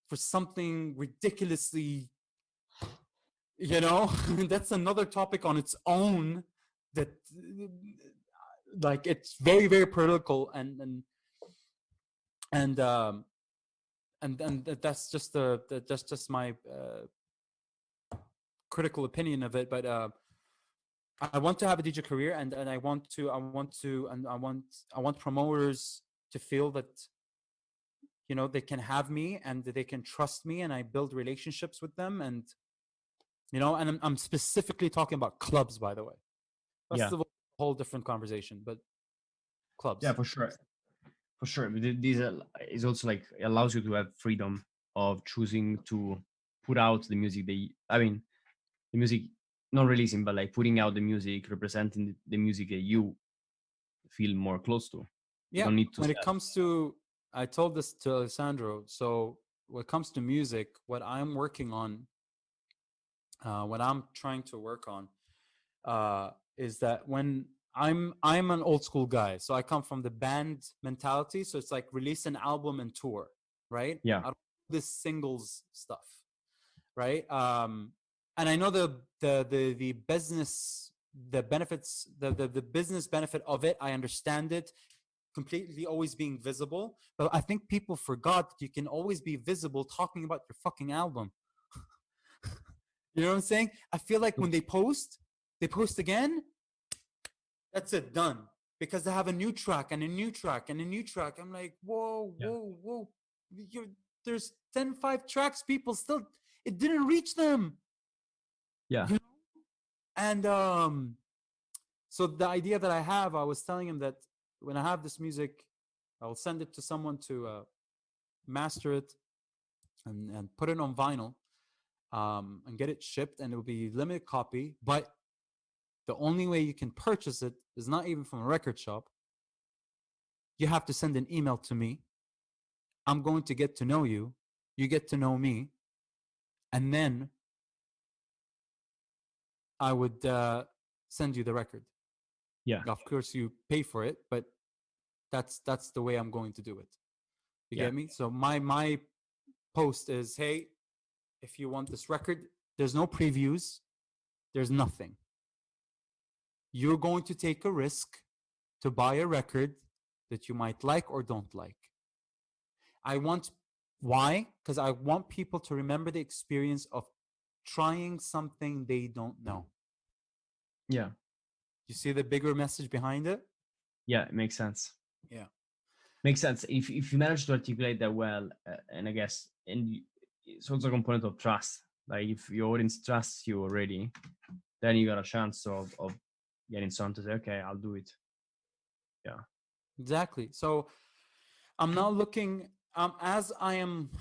for something ridiculously, that's another topic on its own that like it's very, very political and that's just that's just my critical opinion of it. But I want to have a DJ career, and I want promoters to feel that they can have me and they can trust me, and I build relationships with them, and and I'm specifically talking about clubs, by the way. That's Yeah. the whole different conversation, but clubs. Yeah, for sure. For sure. But this is also like it allows you to have freedom of choosing to put out the music the music, not releasing, but like putting out the music, representing the music that you feel more close to. You Yeah, don't need to when it comes to, I told this to Alessandro, so when it comes to music, what I'm working on, what I'm trying to work on, is that when I'm an old school guy, so I come from the band mentality, so it's like release an album and tour, right? Yeah. I don't do this singles stuff, right? And I know the business, the benefits, the business benefit of it. I understand it completely, always being visible, but I think people forgot that you can always be visible talking about your fucking album. You know what I'm saying? I feel like when they post again, that's it, done. Because they have a new track and a new track and a new track. I'm like, whoa, Yeah. whoa. There's 5 tracks, people still, it didn't reach them. Yeah. And so the idea that I have, I was telling him that when I have this music, I'll send it to someone to master it and put it on vinyl, and get it shipped, and it will be limited copy. But the only way you can purchase it is not even from a record shop. You have to send an email to me. I'm going to get to know you. You get to know me. And then I would send you the record. Yeah. Of course, you pay for it, but that's the way I'm going to do it. You Yeah. get me? So my post is, hey, if you want this record, there's no previews. There's nothing. You're going to take a risk to buy a record that you might like or don't like. Why? Because I want people to remember the experience of trying something they don't know. Yeah. You see the bigger message behind it? Yeah, it makes sense. Yeah. Makes sense. If you manage to articulate that well, and I guess, it's also a component of trust. Like if your audience trusts you already, then you got a chance of getting someone to say, okay, I'll do it. Yeah. Exactly. So I'm not looking, as I am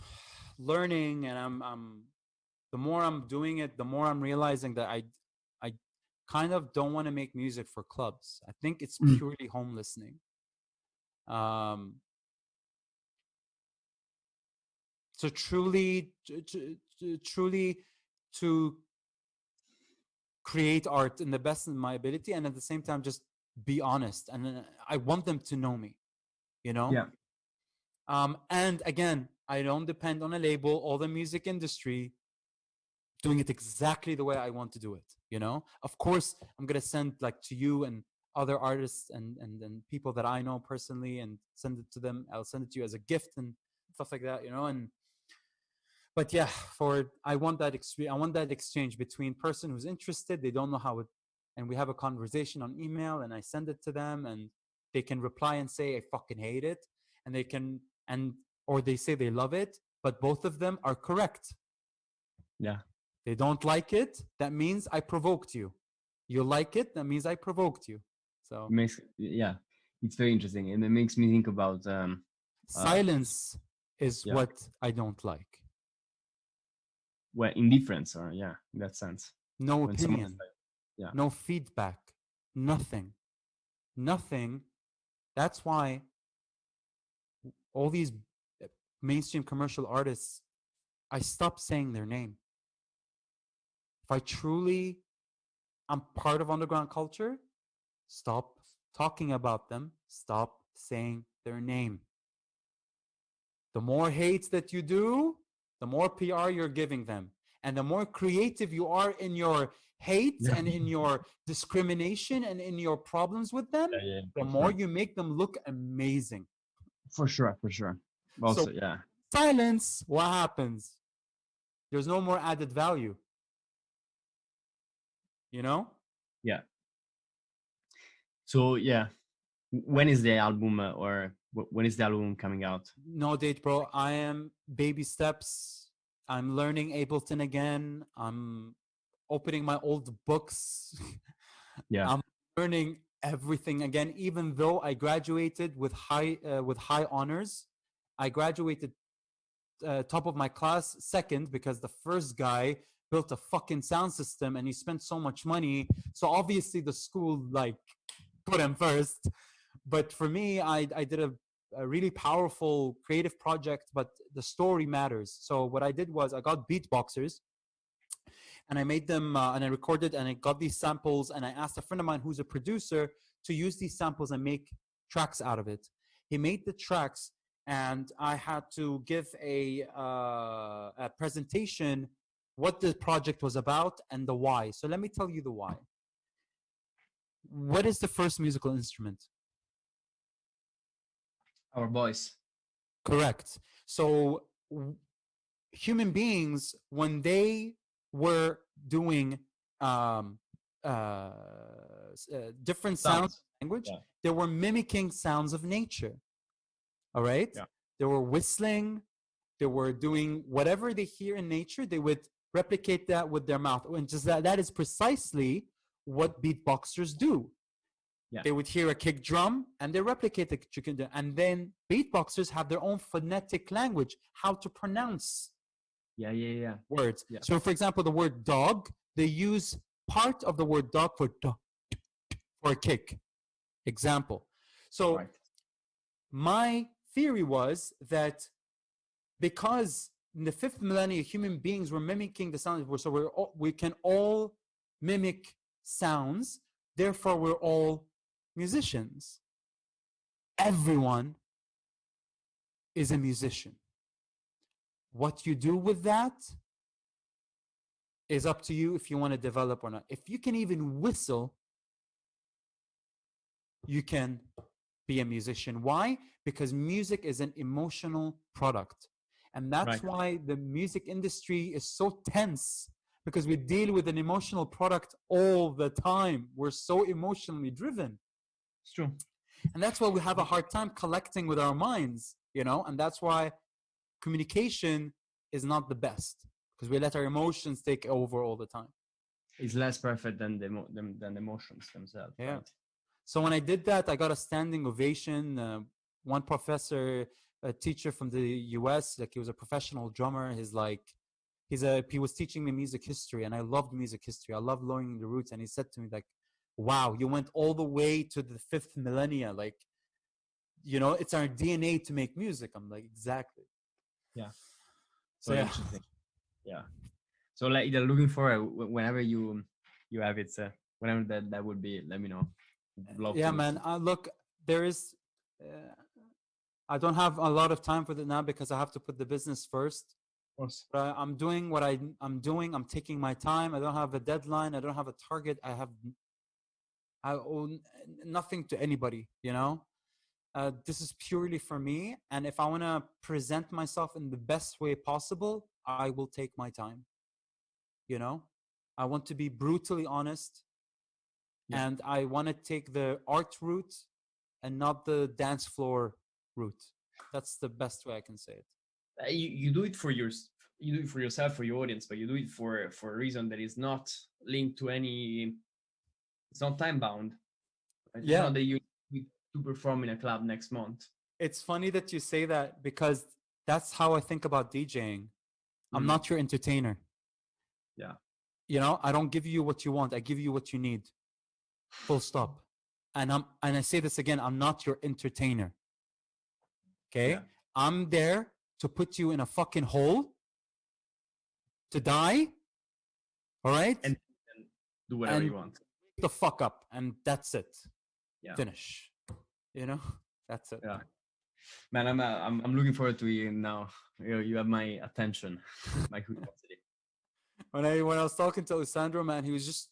learning, and I'm the more I'm doing it, the more I'm realizing that I kind of don't want to make music for clubs. I think it's purely home listening. So truly to create art in the best of my ability, and at the same time just be honest, and I want them to know me, Yeah. And again, I don't depend on a label or the music industry doing it exactly the way I want to do it. Of course, I'm gonna send like to you and other artists and people that I know personally, and send it to them. I'll send it to you as a gift and stuff like that, but yeah, I want that experience. I want that exchange between person who's interested, they don't know how it, and we have a conversation on email, and I send it to them, and they can reply and say, I fucking hate it, and they can, or they say they love it, but both of them are correct. Yeah. They don't like it, that means I provoked you. You like it, that means I provoked you. So it's very interesting, and it makes me think about silence is what I don't like. Well, indifference, or in that sense. No opinion, no feedback, nothing That's why all these mainstream commercial artists, I stopped saying their name. If I truly am part of underground culture, stop talking about them, stop saying their name. The more hate that you do, the more PR you're giving them. And the more creative you are in your hate Yeah. and in your discrimination and in your problems with them, Yeah, the for more sure. you make them look amazing. For sure, for sure. So Also, yeah. silence, what happens? There's no more added value. You know? Yeah. So yeah, when is the album or when is the album coming out? No date, bro. I am baby steps. I'm learning Ableton again. I'm opening my old books. Yeah. I'm learning everything again. Even though I graduated with high honors, I graduated top of my class second because the first guy built a fucking sound system and he spent so much money. So obviously the school like put him first. But for me, I did a really powerful creative project, but the story matters. So what I did was I got beatboxers and I made them and I recorded and I got these samples and I asked a friend of mine who's a producer to use these samples and make tracks out of it. He made the tracks and I had to give a presentation what the project was about and the why. So let me tell you the why. What is the first musical instrument? Our voice. Correct. So human beings, when they were doing um, different sounds Sounds. of language, Yeah. they were mimicking sounds of nature. All right? Yeah. They were whistling, they were doing whatever they hear in nature, they would replicate that with their mouth. And just that is precisely what beatboxers do. Yeah. They would hear a kick drum and they replicate the chicken drum. And then beatboxers have their own phonetic language, how to pronounce Yeah. words. Yeah. So, for example, the word dog, they use part of the word dog for a kick. Example. So, Right. my theory was that because in the fifth millennium, human beings were mimicking the sounds, so we can all mimic sounds. Therefore, we're all musicians. Everyone is a musician. What you do with that is up to you if you want to develop or not. If you can even whistle, you can be a musician. Why? Because music is an emotional product. And that's Right. why the music industry is so tense, because we deal with an emotional product all the time. We're so emotionally driven. It's true. And that's why we have a hard time collecting with our minds, you know? And that's why communication is not the best, because we let our emotions take over all the time. It's less perfect than the emotions themselves. Yeah. Right? So when I did that, I got a standing ovation. One professor, a teacher from the US, like he was a professional drummer. He was teaching me music history, and I loved music history. I love learning the roots. And he said to me, like, wow, you went all the way to the fifth millennia. Like, you know, it's our DNA to make music. I'm like, exactly. Yeah. So yeah. Interesting. Yeah. So like they're looking for whenever you have it, whenever that would be, let me know. Love Yeah, to man. Look, there is. I don't have a lot of time for it now because I have to put the business first. Of course. But I'm doing what I'm doing. I'm taking my time. I don't have a deadline. I don't have a target. I owe nothing to anybody. You know, this is purely for me. And if I want to present myself in the best way possible, I will take my time. You know, I want to be brutally honest, and I want to take the art route and not the dance floor route. That's the best way I can say it. You do it for you do it for yourself, for your audience, but you do it for a reason that is not linked to any. It's not time bound. Right? It's not that you need to perform in a club next month. It's funny that you say that because that's how I think about DJing. I'm not your entertainer. Yeah. You know, I don't give you what you want. I give you what you need. Full stop. and I say this again, I'm not your entertainer. Okay? Yeah. I'm there to put you in a fucking hole to die. All right? And do whatever you want. Wake the fuck up, and that's it. Yeah. Finish. You know? That's it. Yeah. Man, I'm looking forward to you now. You have my attention, my curiosity. When I was talking to Alessandro, man, he was just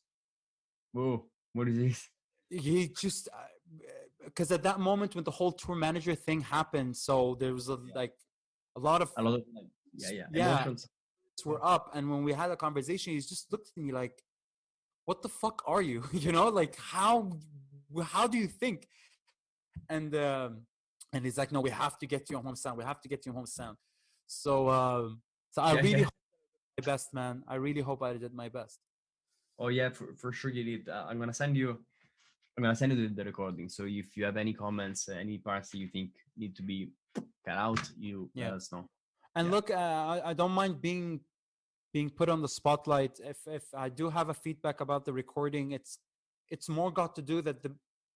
Whoa, what is this? he just because at that moment when the whole tour manager thing happened, so there was like a lot of like, emotions were up, and when we had a conversation, he just looked at me like, "What the fuck are you?" You know, like how do you think? And he's like, "No, we have to get you on home sound. We have to get you on home sound." So I really hope I did my best, man. I really hope I did my best. Oh yeah, for sure you did. I'm gonna send you the recording. So if you have any comments, any parts that you think need to be cut out, you let us know. And look, I don't mind being put on the spotlight. If I do have a feedback about the recording, it's more got to do that the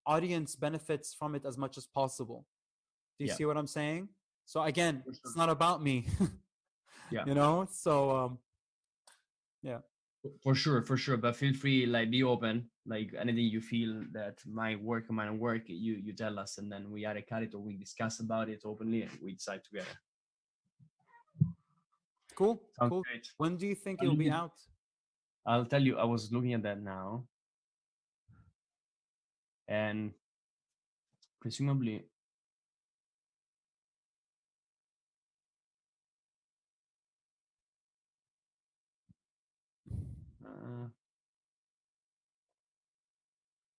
audience benefits from it as much as possible. Do you see what I'm saying? So again, it's not about me. You know. So yeah. For sure. But feel free, like, be open. Like anything you feel that might work or might not work, you tell us, and then we either cut it or we discuss about it openly and we decide together. Cool. Sounds cool. Great. When do you think it'll be out? I'll tell you. I was looking at that now, and presumably.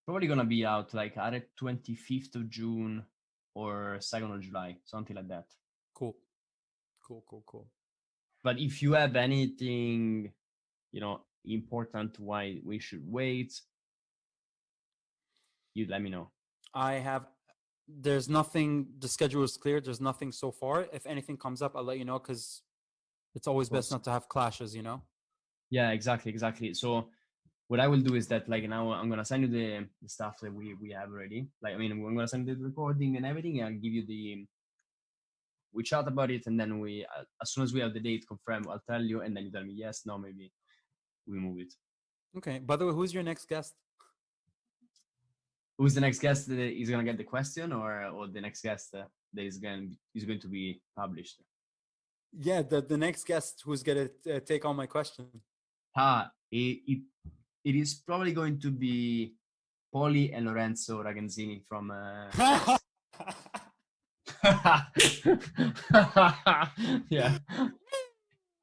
Probably gonna be out like either 25th of June or 2nd of July, something like that. Cool. But if you have anything, important why we should wait, you let me know. There's nothing, the schedule is clear. There's nothing so far. If anything comes up, I'll let you know, because it's always best not to have clashes, you know? Yeah, exactly. So what I will do is that, like, now I'm gonna send you the stuff that we have already. Like, I mean, I'm gonna send you the recording and everything. I'll give you we chat about it, and then as soon as we have the date confirmed, I'll tell you, and then you tell me yes, no, maybe we move it. Okay. By the way, who's your next guest? Who's the next guest that is gonna get the question, or the next guest that is going to be published? Yeah, the next guest who's gonna take on my question. It is probably going to be Poli and Lorenzo Ragazzini from. Yeah,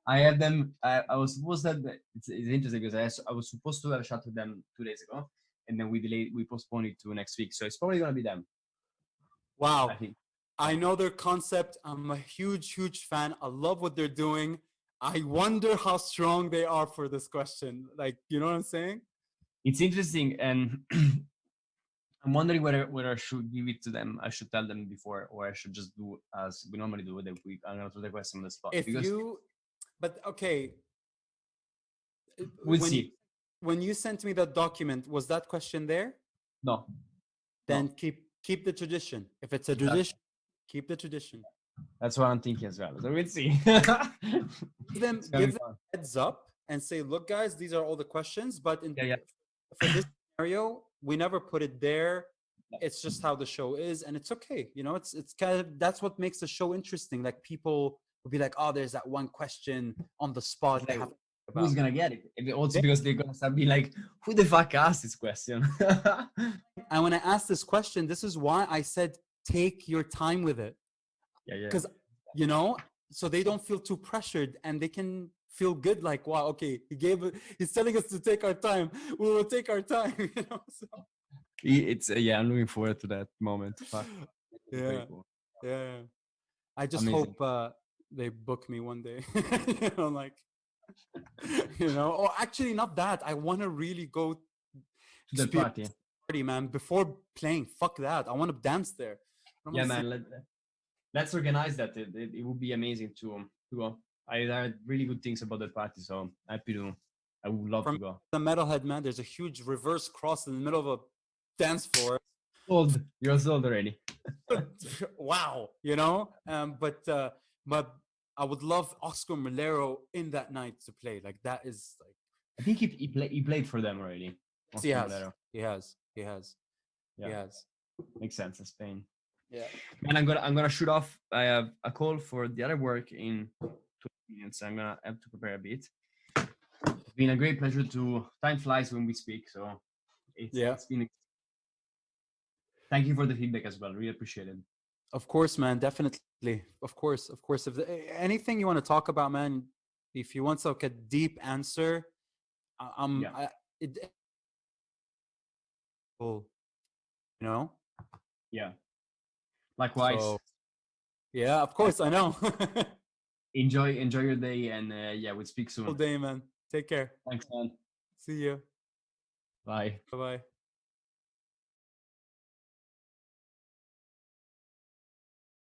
I had them. I was supposed to have. It's interesting because I was supposed to have a chat with them 2 days ago, and then we postponed it to next week. So it's probably gonna be them. Wow. I know their concept. I'm a huge fan. I love what they're doing. I wonder how strong they are for this question. Like, you know what I'm saying? It's interesting, and I'm wondering whether I should give it to them. I should tell them before, or I should just do as we normally do. That I'm gonna put the question on the spot. But okay. We'll see. When you sent me that document, was that question there? No. Then keep the tradition. If it's a tradition, keep the tradition. That's what I'm thinking as well. So we'll see. give them heads up and say, look, guys, these are all the questions. But for this scenario, we never put it there. It's just how the show is, and it's okay. You know, it's kind of, that's what makes the show interesting. Like, people will be like, oh, there's that one question on the spot. They have who's gonna get it? Also, because they're gonna start being like, who the fuck asked this question? And when I asked this question, this is why I said take your time with it. Because you know, so they don't feel too pressured, and they can feel good. Like, wow, okay, he's telling us to take our time. We will take our time. You know. So. It's I'm looking forward to that moment. Fuck. Cool. Yeah. I just hope they book me one day. You know, like. You know, or actually not that. I want to really go to the party, man, before playing. Fuck that. I want to dance there. Yeah, man. Let's organize that. It would be amazing to go. I heard really good things about that party, so I would love to go. The metalhead, man, there's a huge reverse cross in the middle of a dance floor. Sold. You're sold already. Wow, but I would love Oscar Malero in that night to play. Like that is like I think he played for them already. he Oscar has, Molero. he has, he has, he Yeah, has. makes sense in Spain. Yeah. And I'm gonna shoot off. I have a call for the other work in 20 minutes. I'm gonna have to prepare a bit. It's been a great pleasure to. Time flies when we speak, so Yeah. it's been. Thank you for the feedback as well. Really appreciate it. Of course, man. Definitely. Of course. Of course. If anything you want to talk about, man, if you want like a deep answer, Yeah. Oh, you know. Yeah. Likewise. So yeah, of course I know. Enjoy your day, and yeah, we'll speak All soon. day, man. Take care. Thanks, man. See you. Bye. Bye bye.